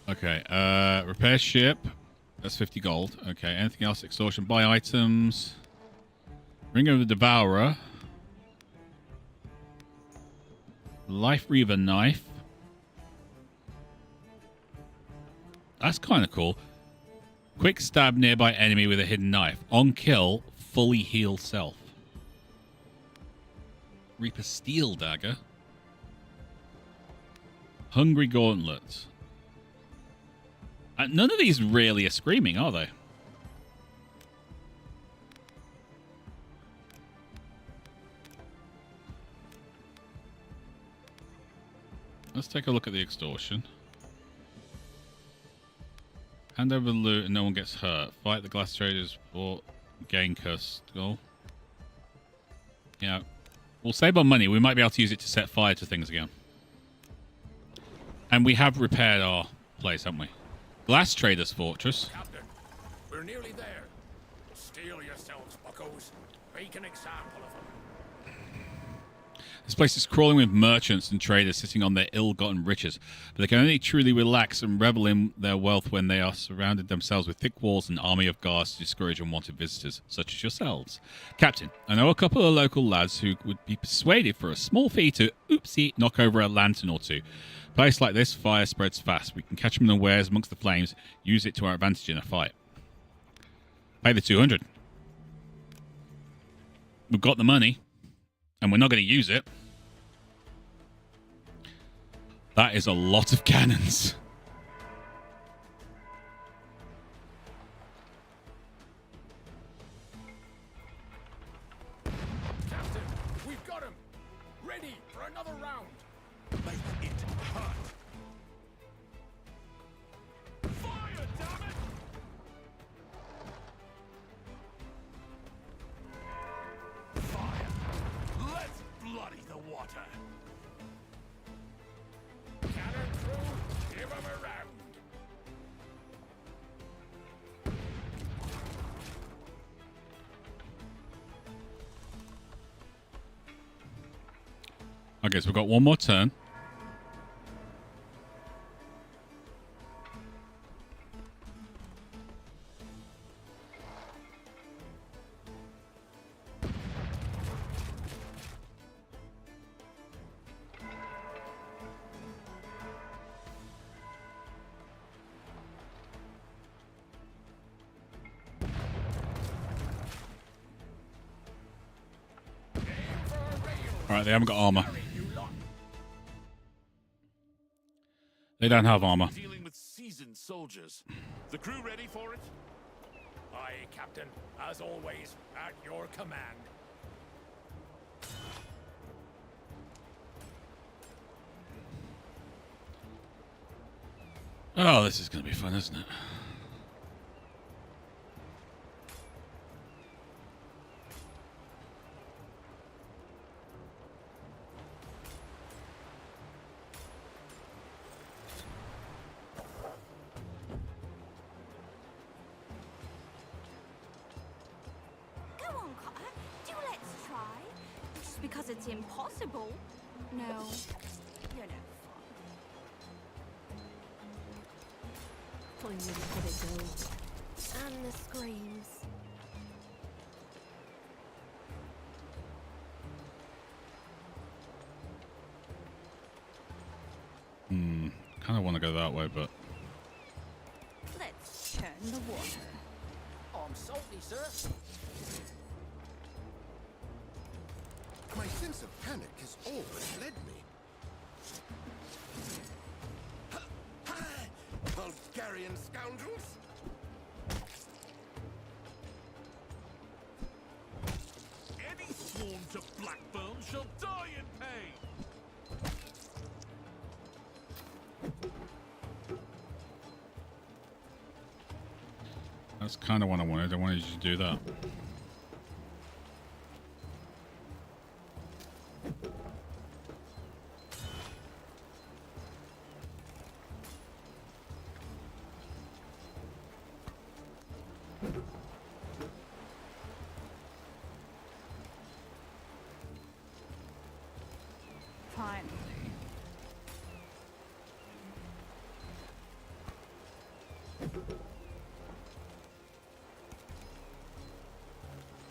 Okay. Repair ship. That's 50 gold. Okay. Anything else? Extortion. Buy items. Ring of the Devourer. Life Reaver knife. That's kind of cool. Quick stab nearby enemy with a hidden knife. On kill, fully heal self. Reaper steel dagger. Hungry gauntlets. None of these really are screaming, are they? Let's take a look at the extortion. Hand over the loot and no one gets hurt. Fight the glass traders or gain cursed skull. Yeah. We'll save our money. We might be able to use it to set fire to things again. And we have repaired our place, haven't we? Glass traders fortress. Captain, we're nearly there. Steel yourselves, buckos. Make an example of them. This place is crawling with merchants and traders sitting on their ill-gotten riches, but they can only truly relax and revel in their wealth when they are surrounded themselves with thick walls and an army of guards to discourage unwanted visitors, such as yourselves. Captain, I know a couple of local lads who would be persuaded for a small fee to, oopsie, knock over a lantern or two. A place like this, fire spreads fast. We can catch them unawares amongst the flames, use it to our advantage in a fight. Pay the 200. We've got the money. And we're not going to use it. That is a lot of cannons. Captain, we've got him. Ready for another round. Make it hurt. Fire, damn it! Fire. Let's bloody the water. Cannon through. Give him a round. Okay, so we've got one more turn. Alright, they haven't got armor. They don't have armor. Dealing with seasoned soldiers. The crew ready for it? Aye, Captain. As always, at your command. Oh, this is going to be fun, isn't it? Go on, Cotter. Do let's try. Just because it's impossible. No, you're no fun. Finally let it go. And the screams. Kind of want to go that way, but Let's churn the water. I'm salty, sir. My sense of panic has always led me. Bulgarian scoundrels! Any sworn to Blackbone shall die in pain! that's kind of what I wanted. I wanted you to do that. Finally.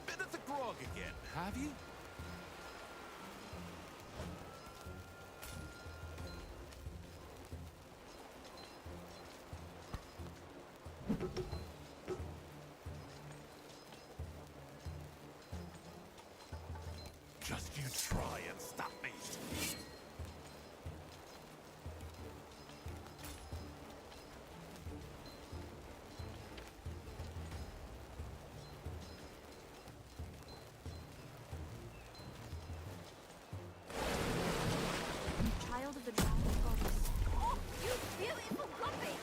Been at the grog again, have you? Just you try and stop me. Child of the drowned goddess. Oh, you beautiful guppy!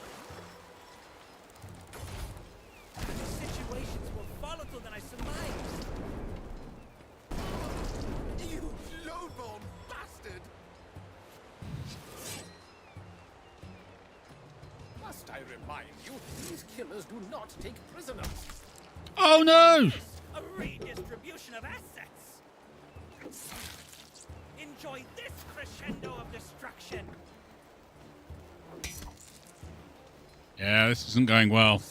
These situations were volatile than I surmised. You low-born bastard! Must I remind you, these killers do not take prisoners. Oh no! A redistribution of assets. Enjoy this crescendo of destruction. Yeah, this isn't going well.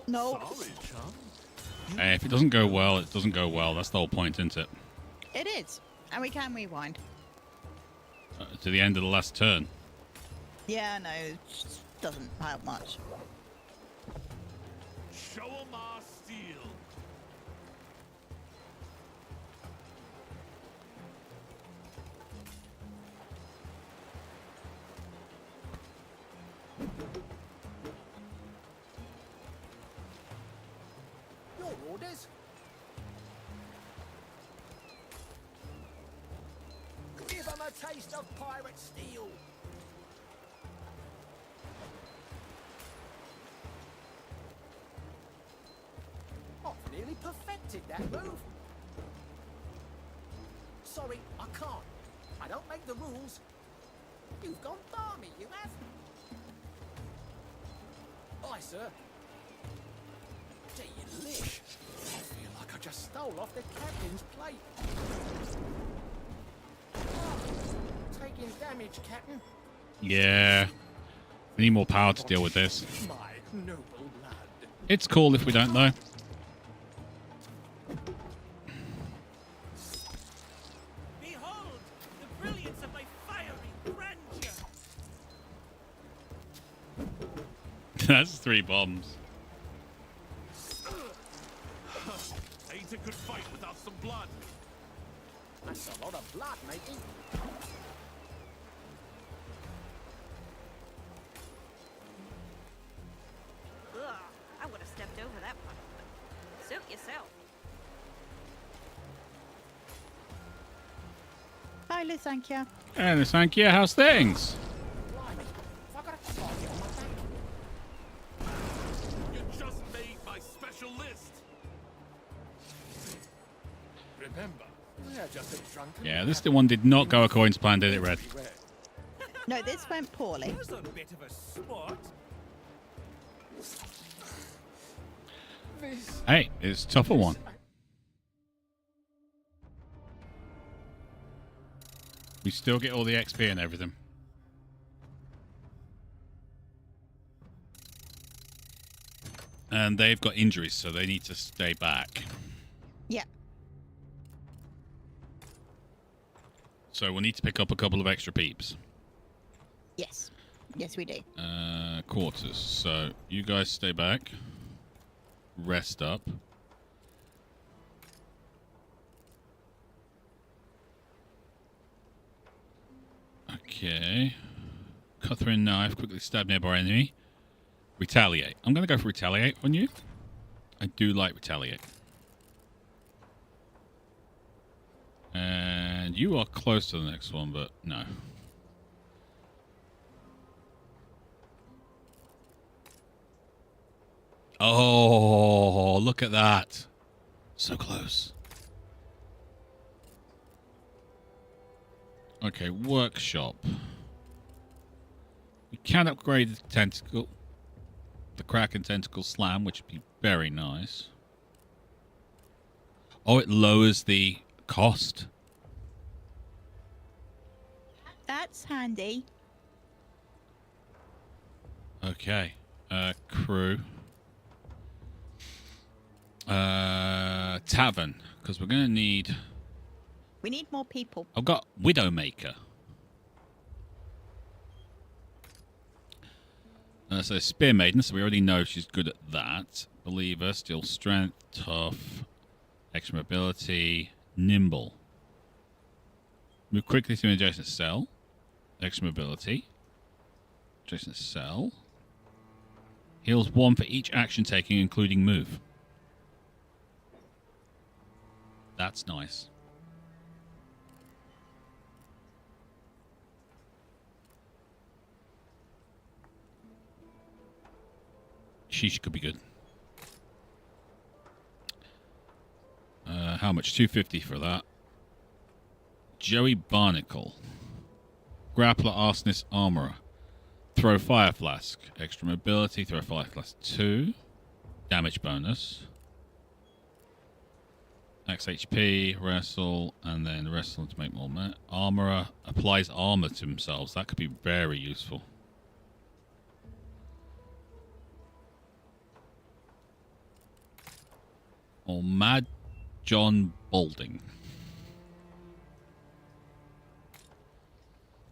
No, Sorry, chum. Hey, if it doesn't go well, it doesn't go well. That's the whole point, isn't it? it is. And we can rewind. To the end of the last turn. Yeah, no, it just doesn't help much. Show 'em our steel. Your orders? Give them a taste of pirate steel. I've nearly perfected that move. Sorry, I can't. I don't make the rules. You've gone balmy, you have. Aye, sir. Delish. I feel like I just stole off the captain's plate. Oh, taking damage, Captain. Yeah. We need more power to deal with this. My noble lad. It's cool if we don't, though. Behold the brilliance of my fiery grandeur. That's 3 bombs. Ain't a good fight without some blood. A That's a lot of blood, matey. Ugh, I would have stepped over that part. But suit yourself. Hi, Lysankia. And thank you. How's things? Blimey, if I got a target on my back. You just made my special list. Remember, we're just a drunken. Yeah, this one did not go according to plan, did it, Red? No, this went poorly. That was a bit of a spot. Hey, it's a tougher one. We still get all the XP and everything. And they've got injuries, so they need to stay back. Yeah. So we'll need to pick up a couple of extra peeps. Yes. Yes, we do. Quarters. So you guys stay back. Rest up. Okay. Cut through a knife. Quickly stab nearby enemy. Retaliate. I'm going to go for retaliate on you. I do like retaliate. And you are close to the next one, but no. Oh, look at that. So close. Okay, workshop. We can upgrade the tentacle. The Kraken Tentacle Slam, which would be very nice. Oh, it lowers the cost. That's handy. Okay. Crew. Tavern. Because we're going to need... We need more people. I've got Widowmaker. So Spear Maiden, so we already know she's good at that. Believer, Steel Strength, Tough, Extra Mobility, Nimble. Move quickly to an adjacent cell. Extra Mobility. Adjacent cell. Heals 1 for each action taken, including move. That's nice. She could be good. How much? 250 for that. Joey Barnacle. Grappler, Arsonist, Armorer. Throw Fire Flask. Extra Mobility. Throw Fire Flask 2. Damage bonus. Max HP. Wrestle. And then wrestle to make more armorer. Applies armor to themselves. That could be very useful. Or Mad John Balding.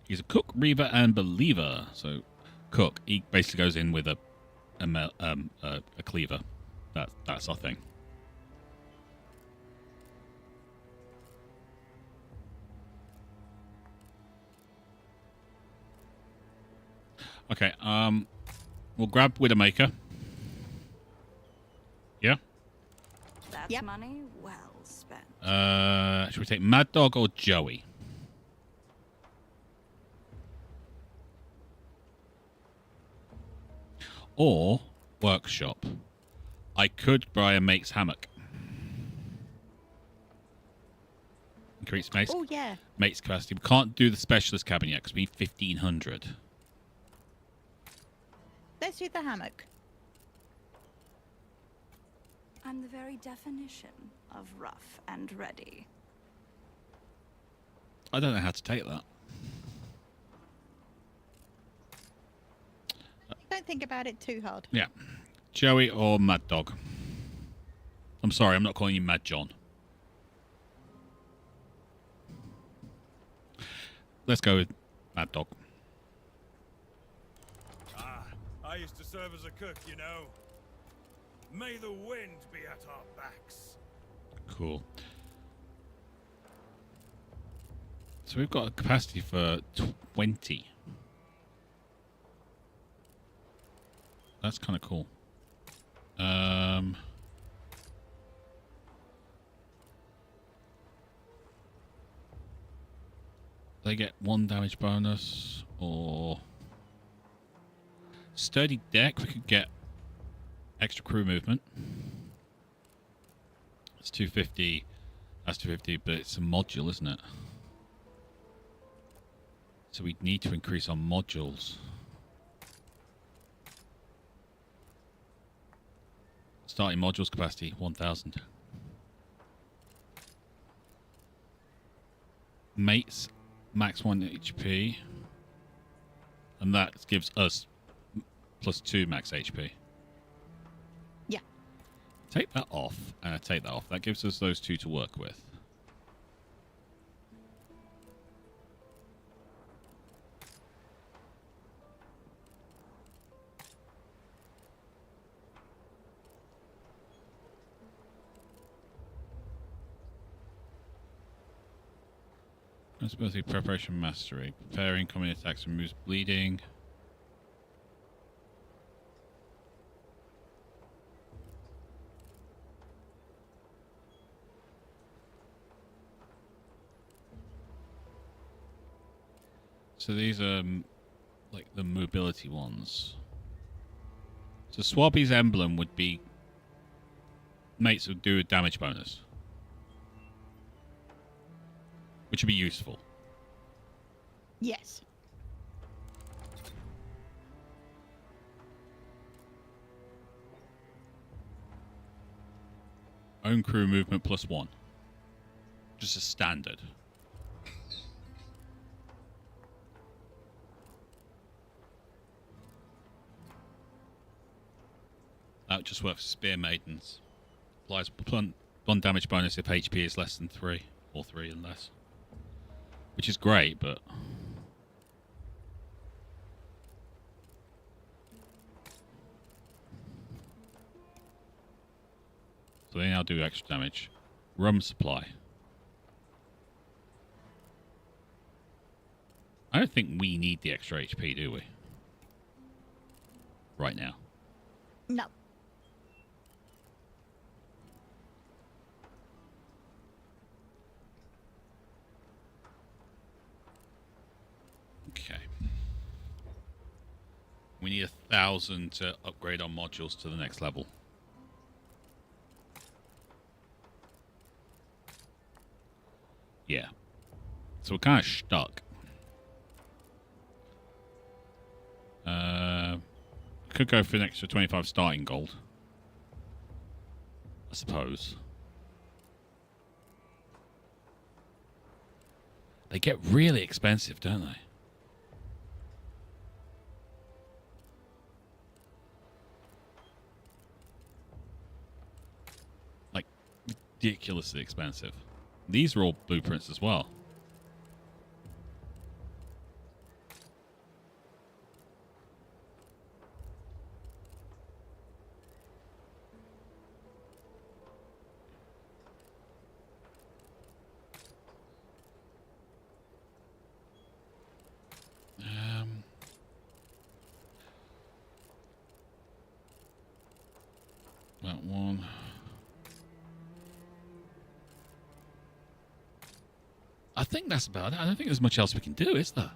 He's a cook, reaver, and believer. So, cook. He basically goes in with a cleaver. That's our thing. Okay. We'll grab Widowmaker. Yeah. That's money well spent. Should we take Mad Dog or Joey? Or workshop. I could buy a mate's hammock. Increase mace. Oh yeah. Mate's capacity. We can't do the specialist cabin yet because we need 1,500. Let's do the hammock. I'm the very definition of rough and ready. I don't know how to take that. Don't think about it too hard. Yeah. Joey or Mad Dog? I'm sorry, I'm not calling you Mad John. Let's go with Mad Dog. I used to serve as a cook, you know. May the wind be at our backs. Cool. So we've got a capacity for 20. That's kind of cool. They get 1 damage bonus or sturdy deck. We could get extra crew movement. It's 250. That's 250, but it's a module, isn't it? So we need to increase our modules. Starting modules capacity 1,000. Mates max 1 HP, and that gives us +2 max HP. Yeah. Take that off. Take that off. That gives us those 2 to work with. Responsibility, preparation, mastery. Preparing, coming attacks, removes bleeding. So these are like the mobility ones. So Swabby's emblem would be mates would do a damage bonus, which would be useful. Yes. Own crew movement +1. Just a standard. That just works for Spear Maidens. Applies 1 damage bonus if HP is less than 3, or 3 and less. Which is great, but... So they now do extra damage. Rum supply. I don't think we need the extra HP, do we? Right now. No. Okay. We need 1,000 to upgrade our modules to the next level. Yeah. So we're kind of stuck. Could go for an extra 25 starting gold, I suppose. They get really expensive, don't they? Like, ridiculously expensive. These are all blueprints as well. That one. I think that's about it. I don't think there's much else we can do, is there?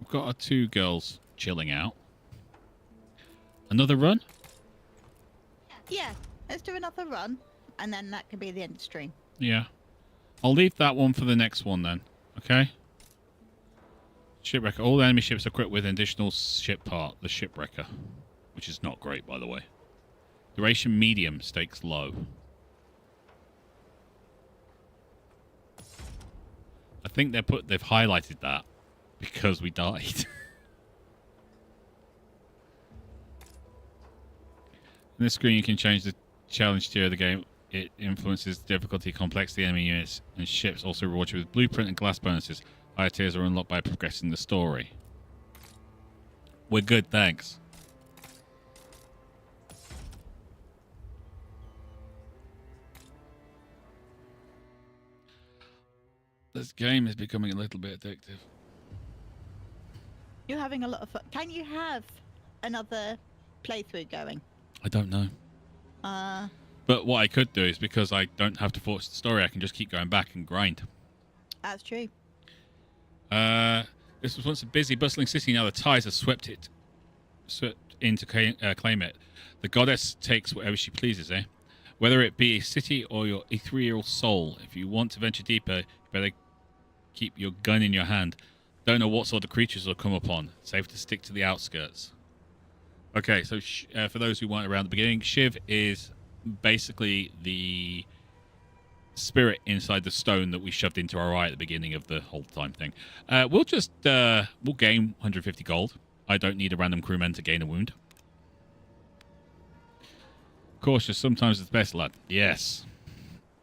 We've got our 2 girls chilling out. Another run? Yeah, let's do another run, and then that can be the end of the stream. Yeah. I'll leave that one for the next one then. Okay? Shipwrecker. All enemy ships are equipped with an additional ship part, the Shipwrecker. Which is not great, by the way. Duration medium, stakes low. I think they've highlighted that because we died. In this screen you can change the challenge tier of the game. It influences difficulty, complexity, enemy units, and ships. Also reward you with blueprint and glass bonuses. Higher tiers are unlocked by progressing the story. We're good, thanks. This game is becoming a little bit addictive. You're having a lot of fun. Can you have another playthrough going? I don't know. But what I could do is, because I don't have to force the story, I can just keep going back and grind. That's true. This was once a busy, bustling city. Now the tides have swept in to claim it. The goddess takes whatever she pleases, eh? Whether it be a city or your ethereal soul. If you want to venture deeper, you better keep your gun in your hand. Don't know what sort of creatures will come upon. Safe to stick to the outskirts. Okay, so for those who weren't around the beginning, Shiv is basically the spirit inside the stone that we shoved into our eye at the beginning of the whole time thing. We'll gain 150 gold. I don't need a random crewman to gain a wound. Cautious sometimes is the best, lad. Yes.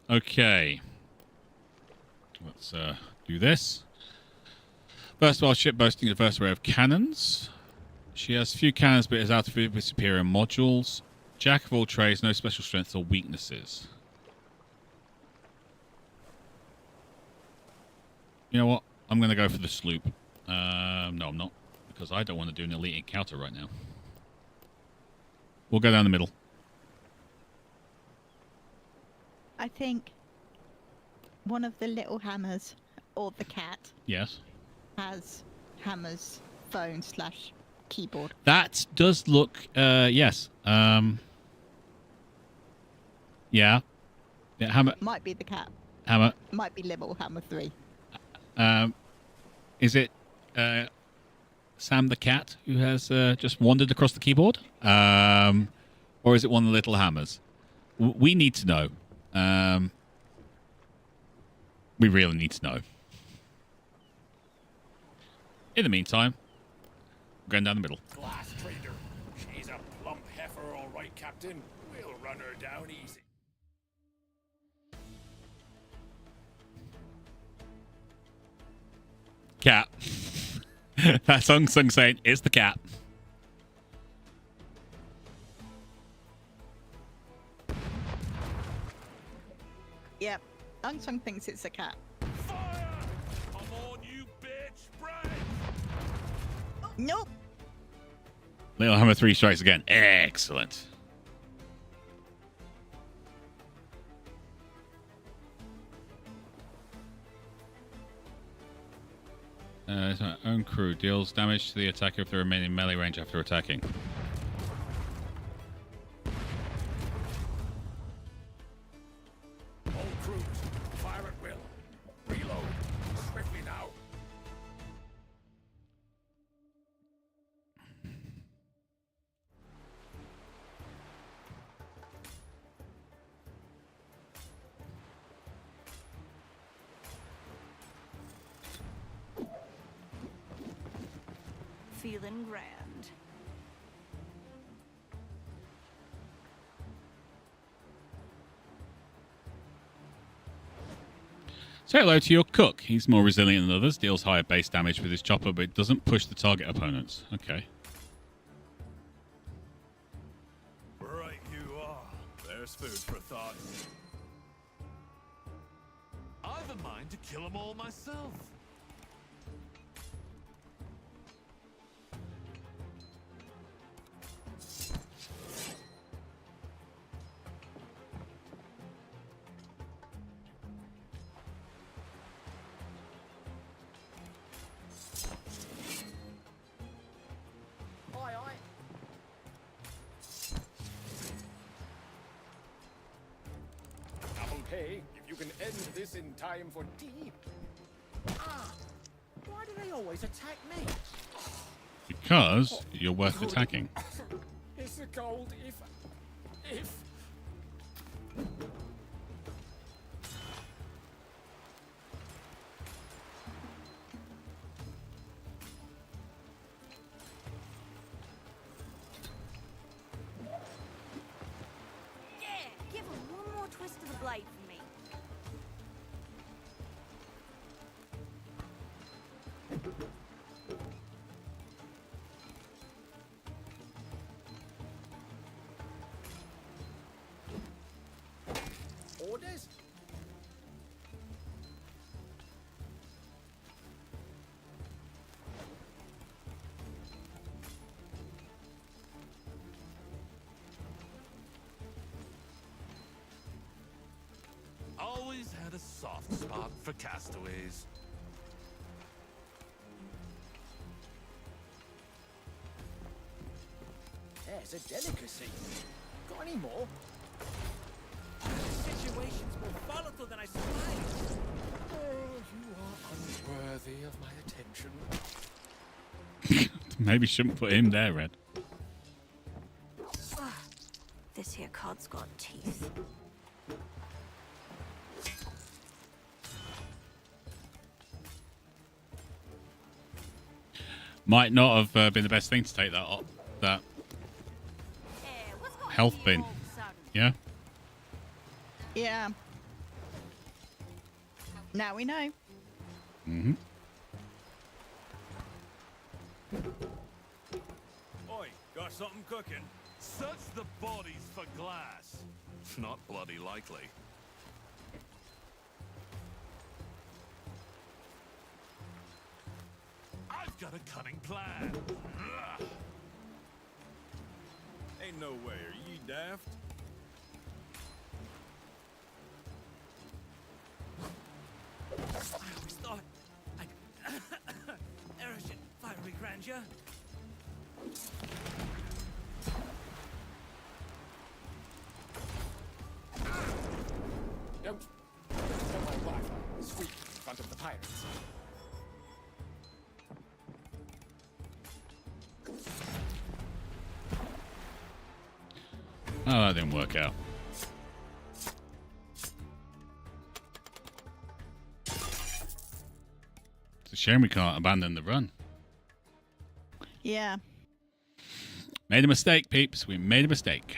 Okay. Let's do this. First of all, ship boasting a diverse array of cannons. She has few cannons, but is outfitted with superior modules. Jack of all trades, no special strengths or weaknesses. You know what? I'm going to go for the sloop. No, I'm not. Because I don't want to do an elite encounter right now. We'll go down the middle. I think one of the little hammers, or the cat, Yes. has Hammer's phone / keyboard. That does look, yes. Yeah. Yeah, Hammer. Might be the cat. Hammer. Might be little Hammer 3. Is it Sam the cat who has just wandered across the keyboard? Or is it one of the little hammers? We need to know. We really need to know. In the meantime, we're going down the middle. Glass trader. She's a plump heifer, all right, Captain. We'll run her down easy. Cat. That song saying it's the cat. Yep. Unsung thinks it's a cat. Fire! Come on, you bitch! Break! Nope. Little Hammer 3 strikes again. Excellent. It's my own crew. Deals damage to the attacker if they remain in melee range after attacking. All crews, fire at will. Reload. Swiftly now. Feeling grand. Say hello to your cook. He's more resilient than others, deals higher base damage with his chopper, but doesn't push the target opponents. Okay. Right you are. There's food for thought. I've a mind to kill them all myself. Aye, aye. Apple pay if you can end this in time for tea. Ah! Why do they always attack me? Because you're worth attacking. It's a cold if... Yeah! Give them one more twist of the blade for me. Orders? had a soft spot for castaways. There's a delicacy. Got any more? The situation's more volatile than I surmised. Oh, you are unworthy of my attention. Maybe shouldn't put him there, Red. Ugh, this here cod's got teeth. Might not have been the best thing to take that health bin. Yeah. Yeah. Now we know. Mm-hmm. Oi, got something cooking? Search the bodies for glass. Not bloody likely. I've got a cunning plan. Ugh. Ain't no way, are ye daft? I always thought I'd Erishin, fiery grandeur. Don't my Wi-Fi squeak in front of the pirates. Oh, that didn't work out. It's a shame we can't abandon the run. Yeah. Made a mistake, peeps. We made a mistake.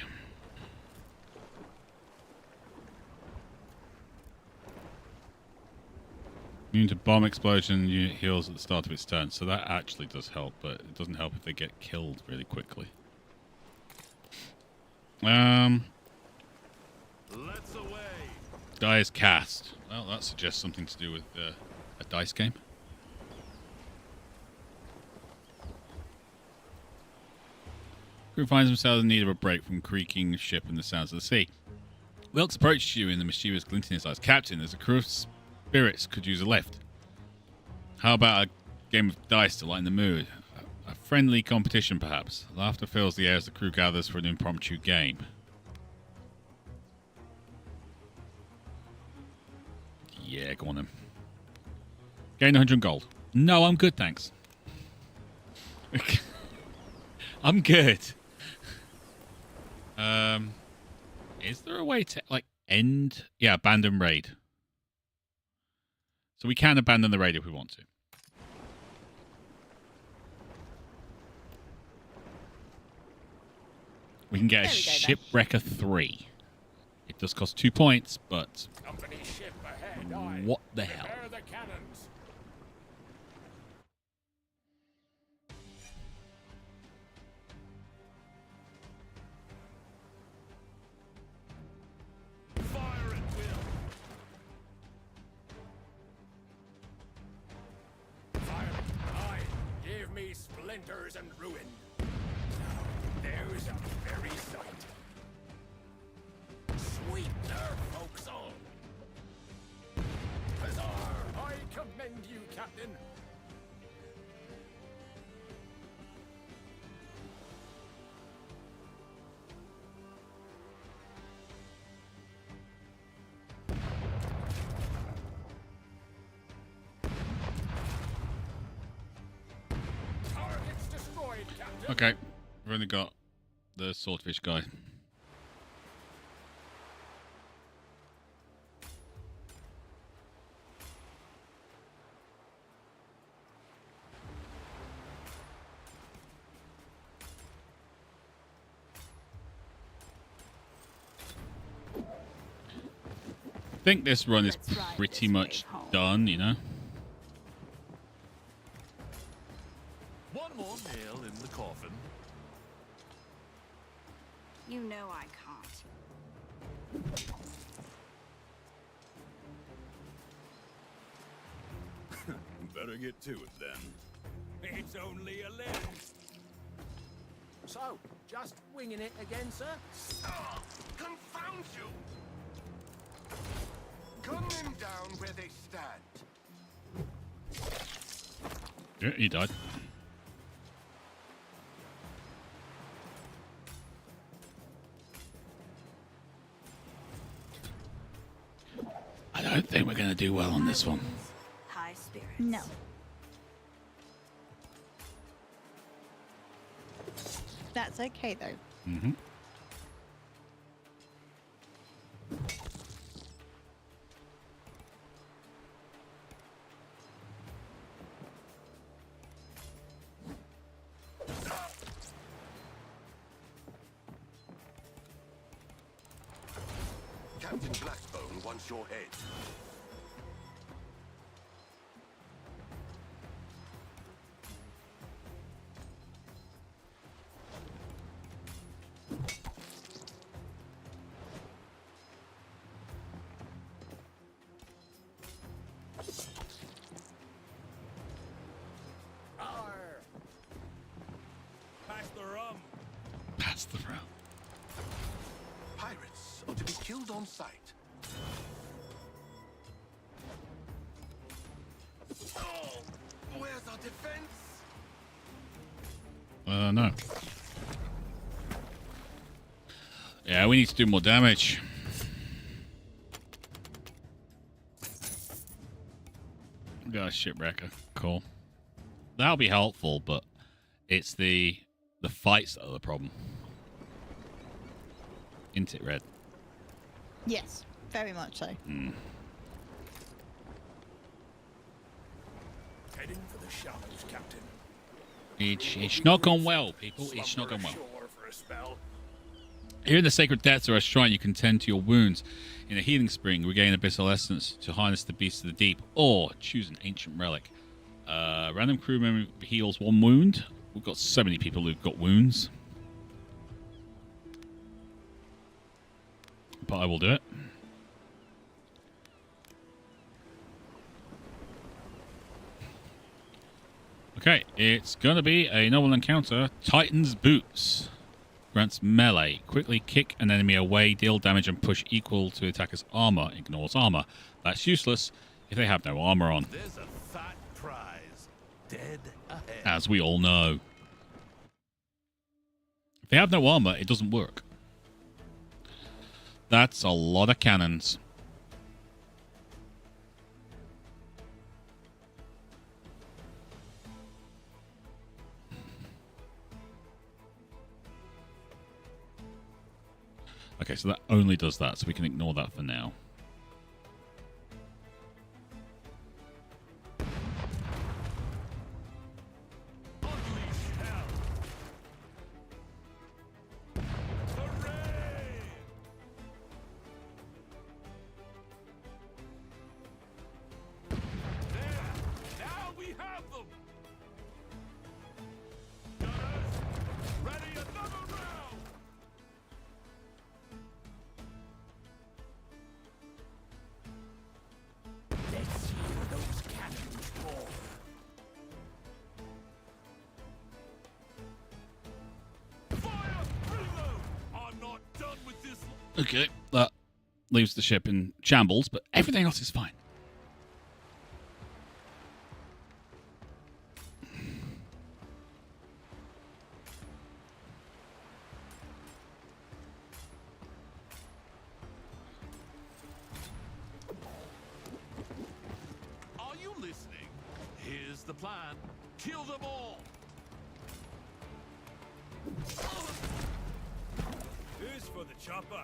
Immune to bomb explosion, unit heals at the start of its turn. So that actually does help, but it doesn't help if they get killed really quickly. Let's away. Dice cast. Well, that suggests something to do with a dice game. Crew finds themselves in need of a break from creaking ship and the sounds of the sea. Wilkes approaches you in the mischievous glint in his eyes. Captain, there's a crew of spirits could use a lift. How about a game of dice to lighten the mood? A friendly competition, perhaps. Laughter fills the air as the crew gathers for an impromptu game. Yeah, go on then. Gain 100 gold. No, I'm good, thanks. I'm good. Is there a way to, like, end? Yeah, abandon raid. So we can abandon the raid if we want to. We can get a Shipwrecker 3. It does cost 2 points, but Company ship ahead. Aye. what the hell? Prepare the cannons. Fire at will. Fire. Aye. Give me splinters and ruin. There's a very sight. Sweet there, folks all. Huzzah! I commend you, Captain. Targets destroyed, Captain. Okay, we've only got the swordfish guy. I think this run is pretty much done, you know? One more nail in the coffin. You know I can't. Better get to it then. It's only a lens. So, just winging it again, sir? Confound you! Gun them down where they stand. Yeah, he died. I don't think we're going to do well on this one. High spirits. No. That's okay though. Mm-hmm. Captain Blackbone wants your head. Arr! Pass the rum. Pass the round. Pirates are to be killed on sight. Oh, where's our defense? No. Yeah, we need to do more damage. We got a shipwrecker. Cool. That'll be helpful, but it's the fights that are the problem. Isn't it, Red? Yes, very much so. Heading for the shallows, Captain. It's not gone well, people. It's not gone well. Ashore for a spell. Here in the sacred depths of our shrine, you can tend to your wounds. In a healing spring, regain abyssal essence to harness the beasts of the deep, or choose an ancient relic. Random crew member heals 1 wound. We've got so many people who've got wounds. But I will do it. Okay, it's going to be a novel encounter. Titan's Boots. Grants melee. Quickly kick an enemy away, deal damage, and push equal to attacker's armor. Ignores armor. That's useless if they have no armor on. There's a fat prize dead ahead. As we all know. If they have no armor, it doesn't work. That's a lot of cannons. Okay, so that only does that, so we can ignore that for now. Okay, that leaves the ship in shambles, but everything else is fine. Are you listening? Here's the plan. Kill them all. Who's for the chopper?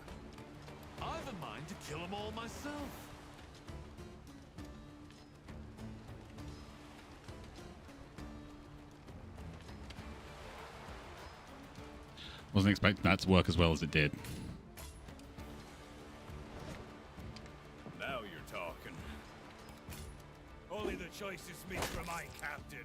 I've a mind to kill them all myself. Wasn't expecting that to work as well as it did. Now you're talking. Only the choicest meat for my captain.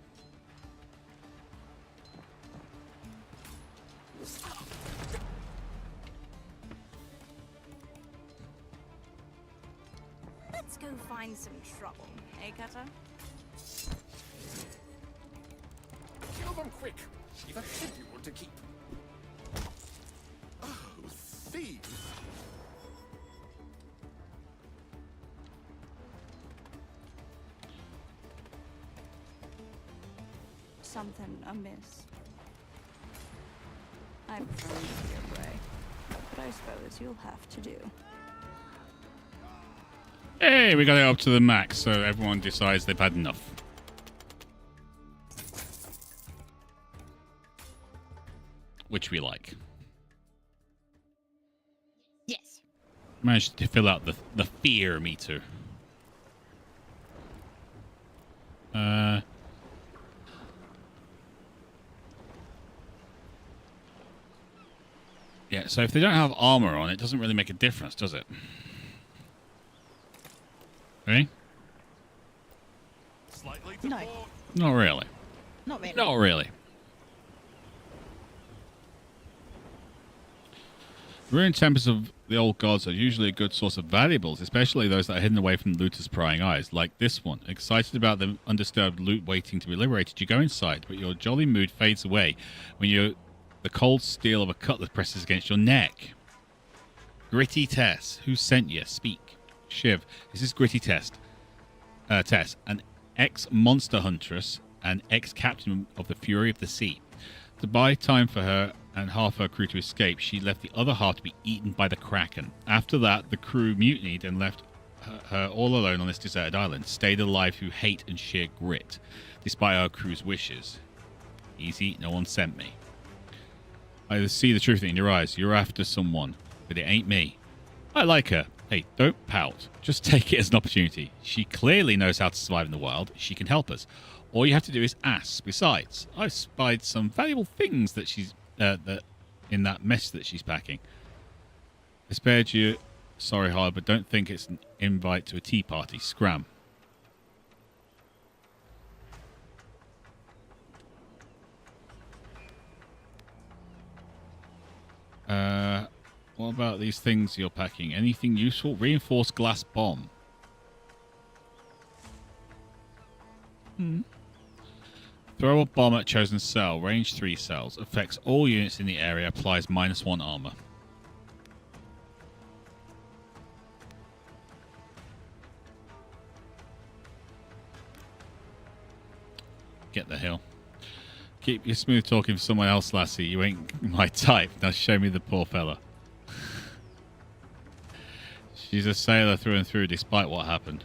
Let's go find some trouble, eh, Cutter? Kill them quick. You've a heavy one to keep. Oh, thieves! something amiss. I prefer easier way, but I suppose you'll have to do. Hey, we got it up to the max, so everyone decides they've had enough. Which we like. Yes. Managed to fill out the fear meter. Yeah, so if they don't have armor on, it doesn't really make a difference, does it? Ready? No. Not really. Not really. Not really. Ruined temples of the old gods are usually a good source of valuables, especially those that are hidden away from looters' prying eyes, like this one. Excited about the undisturbed loot waiting to be liberated, you go inside, but your jolly mood fades away when the cold steel of a cutlass presses against your neck. Gritty Tess, who sent you? Speak. Shiv, this is Gritty Tess, an ex-monster huntress and ex-captain of the Fury of the Sea. To buy time for her and half her crew to escape, she left the other half to be eaten by the Kraken. After that, the crew mutinied and left her all alone on this deserted island, stayed alive through hate and sheer grit, despite our crew's wishes. Easy, no one sent me. I see the truth in your eyes. You're after someone, but it ain't me. I like her. Hey, don't pout. Just take it as an opportunity. She clearly knows how to survive in the wild. She can help us. All you have to do is ask. Besides, I've spied some valuable things that she's in that mess that she's packing. I spared you. Sorry, hard, but don't think it's an invite to a tea party. Scram. What about these things you're packing? Anything useful? Reinforced glass bomb. Throw a bomb at chosen cell. Range 3 cells. Affects all units in the area. Applies -1 armor. Get the hill. Keep your smooth talking for someone else, lassie. You ain't my type. Now show me the poor fella. She's a sailor through and through, despite what happened.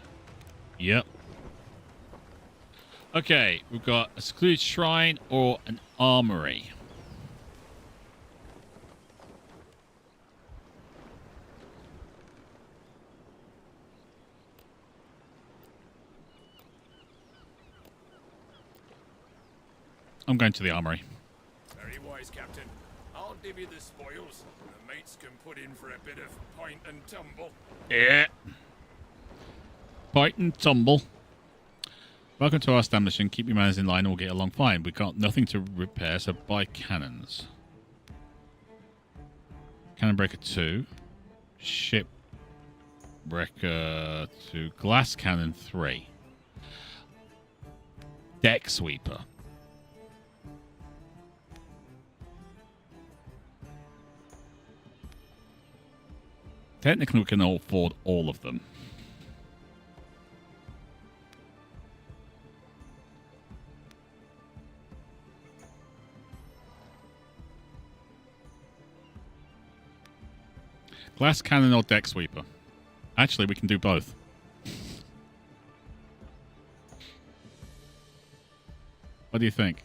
Yep. Okay, we've got a secluded shrine or an armory. I'm going to the armory. Very wise, Captain. I'll divvy the spoils. The mates can put in for a bit of point and tumble. Yeah. Point and tumble. Welcome to our establishment. Keep your manners in line and we'll get along fine. We've got nothing to repair, so buy cannons. Cannon breaker 2. Ship breaker 2. Glass cannon 3. Deck sweeper. Technically, we can afford all of them. Glass cannon or deck sweeper? Actually, we can do both. What do you think?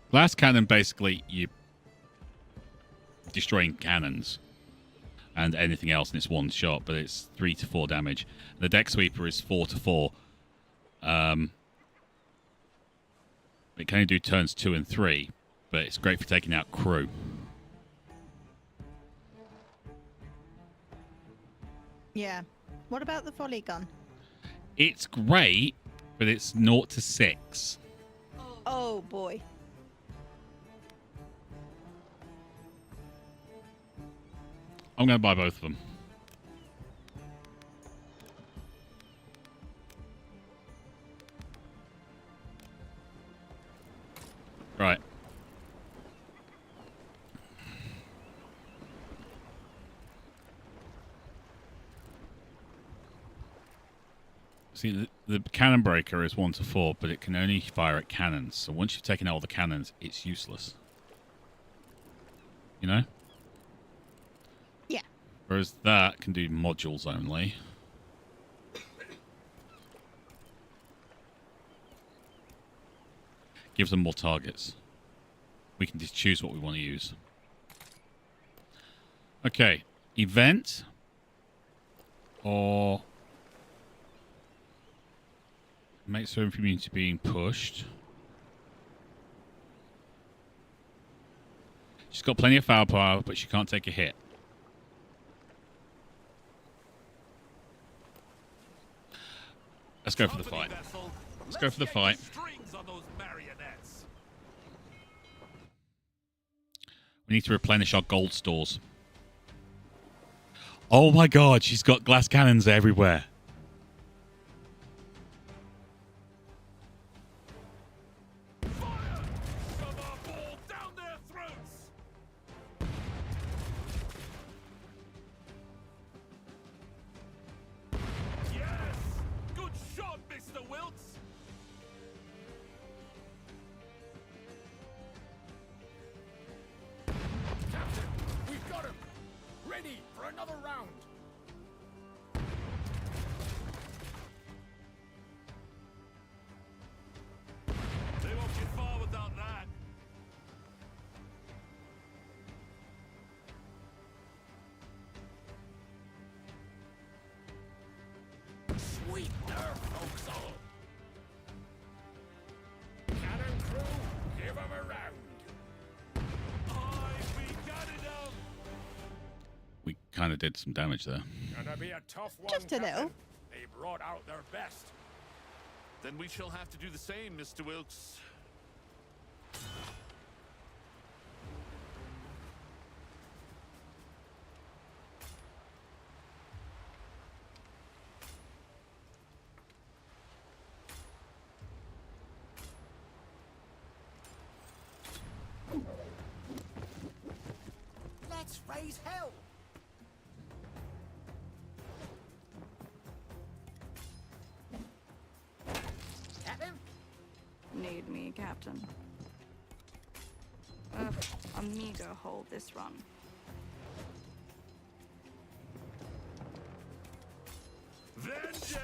Glass cannon, basically, you destroying cannons and anything else, and it's one shot, but it's 3 to 4 damage. The deck sweeper is 4 to 4. It can only do turns 2 and 3, but it's great for taking out crew. Yeah. What about the volley gun? It's great, but it's 0 to 6. Oh boy. I'm going to buy both of them. Right. See, the cannon breaker is 1 to 4, but it can only fire at cannons. So once you've taken out all the cannons, it's useless. You know? Yeah. Whereas that can do modules only. Gives them more targets. We can just choose what we want to use. Okay. Event. Or makes her immune to being pushed. She's got plenty of firepower, but she can't take a hit. Let's go for the fight. Let's go for the fight. We need to replenish our gold stores. Oh my god, she's got glass cannons everywhere. Sweet nerve, folks all. Cannon crew, give 'em a round. We kind of did some damage there. Gonna be a tough one. Just a little. They brought out their best. Then we shall have to do the same, Mr. Wilkes. Let's raise hell. Captain? Need me, Captain. Ugh, a meager hold this run. Vengeance!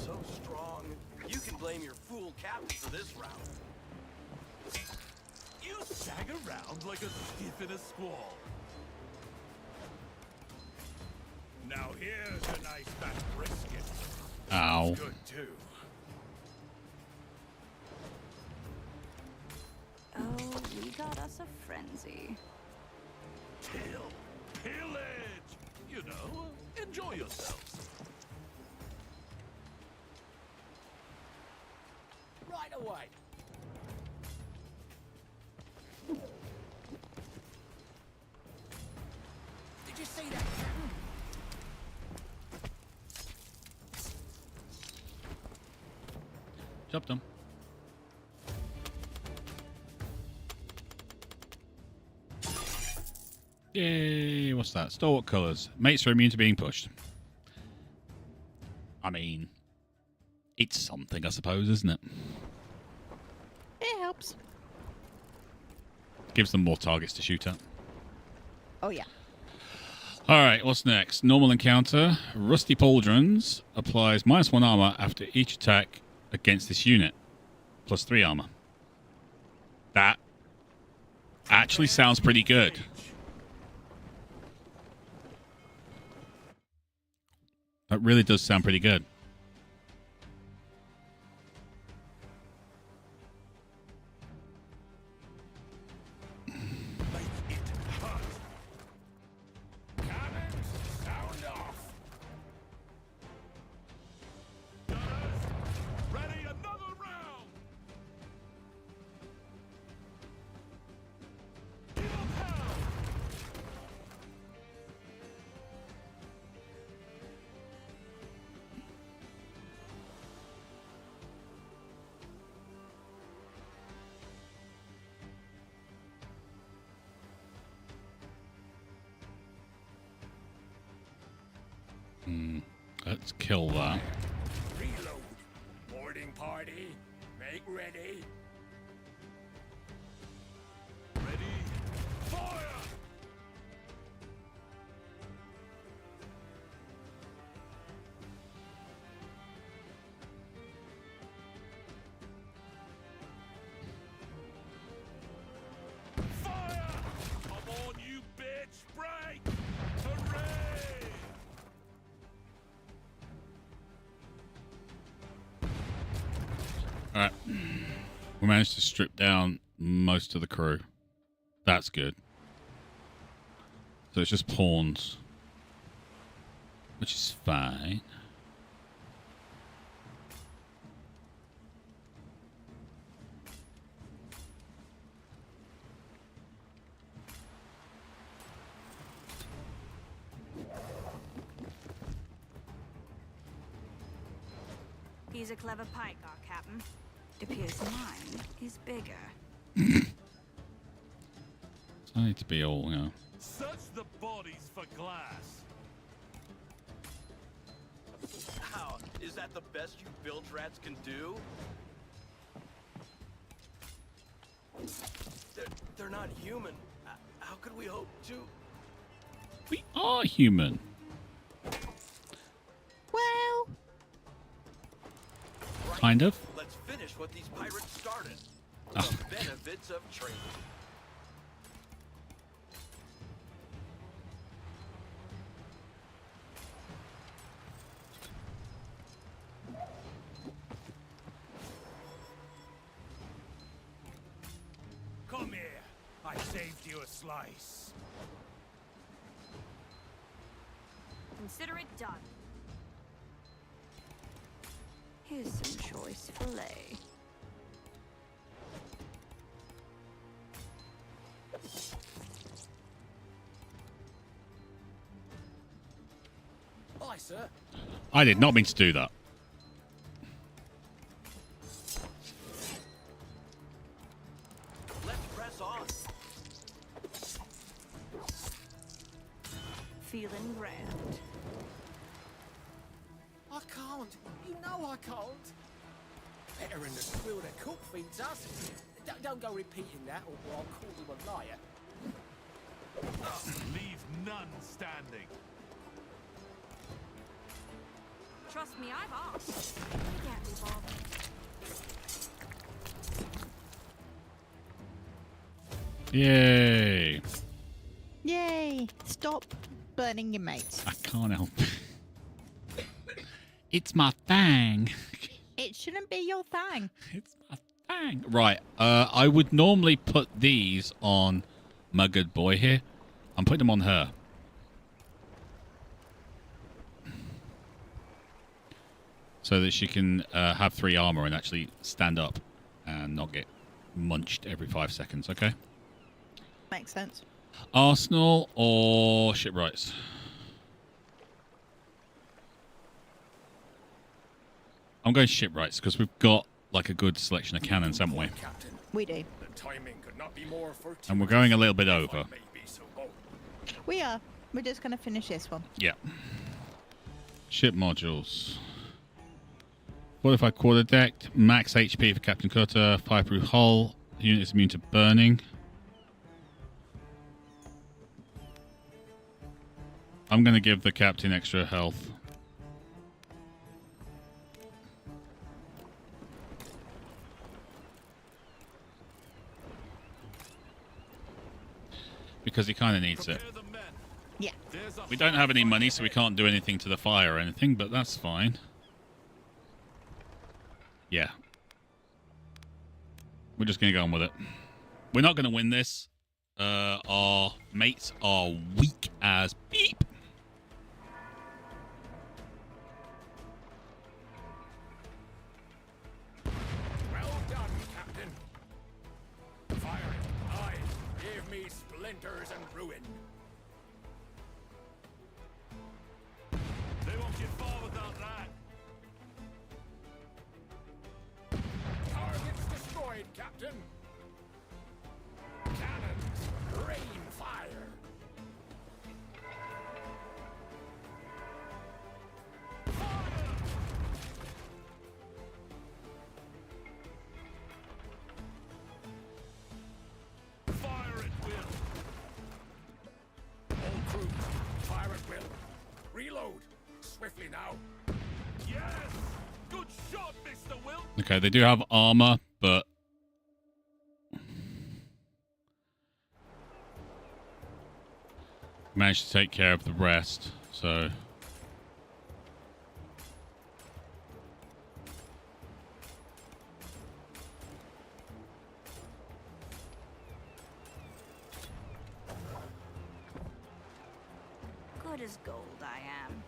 So strong. You can blame your fool captain for this round. You sag around like a skiff in a squall. Now here's a nice fat brisket. Ow. Good too. Oh, we got us a frenzy. Kill, pillage. You know, enjoy yourselves. Right away. Did you see that, Captain? Job done. Yay, what's that? Stalwart colours. Mates are immune to being pushed. I mean, it's something, I suppose, isn't it? It helps. Gives them more targets to shoot at. Oh, yeah. Alright, what's next? Normal encounter. Rusty Pauldrons applies -1 armor after each attack against this unit. +3 armor. That actually sounds pretty good. That really does sound pretty good. Sound off. Ready another round. Give 'em hell. Let's kill that. Reload. Boarding party. Make ready. Ready? Fire! Fire! Come on, you bitch! Break! Hooray! All right. We managed to strip down most of the crew. That's good. So it's just pawns, which is fine. He's a clever pike, our captain. It appears mine is bigger. I need to be all, you know. Search the bodies for glass. How? Is that the best you bilge rats can do? They're not human. How could we hope to? We are human. Well, Right. Kind of. Let's finish what these pirates started. Ah. The benefits of training. Come here. I saved you a slice. Consider it done. Here's some choice fillet. Aye, sir. I did not mean to do that. Let's press on. Feeling grand. I can't. You know I can't. Better in the squill the cook feeds us. Don't go repeating that, or I'll call you a liar. Leave none standing. Trust me, I've asked. You can't be bothered. Yay. yay! Stop burning your mates. I can't help it. It's my thing. It shouldn't be your thing. It's my thing. Right. I would normally put these on my good boy here. I'm putting them on her. So that she can have 3 armor and actually stand up and not get munched every 5 seconds, okay? Makes sense. Arsenal or shipwrights? I'm going shipwrights because we've got like a good selection of cannons, haven't we? Captain, We do. the timing could not be more fortuitous. And we're going a little bit if I over. may be so bold. We are. We're just going to finish this one. Yeah. Ship modules. Fortified quarter deck, max HP for Captain Cutter, fireproof hull, unit is immune to burning. I'm going to give the captain extra health. Because he kind of needs it. Prepare the men. Yeah. There's a We don't have any money, so we can't do anything to the fire or anything, but that's fine. Yeah. We're just going to go on with it. We're not going to win this. Our mates are weak as beep. Well done, Captain. Firing. Aye. Give me splinters and ruin. They won't get far without that. Targets destroyed, Captain. Cannons, rain fire. swiftly now. Yes! Good shot, Mr. Wilt! Okay, they do have armor, but managed to take care of the rest, so Good as gold, I am.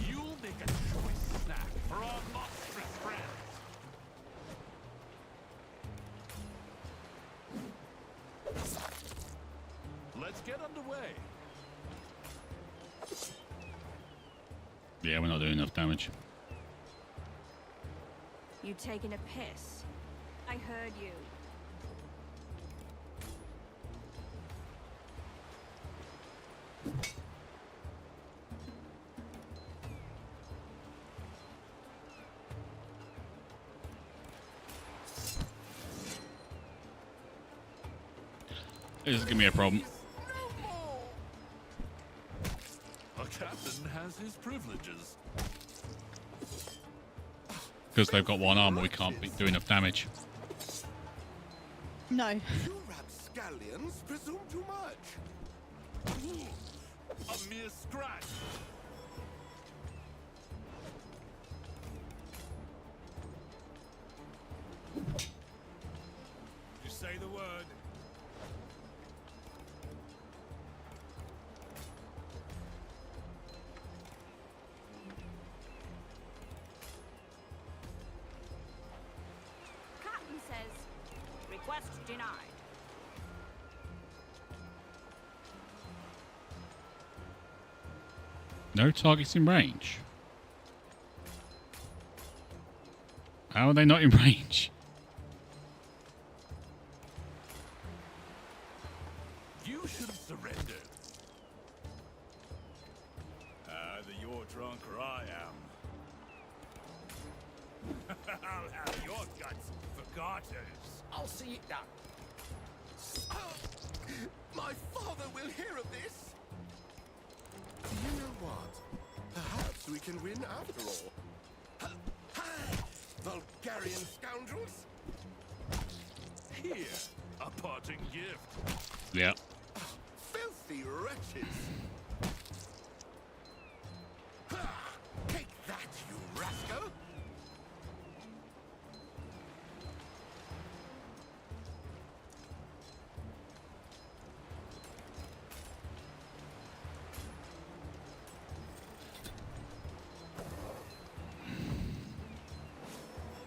You'll make a choice snack for our monstrous friends. Let's get underway. yeah, we're not doing enough damage. You taking a piss? I heard you. This is gonna be a problem. A captain has his privileges. Because they've got one armor, we can't do enough damage. No. You rapscallions presume too much. A mere scratch. You say the word. Captain says, request denied. No targets in range. How are they not in range? You should have surrendered. Either you're drunk or I am. I'll have your guts for garters. I'll see it done. My father will hear of this. You know what? Perhaps we can win after all. Bulgarian scoundrels! Here, a parting gift. Yeah. Filthy wretches! Take that, you rascal!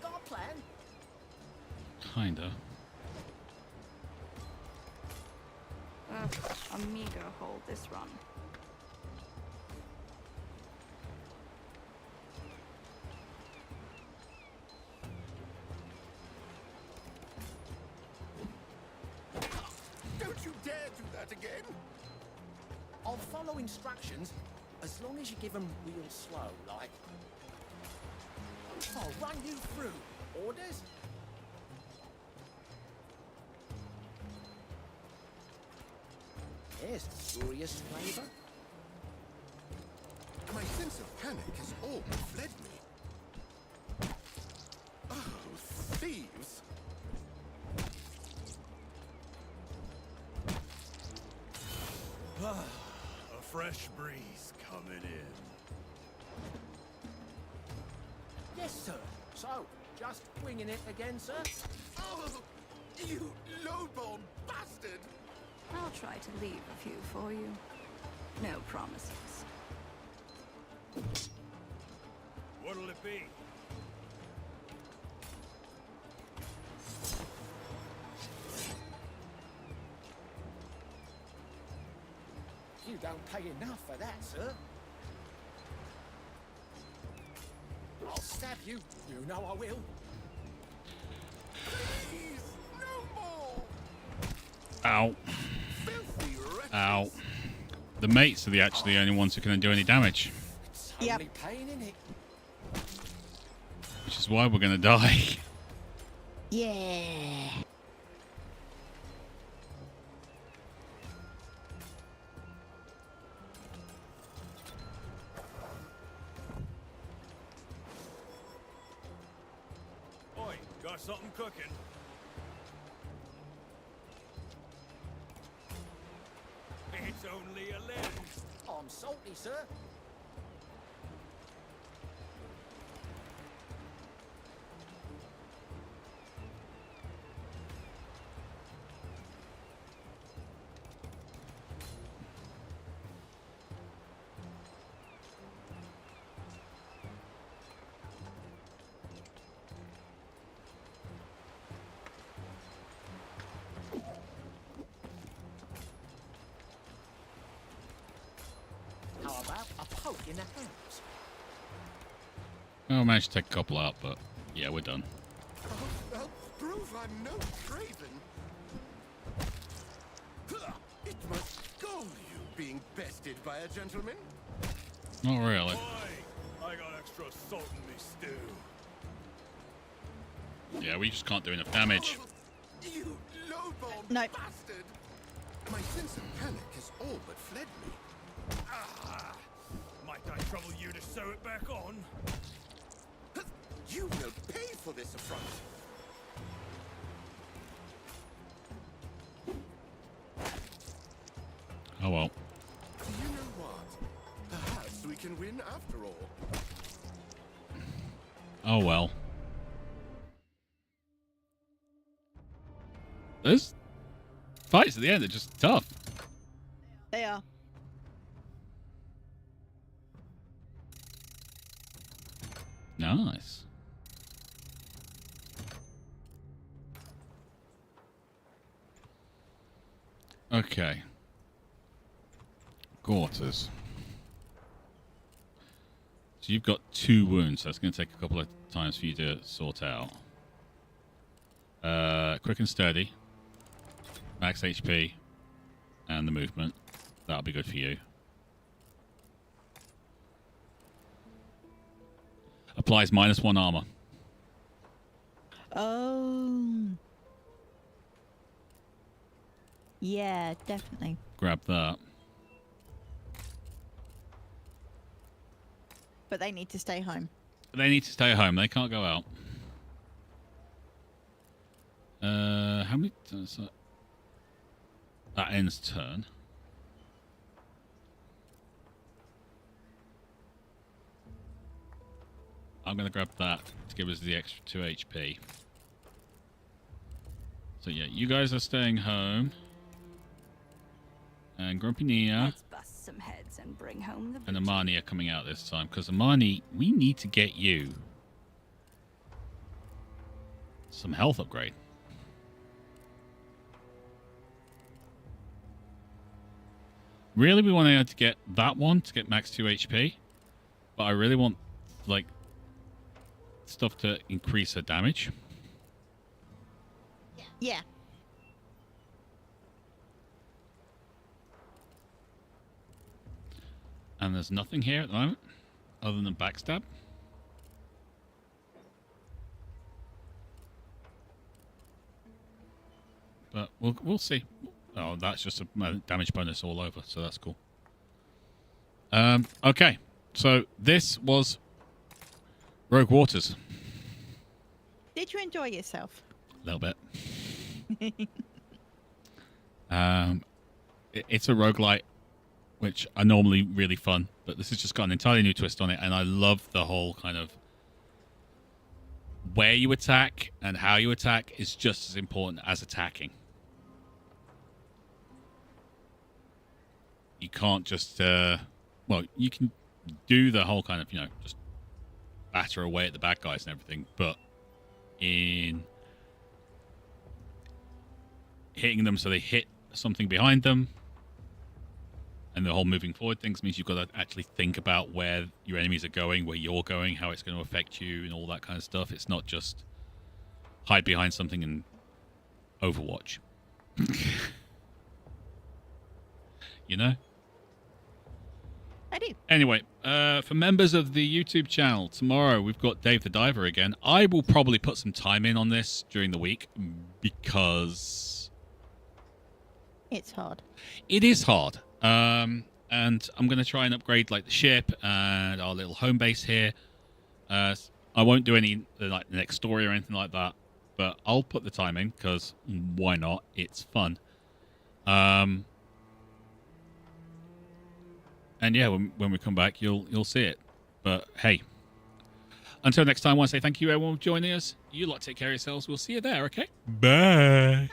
Got a plan? Kinda. A meager hold this run. Don't you dare do that again! I'll follow instructions as long as you give them real slow, like. I'll run you through. Orders? There's the spurious flavor. My sense of panic has all but fled me. Oh, thieves! A fresh breeze coming in. Yes, sir. So, just winging it again, sir? Oh, you low-born bastard! I'll try to leave a few for you. No promises. What'll it be? You don't pay enough for that, sir. I'll stab you. You know I will. Please, no more! Ow. Filthy wretches! Ow. The mates are the actually only ones who can do any damage. It's Yep. only pain in it. Which is why we're gonna die. Yeah. Got something cooking. It's only a lens. I'm salty, sir. How about a poke in the hands? Oh, I managed to take a couple out, but yeah, we're done. Oh, prove I'm no craven. It must gall you being bested by a gentleman. Not really. Oi, I got extra salt in me stew. Yeah, we just can't do enough damage. Oh, you low-born Nope. bastard! My sense of panic has all but fled me. Ah, might I trouble you to sew it back on? You will pay for this affront. Oh well. You know what? Perhaps we can win after all. Oh well. Those fights at the end are just tough. They are. Nice. Okay. Quarters. So you've got 2 wounds. So that's going to take a couple of times for you to sort out. Quick and sturdy. Max HP. And the movement. That'll be good for you. Applies -1 armor. Oh. Yeah, definitely. Grab that. But they need to stay home. They need to stay home. They can't go out. How many does that? That ends turn. I'm going to grab that to give us the extra 2 HP. So yeah, you guys are staying home. And Grumpy Nia Let's bust some heads and bring home the and Amani are coming out this time. Because Amani, we need to get you some health upgrade. Really, we want to get that one to get max 2 HP. But I really want, like, stuff to increase her damage. Yeah. And there's nothing here at the moment other than backstab. But we'll see. Oh, that's just a damage bonus all over, so that's cool. Okay, so this was Rogue Waters. Did you enjoy yourself? A little bit. It's a roguelite, which are normally really fun, but this has just got an entirely new twist on it, and I love the whole kind of where you attack and how you attack is just as important as attacking. You can't just, well, you can do the whole kind of, you know, just batter away at the bad guys and everything, but in hitting them so they hit something behind them and the whole moving forward things means you've got to actually think about where your enemies are going, where you're going, how it's going to affect you and all that kind of stuff. It's not just hide behind something and Overwatch. You know? I do. Anyway, for members of the YouTube channel, tomorrow we've got Dave the Diver again. I will probably put some time in on this during the week because it's hard. It is hard. And I'm going to try and upgrade like the ship and our little home base here. I won't do any like the next story or anything like that but I'll put the time in because why not? It's fun. And yeah, when we come back, you'll see it. But hey, until next time, I want to say thank you everyone for joining us. You lot take care of yourselves. We'll see you there. Okay. Bye.